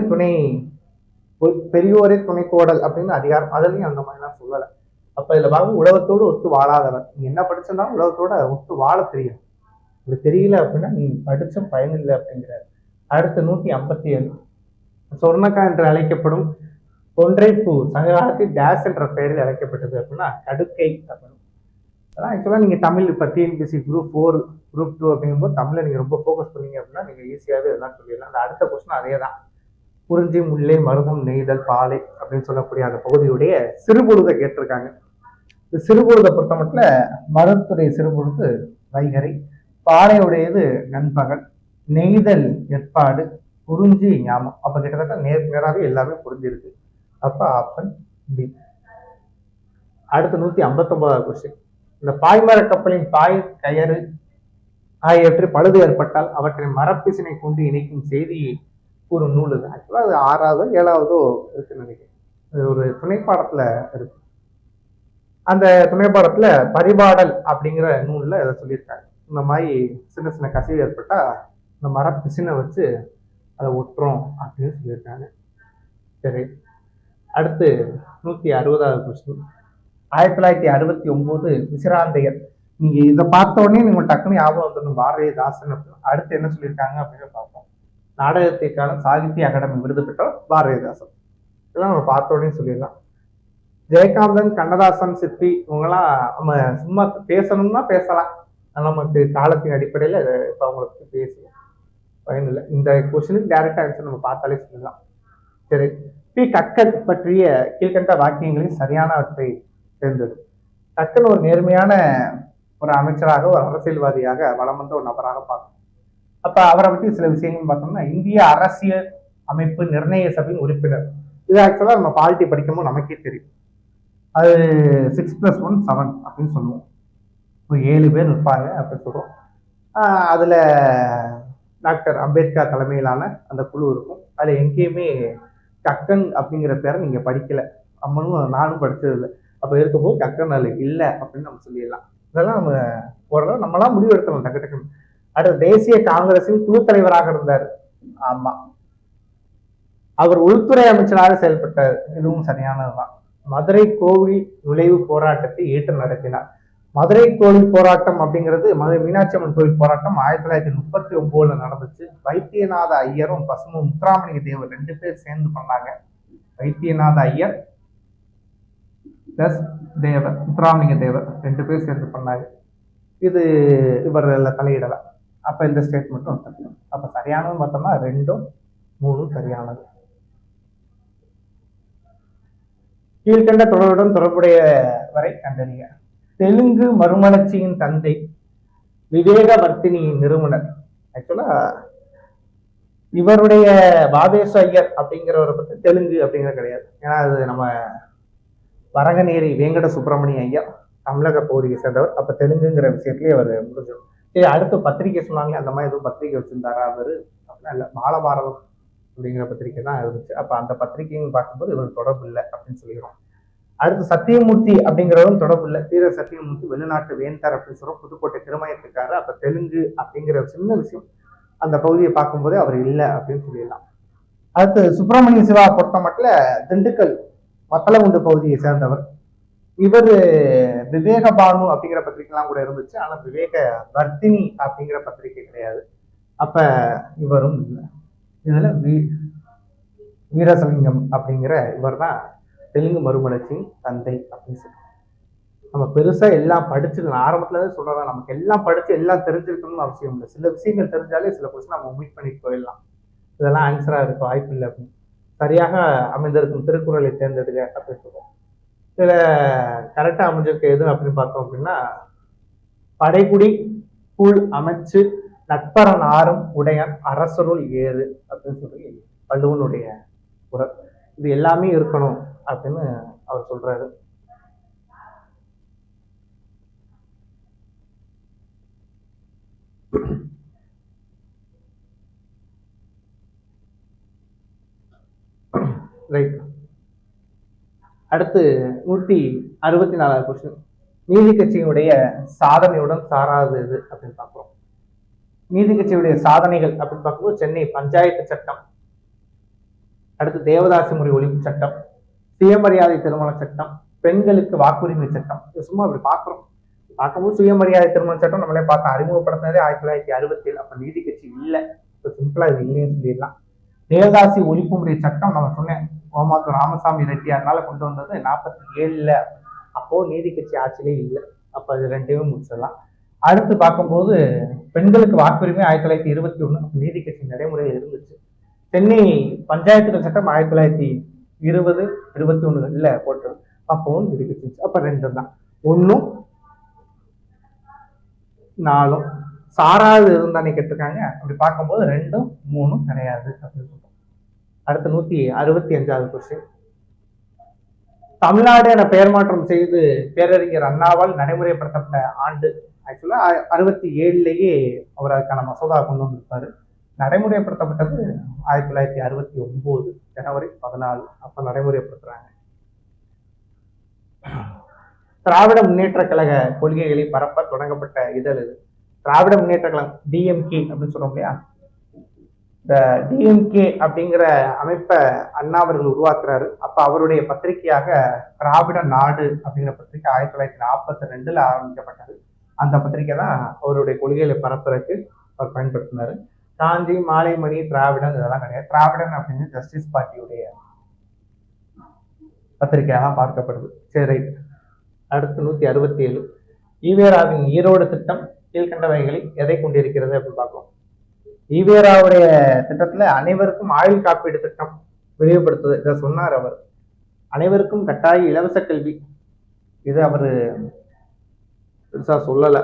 துணை கோடல் அப்படின்னு அதிகாரம், அதுலயும் அந்த மாதிரிலாம் சொல்லலை. அப்ப இதுல பாருங்க, உலகத்தோடு ஒத்து வாழாதவன். நீ என்ன படிச்சிருந்தாலும் உலகத்தோட ஒத்து வாழ தெரியும். இது தெரியல அப்படின்னா நீ படிச்சும் பயனில்லை அப்படிங்கிறார். அடுத்து 157 சொர்ணக்கா என்று அழைக்கப்படும் கொன்றைப்பூ சங்ககாலத்தில் டேஸ் என்ற பெயரில் அழைக்கப்பட்டது அப்படின்னா கடுக்கை அப்படின்னு. அதான் ஆக்சுவலா நீங்க தமிழ் இப்ப டிஎன்பிஎஸ்சி குரூப் 4 குரூப் 2 அப்படிங்கும்போது தமிழ்ல நீங்க ரொம்ப ஃபோக்கஸ் பண்ணீங்க அப்படின்னா நீங்க ஈஸியாவே இதெல்லாம் சொல்லிடலாம். அந்த அடுத்த கொஸ்டின் அதே தான். குறிஞ்சி, முல்லை, மருதம், நெய்தல், பாலை அப்படின்னு சொல்லக்கூடிய அந்த பகுதியுடைய சிறுபொழுதை கேட்டிருக்காங்க. இந்த சிறுபொழுதை பொறுத்த மட்டும் மருதத்துடைய சிறுபொழுது வைகரை, பாறையுடையது நண்பகல், நெய்தல் எற்பாடு, குறிஞ்சி ஞாபகம். அப்ப கிட்டத்தட்ட நேராகவே எல்லாமே புரிஞ்சிருக்கு. அப்ப ஆப்ஷன் பி. அடுத்து 159வது கொஸ்டின், இந்த பாய்மர கப்பலின் பாய், கயறு ஆகியவற்றில் பழுது ஏற்பட்டால் அவற்றை மரப்பிசினை கொண்டு இணைக்கும் செய்தியை கூறும் நூல் இது. ஆக்சுவலா அது 6வது 7வதோ இருக்குன்னு நினைக்கிறேன். அது ஒரு துணைப்பாடத்துல இருக்கு. அந்த துணைப்பாடத்துல பரிபாடல் அப்படிங்கிற நூல்ல இதை சொல்லியிருக்காங்க. இந்த மாதிரி சின்ன சின்ன கசிவு ஏற்பட்டா இந்த மரப்பிசினை வச்சு அதை ஒட்டுறோம் அப்படின்னு சொல்லியிருக்காங்க. சரி, அடுத்து 160வது கொஸ்டின், 1969 விசிராந்தையர். நீங்க இதை பார்த்த உடனே நீங்க டக்குனு ஞாபகம் வந்துடணும் பாரதிதாசன். அடுத்து என்ன சொல்லியிருக்காங்க அப்படின்னு பார்ப்போம். நாடகத்திற்கான சாகித்ய அகாடமி விருது பெற்றவர் பாரதிதாசன். இதெல்லாம் நம்ம பார்த்த உடனே சொல்லிடலாம். ஜெயகாந்தன், கண்ணதாசன், சிற்பி இவங்கெல்லாம் நம்ம சும்மா பேசணும்னா பேசலாம். நமக்கு காலத்தின் அடிப்படையில் இப்போ அவங்களுக்கு பேசி பயனில்லை. இந்த கொஸ்டினுக்கு டைரக்ட் ஆன்சர் நம்ம பார்த்தாலே சொல்லலாம். சரி, பி. கக்கன் பற்றிய கீழ்கண்ட வாக்கியங்களில் சரியானவற்றை தேர்ந்தெடு. கக்கன் ஒரு நேர்மையான ஒரு அமைச்சராக, ஒரு அரசியல்வாதியாக வலம் வந்த ஒரு நபராக பார்க்கணும். அப்ப அவரை பற்றி சில விஷயங்கள் பார்த்தோம்னா, இந்திய அரசியல் அமைப்பு நிர்ணய சபையின் உறுப்பினர். இது ஆக்சுவலா நம்ம பாலிட்டி படிக்கும்போது நமக்கே தெரியும். அது 6+1 7 அப்படின்னு சொல்லுவோம். ஒரு 7 பேர் இருப்பாங்க அப்படின்னு சொல்றோம். அதுல டாக்டர் அம்பேத்கர் தலைமையிலான அந்த குழு இருக்கும். அதுல எங்கேயுமே கக்கன் அப்படிங்கிற பேரை நீங்க படிக்கல, நம்மளும் நானும் படிச்சது இல்லை. அப்ப இருக்கும்போது கக்கன் அதுல இல்லை அப்படின்னு நம்ம சொல்லிடலாம். இதெல்லாம் நம்ம ஓரளவு நம்மளாம் முடிவு எடுக்கணும் டக்கு டக்குன்னு. அடுத்து தேசிய காங்கிரசின் குழு தலைவராக இருந்தார். ஆமா, அவர் உள்துறை அமைச்சராக செயல்பட்டார். இதுவும் சரியானதுதான். மதுரை கோவில் நுழைவு போராட்டத்தை ஏற்று நடத்தினார். மதுரை கோவில் போராட்டம் அப்படிங்கிறது மதுரை மீனாட்சி அம்மன் கோவில் போராட்டம் 1939 நடந்துச்சு. வைத்தியநாத ஐயரும் பசும முத்துராமலிங்க தேவர் 2 பேர் சேர்ந்து பண்ணாங்க. வைத்தியநாத ஐயர் பிளஸ் தேவர், முத்துராமலிங்க தேவர் 2 பேர் சேர்ந்து பண்ணாங்க. இது இவர்கள் தலையிடல. அப்ப இந்த ஸ்டேட்மெண்ட்டும் சரி. அப்ப சரியானது பார்த்தோம்னா 2ம் 3ம் சரியானது. கீழ்கண்ட தொடருடன் தொடர்புடைய வரை கண்டறிய. தெலுங்கு மறுமலர்ச்சியின் தந்தை விவேகவர்த்தினியின் நிறுவனர். ஆக்சுவலா இவருடைய பாபேசு ஐயர் அப்படிங்கிறவரை பத்தி தெலுங்கு அப்படிங்கிற கிடையாது. ஏன்னா அது நம்ம வரகநேரி வேங்கட சுப்பிரமணிய ஐயா தமிழக பகுதியை சேர்ந்தவர். அப்ப தெலுங்குங்கிற விஷயத்திலேயே அவர் முடிஞ்சிடும். சரி, அடுத்து பத்திரிகை சொன்னாங்களே, அந்த மாதிரி எதுவும் பத்திரிகை வச்சிருந்தாரா அவரு அப்படின்னா இல்லை, பாலபாரதம் அப்படிங்கிற பத்திரிகை தான் இருந்துச்சு. அப்ப அந்த பத்திரிகைன்னு பார்க்கும்போது இவர் தொடர்பு இல்லை அப்படின்னு சொல்லிடுறோம். அடுத்து சத்தியமூர்த்தி அப்படிங்கிறதும் தொடர்பு இல்லை. தீர சத்தியமூர்த்தி வெளிநாட்டு வேந்தர் அப்படின்னு சொல்றோம், புதுக்கோட்டை திருமயத்துக்காரு. அப்ப தெலுங்கு அப்படிங்கிற சின்ன விஷயம் அந்த பகுதியை பார்க்கும்போதே அவர் இல்லை அப்படின்னு சொல்லிடலாம். அடுத்து சுப்பிரமணிய சிவா பொறுத்த மட்டும் திண்டுக்கல் வத்தலகுண்டு பகுதியை சேர்ந்தவர். இவர் விவேகபானு அப்படிங்கிற பத்திரிகைலாம் கூட இருந்துச்சு, ஆனா விவேக வர்த்தினி அப்படிங்கிற பத்திரிகை கிடையாது. அப்ப இவரும் இல்லை. இதுல வீரசலிங்கம் அப்படிங்கிற இவர் தான் தெலுங்கு மறுமலர்ச்சி தந்தை அப்படின்னு சொல்லுவோம். நம்ம பெருசா எல்லாம் படிச்சு ஆரம்பத்துல இருந்து சொல்றதா, நமக்கு எல்லாம் படிச்சு எல்லாம் தெரிஞ்சிருக்கணும்னு அவசியம் இல்லை. சில விஷயங்கள் தெரிஞ்சாலே சில கொஸ்டின் நம்ம ஒமிட் பண்ணிட்டு போயிடலாம். இதெல்லாம் ஆன்சரா இருக்க வாய்ப்பு இல்லை அப்படின்னு. சரியாக அமைந்திருக்கும் திருக்குறளை தேர்ந்தெடுக்க அப்படின்னு சொல்லுவோம். இதுல கரெக்டா அமைஞ்சிருக்க எது அப்படின்னு பார்த்தோம் அப்படின்னா, படைக்குடி புல் அமைச்சு நட்பரன் ஆறும் உடையான் அரசருள் ஏறு அப்படின்னு சொல்லி வள்ளுவனுடைய குறள். இது எல்லாமே இருக்கணும் அப்படின்னு அவர் சொல்றாரு. ரைட். அடுத்து 164வது கொஸ்டின். நீதி கட்சியினுடைய சாதனையுடன் சாராது எது அப்படின்னு பார்க்கிறோம். நீதி கட்சியுடைய சாதனைகள் அப்படின்னு பார்க்கும்போது சென்னை பஞ்சாயத்து சட்டம், அடுத்து தேவதாசி முறை ஒழிப்பு சட்டம், சுயமரியாதை திருமண சட்டம், பெண்களுக்கு வாக்குரிமை சட்டம். இது சும்மா அப்படி பார்க்கும்போது சுயமரியாதை திருமண சட்டம் நம்மளே பார்த்தோம், அறிமுகப்படுத்தினதே 1967. அப்ப நீதி கட்சி இல்லை, சிம்பிளா இது இல்லைன்னு சொல்லிடலாம். தேவதாசி ஒழிப்பு முறை சட்டம் நம்ம சொன்னேன், ஓமாத்து ராமசாமி ரெட்டியார்னால கொண்டு வந்தது 47. அப்போ நீதி கட்சி ஆட்சியிலே இல்லை. அப்ப அது 2மே முடிச்சிடலாம். அடுத்து பார்க்கும்போது பெண்களுக்கு வாக்குரிமை 1921 நீதி கட்சி நடைமுறையில் இருந்துச்சு. சென்னை பஞ்சாயத்துகள் சட்டம் 1920, 21 போட்டு அப்போ நீதி கட்சி. அப்ப 2 தான், 1ம் 4ம் சாராது இருந்தானே கேட்டிருக்காங்க. அப்படி பார்க்கும்போது 2ம் 3ம் கிடையாது அப்படின்னு சொல்றோம். அடுத்து 165வது கொஸ்டின். தமிழ்நாடு என பெயர் மாற்றம் செய்து பேரறிஞர் அண்ணாவால் நடைமுறைப்படுத்தப்பட்ட ஆண்டு. ஆக்சுவலா 67லயே அவர் அதுக்கான மசோதா கொண்டு வந்திருப்பாரு. நடைமுறைப்படுத்தப்பட்டது 1969 ஜனவரி 14. அப்ப நடைமுறைப்படுத்துறாங்க. திராவிட முன்னேற்ற கழக கொள்கைகளை பரப்ப தொடங்கப்பட்ட இதழ் இது. திராவிட முன்னேற்ற கழகம் டிஎம்கே அப்படின்னு சொல்றோம் இல்லையா, இந்த டிஎம்கே அப்படிங்கிற அமைப்பை அண்ணா அவர்கள் உருவாக்குறாரு. அப்ப அவருடைய பத்திரிகையாக திராவிட நாடு அப்படிங்கிற பத்திரிகை 1942 ஆரம்பிக்கப்பட்டது. அந்த பத்திரிகை தான் அவருடைய கொள்கைகளை பரப்புறதுக்கு அவர் பயன்படுத்தினாரு. காஞ்சி, மாலைமணி, திராவிடன் இதெல்லாம் கிடையாது. திராவிடன் அப்படின்னு ஜஸ்டிஸ் பார்ட்டியுடைய பத்திரிகையாக பார்க்கப்படுது. சரி, ரைட். அடுத்து 167 ஈவேராவின் ஈரோடு திட்டம் கீழ்கண்டவைகளில் எதை கொண்டிருக்கிறது அப்படின்னு பார்க்கலாம். ஈவேராவுடைய திட்டத்துல அனைவருக்கும் ஆயுள் காப்பீடு திட்டம் விரிவுபடுத்துவது, இதை சொன்னார் அவர். அனைவருக்கும் கட்டாய இலவச கல்வி, இது அவரு பெருசா சொல்லல.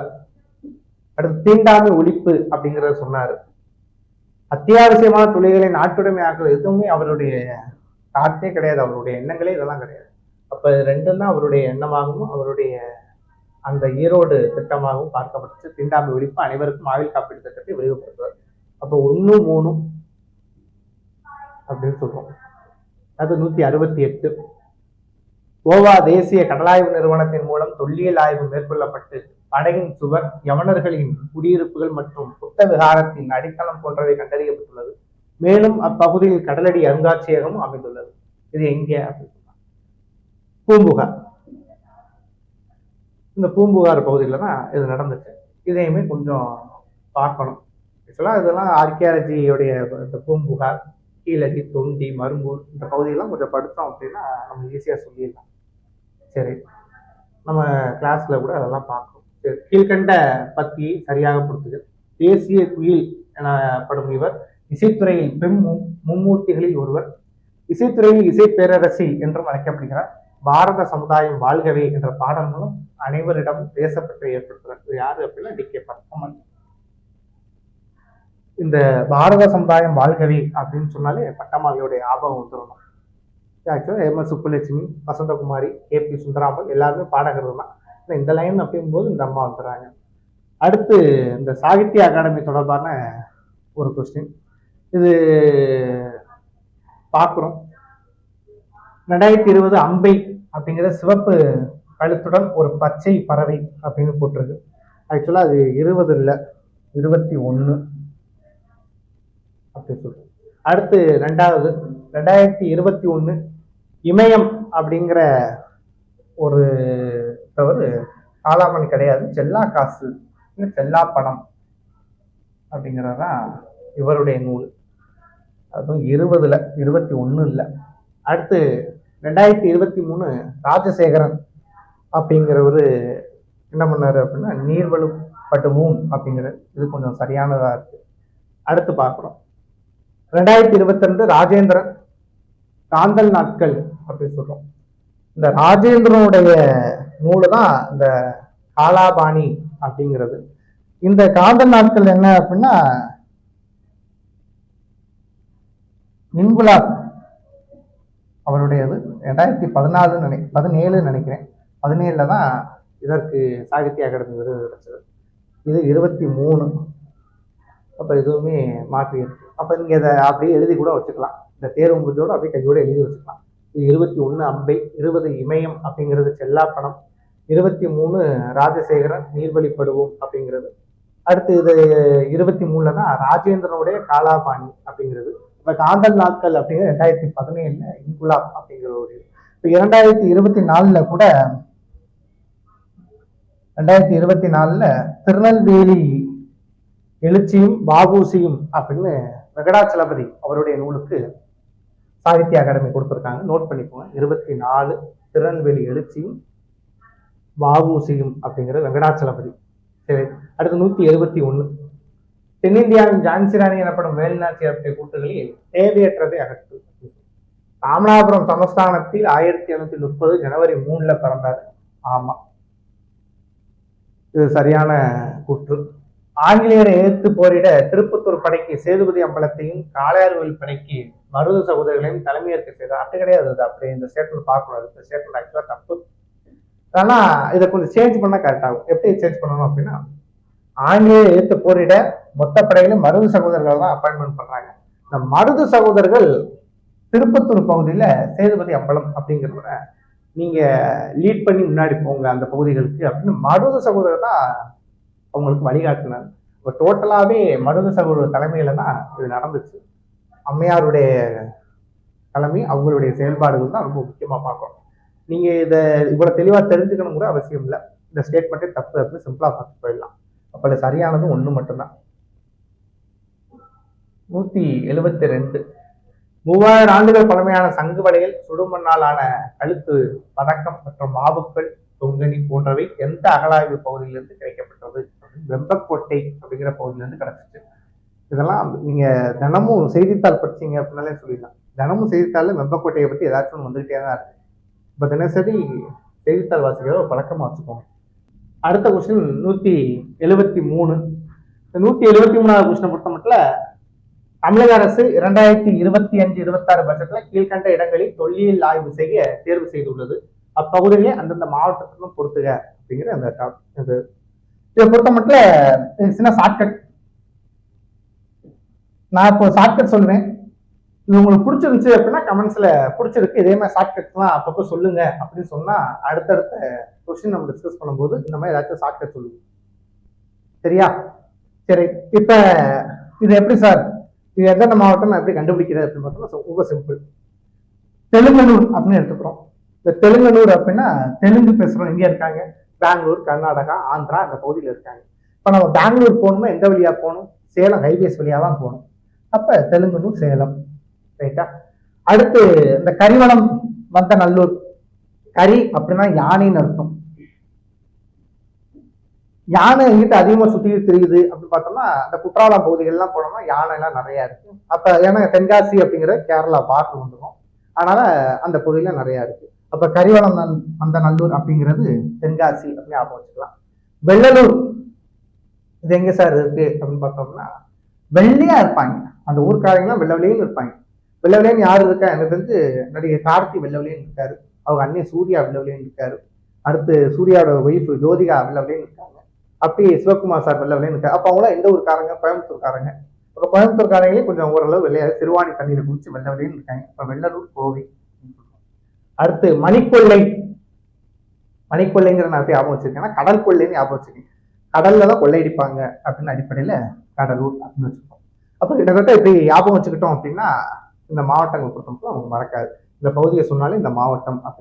அடுத்து தீண்டாமை ஒழிப்பு அப்படிங்கிறத சொன்னாரு. அத்தியாவசியமான தொழில்களை நாட்டுடைமை ஆக்குவது எதுவுமே அவருடைய தாட்டே கிடையாது, அவருடைய எண்ணங்களே இதெல்லாம் கிடையாது. அப்ப இது ரெண்டும் தான் அவருடைய எண்ணமாகவும் அவருடைய அந்த ஈரோடு திட்டமாகவும் பார்க்கப்பட்டுச்சு. தீண்டாமை ஒழிப்பு, அனைவருக்கும் ஆயுள் காப்பீடு திட்டத்தை விரிவுபடுத்துவார். அப்போ 1, 3 அப்படின்னு சொல்றோம். அது 168 கோவா தேசிய கடலாய்வு நிறுவனத்தின் மூலம் தொல்லியல் ஆய்வு மேற்கொள்ளப்பட்டு படகின் சுவர், யவனர்களின் குடியிருப்புகள் மற்றும் புத்த விகாரத்தின் அடித்தளம் போன்றவை கண்டறியப்பட்டுள்ளது. மேலும் அப்பகுதியில் கடலடி அருங்காட்சியகமும் அமைந்துள்ளது. இது எங்க அப்படின்னு பூம்புகார். இந்த பூம்புகார் பகுதியில தான் இது நடந்துச்சு. இதையுமே கொஞ்சம் பார்க்கணும். ஆக்சுவலாக இதெல்லாம் ஆர்கியாலஜியோடைய இந்த பூம்புகார், கீழடி, தொண்டி, மரும்பூர் இந்த பகுதியெல்லாம் கொஞ்சம் படித்தோம் அப்படின்னா நம்ம ஈஸியாக சொல்லிடலாம். சரி, நம்ம கிளாஸ்ல கூட அதெல்லாம் பார்க்கணும். கீழ்கண்ட பத்தியை சரியாக பொறுத்துகள். தேசிய குயில் எனப்படும் இவர் இசைத்துறையில் மும்மூர்த்திகளில் ஒருவர். இசைத்துறையில் இசை பேரரசி என்றும் அழைக்கப்படுகிறார். பாரத சமுதாயம் வாழ்கவே என்ற பாடல் மூலம் அனைவரிடம் பேசப்பட்டு ஏற்படுத்துகிறார். இது யாரு அப்படின்னா டி.கே. பத்மன். இந்த பாரத சமுதாயம் வாழ்கவே அப்படின்னு சொன்னாலே பட்டமாளியோடைய ஆபம் வந்துடணும். ஆக்சுவலாக எம்.எஸ். சுப்புலட்சுமி, வசந்தகுமாரி, கே.பி. சுந்தராம்பல் எல்லாருமே பாடகர்கள் தான். இந்த லைன் அப்படிங்கும்போது இந்த அம்மா வந்துடுறாங்க. அடுத்து இந்த சாகித்ய அகாடமி தொடர்பான ஒரு கொஸ்டின் இது பார்க்குறோம். 2020 அம்பை அப்படிங்கிற சிவப்பு கழுத்துடன் ஒரு பச்சை பறவை அப்படின்னு போட்டிருக்கு. ஆக்சுவலா அது 20 இல்லை, 21 அப்படி சொல்றோம். அடுத்து 2021 இமயம் அப்படிங்கிற ஒரு தவறு காளாமணி கிடையாது, செல்லா காசு, செல்லா பணம் அப்படிங்கிறதான் இவருடைய நூல். அதுவும் 20ல் 21 இல்லை. அடுத்து 2023 ராஜசேகரன் அப்படிங்கிறவரு என்ன பண்ணாரு அப்படின்னா நீர்வழுப்படுவோம் அப்படிங்கிறது. இது கொஞ்சம் சரியானதா இருக்கு. அடுத்து பார்க்குறோம் 2022 ராஜேந்திரன் காந்தல் நாட்கள் அப்படின்னு சொல்றோம். இந்த ராஜேந்திரனுடைய நூலு தான் இந்த காலாபாணி அப்படிங்கிறது. இந்த காந்தல் நாட்கள் என்ன அப்படின்னா இன்குலாப் அவருடையது. 2017 நினைக்கிறேன், 17 தான் இதற்கு சாகித்ய அகாடமி விருது கிடைச்சது. இது 23. அப்ப எதுவுமே மாற்றி இருக்கு. அப்ப நீங்க இதை அப்படியே எழுதி கூட வச்சுக்கலாம். இந்த தேர்வு முடிஞ்சோடு அப்படியே கையோட எழுதி வச்சுக்கலாம். 21 அம்பை, 20 இமயம் அப்படிங்கிறது செல்லாப்பணம், 23 ராஜசேகரன் நீர்வழிப்படுவோம் அப்படிங்கிறது. அடுத்து இது 23 தான் ராஜேந்திரனுடைய காலாபாணி அப்படிங்கிறது. இப்ப காந்தல் நாட்கள் அப்படிங்கிறது 2017 இன்குலாப் அப்படிங்கிற ஒரு. இப்ப 2024 கூட 2024 திருநெல்வேலி எழுச்சியும் வாபூசியும் அப்படின்னு வெங்கடாச்சலபதி அவருடைய நூலுக்கு சாகித்ய அகாடமி கொடுத்துருக்காங்க. நோட் பண்ணிக்கோங்க. 24 திருநெல்வேலி எழுச்சியும் வாபூசியும் அப்படிங்கிற வெங்கடாச்சலபதி. சரி, அடுத்து 171 தென்னிந்தியாவின் ஜான்சிராணி எனப்படும் வேலுநாச்சியாருடைய கூட்டுகளில் தேவையற்றதை அகற்று. ராமநாதபுரம் சமஸ்தானத்தில் 1730 ஜனவரி 3 பிறந்தார். ஆமா, இது சரியான கூற்று. ஆங்கிலேயரை எதிர்த்து போரிட திருப்பத்தூர் படைக்கு சேதுபதி அம்பலத்தையும் காளையார்கோவில் படைக்கு மருது சகோதரர்களையும் தலைமையேற்க செய்தார். அப்படி கிடையாது, அப்படி இந்த ஸ்டேட்மெண்ட் பார்க்கக்கூடாது. இந்த ஸ்டேட்மெண்ட் ஆக்சுவலா தப்பு. ஆனா இதை கொஞ்சம் சேஞ்ச் பண்ணா கரெக்ட் ஆகும். எப்படி சேஞ்ச் பண்ணணும் அப்படின்னா ஆங்கிலேயரை எதிர்த்து போரிட மொத்த படையிலும் மருது சகோதரர்கள் தான் அப்பாயின்மெண்ட் பண்றாங்க. இந்த மருது சகோதரர்கள் திருப்பத்தூர் பகுதியில சேதுபதி அம்பலம் அப்படிங்கிறத நீங்க லீட் பண்ணி முன்னாடி போங்க அந்த பகுதிகளுக்கு அப்படின்னு மருது சகோதரர் தான் அவங்களுக்கு வழிகாட்டினார். இப்போ டோட்டலாவே மருது சகோதரர் தலைமையில தான் இது நடந்துச்சு. அம்மையாருடைய தலைமை, அவங்களுடைய செயல்பாடுகள் தான் ரொம்ப முக்கியமா பார்க்கணும். நீங்க இதை இவ்வளவு தெளிவா தெரிஞ்சுக்கணும் கூட அவசியம் இல்லை. இந்த ஸ்டேட்மெண்ட்டே தப்பு அப்படின்னு சிம்பிளா பார்த்து போயிடலாம். அப்ப சரியானது ஒண்ணு மட்டும்தான். 172 3000 ஆண்டுகள் பழமையான சங்கு வளையல், சுடுமண்ணால் ஆன கழுத்து பதக்கம் மற்றும் மாவுக்கள், தொங்கனி போன்றவை எந்த அகழாய்வு பகுதியிலிருந்து கிடைக்கப்பட்டது? வெம்பக்கோட்டை அப்படிங்கிற பகுதியிலிருந்து கிடைச்சிச்சு. இதெல்லாம் நீங்க தினமும் செய்தித்தாள் படிச்சீங்க அப்படின்னாலே சொல்லிடலாம். தினமும் செய்தித்தாள்ல வெம்பக்கோட்டையை பத்தி ஏதாச்சும் வந்துகிட்டே தான் இருக்கு. இப்ப தினசரி செய்தித்தாள் வாசிக்கிற ஒரு பழக்கமா வச்சுக்கோங்க. அடுத்த கொஸ்டின் 173. இந்த 173வது கொஸ்டினை பொறுத்த மட்டும் தமிழக அரசு 2025-26 பட்ஜெட்ல கீழ்கண்ட இடங்களில் தொல்லியல் ஆய்வு செய்ய தேர்வு செய்துள்ளது. அப்பகுதியிலே அந்தந்த மாவட்டத்திலும் பொறுத்துக அப்படிங்கிற அந்த இதை பொறுத்த மட்டும் சின்ன ஷார்ட்கட். நான் இப்போ ஷார்ட்கட் சொல்லுவேன். இது உங்களுக்கு பிடிச்சிருந்துச்சு அப்படின்னா கமெண்ட்ஸ்ல பிடிச்சிருக்கு இதே மாதிரி ஷார்ட்கட்ஸ்லாம் அப்பப்போ சொல்லுங்க அப்படின்னு சொன்னா அடுத்தடுத்த கொஸ்டின் நம்ம டிஸ்கஸ் பண்ணும்போது இந்த மாதிரி ஏதாச்சும் ஷார்ட்கட் சொல்லுங்க. சரியா? சரி, இப்ப இது எப்படி சார், இது எந்தெந்த மாவட்டம் எப்படி கண்டுபிடிக்கிறது அப்படின்னு பார்த்தோம்னா ரொம்ப சிம்பிள். தெலுங்கனூர் அப்படின்னு எடுத்துக்கிறோம். இந்த தெலுங்கனூர் அப்படின்னா தெலுங்கு பேசுறோம் எங்க இருக்காங்க? பெங்களூர், கர்நாடகா, ஆந்திரா அந்த பகுதியில் இருக்காங்க. இப்ப நம்ம பெங்களூர் போகணும்னா எந்த வழியா போகணும்? சேலம் ஹைவேஸ் வழியா தான் போகணும். அப்ப தெலுங்கனூர், சேலம். ரைட்டா? அடுத்து இந்த கரிவளம் வந்த நல்லூர். கரி அப்படின்னா யானைன்னு அர்த்தம். யானை எங்கிட்ட அதிகமா சுத்தி தெரியுது அப்படின்னு பார்த்தோம்னா அந்த குற்றாலம் பகுதிகள்லாம் போனோம்னா யானை எல்லாம் நிறைய இருக்கு. அப்ப ஏன்னா தென்காசி அப்படிங்கிற கேரளா பார்டர் வந்துடும், அதனால அந்த பகுதியில நிறைய இருக்கு. அப்ப கரிவளம் அந்த நல்லூர் அப்படிங்கிறது தென்காசி அப்படின்னு ஞாபகம் வச்சுக்கலாம். வெள்ளலூர் இது எங்க சார் இருக்கு அப்படின்னு பார்த்தோம்னா வெள்ளையா இருப்பாங்க அந்த ஊர்க்காரங்களாம், வெள்ளவெளியும் இருப்பாங்க. வெள்ளவெளியன் யாரு இருக்கா? எனக்கு தெரிஞ்சு நடிகை கார்த்தி வெள்ளவெளியும் இருக்காரு, அவங்க அண்ணன் சூர்யா வெள்ளவெளியும் இருக்காரு, அடுத்து சூர்யாவோட ஒய்ஃப் ஜோதிகா வெள்ளவெளியும் இருக்காங்க, அப்படி சிவகுமார் சார் வெள்ளவெளியும் இருக்காரு. அப்ப அவங்களாம் எந்த ஊருக்காரங்க? கோயம்புத்தூர்காரங்க. அப்ப கோயம்புத்தூர்காரங்களே கொஞ்சம் ஓரளவு வெள்ளையா சிறுவாணி தண்ணியில குடிச்சு வெள்ளவெளியும் இருக்காங்க. இப்ப வெள்ளலூர், கோவை. அடுத்து மணிக்கொள்ளை. மணிக்கொள்ளைங்கிற நான் எப்படி ஞாபகம் வச்சிருக்கேன்னா கடல் கொள்ளைன்னு ஞாபகம் வச்சிருக்கேன். கடல்ல தான் கொள்ளையடிப்பாங்க அப்படின்னு அடிப்படையில கடலூர் அப்படின்னு வச்சுக்கோம். அப்ப கிட்டத்தட்ட இப்படி ஞாபகம் வச்சுக்கிட்டோம் அப்படின்னா இந்த மாவட்டங்கள் பொறுத்தவரைக்கும் நமக்கு மறக்காது. இந்த பகுதியை சொன்னாலே இந்த மாவட்டம் அப்படின்னு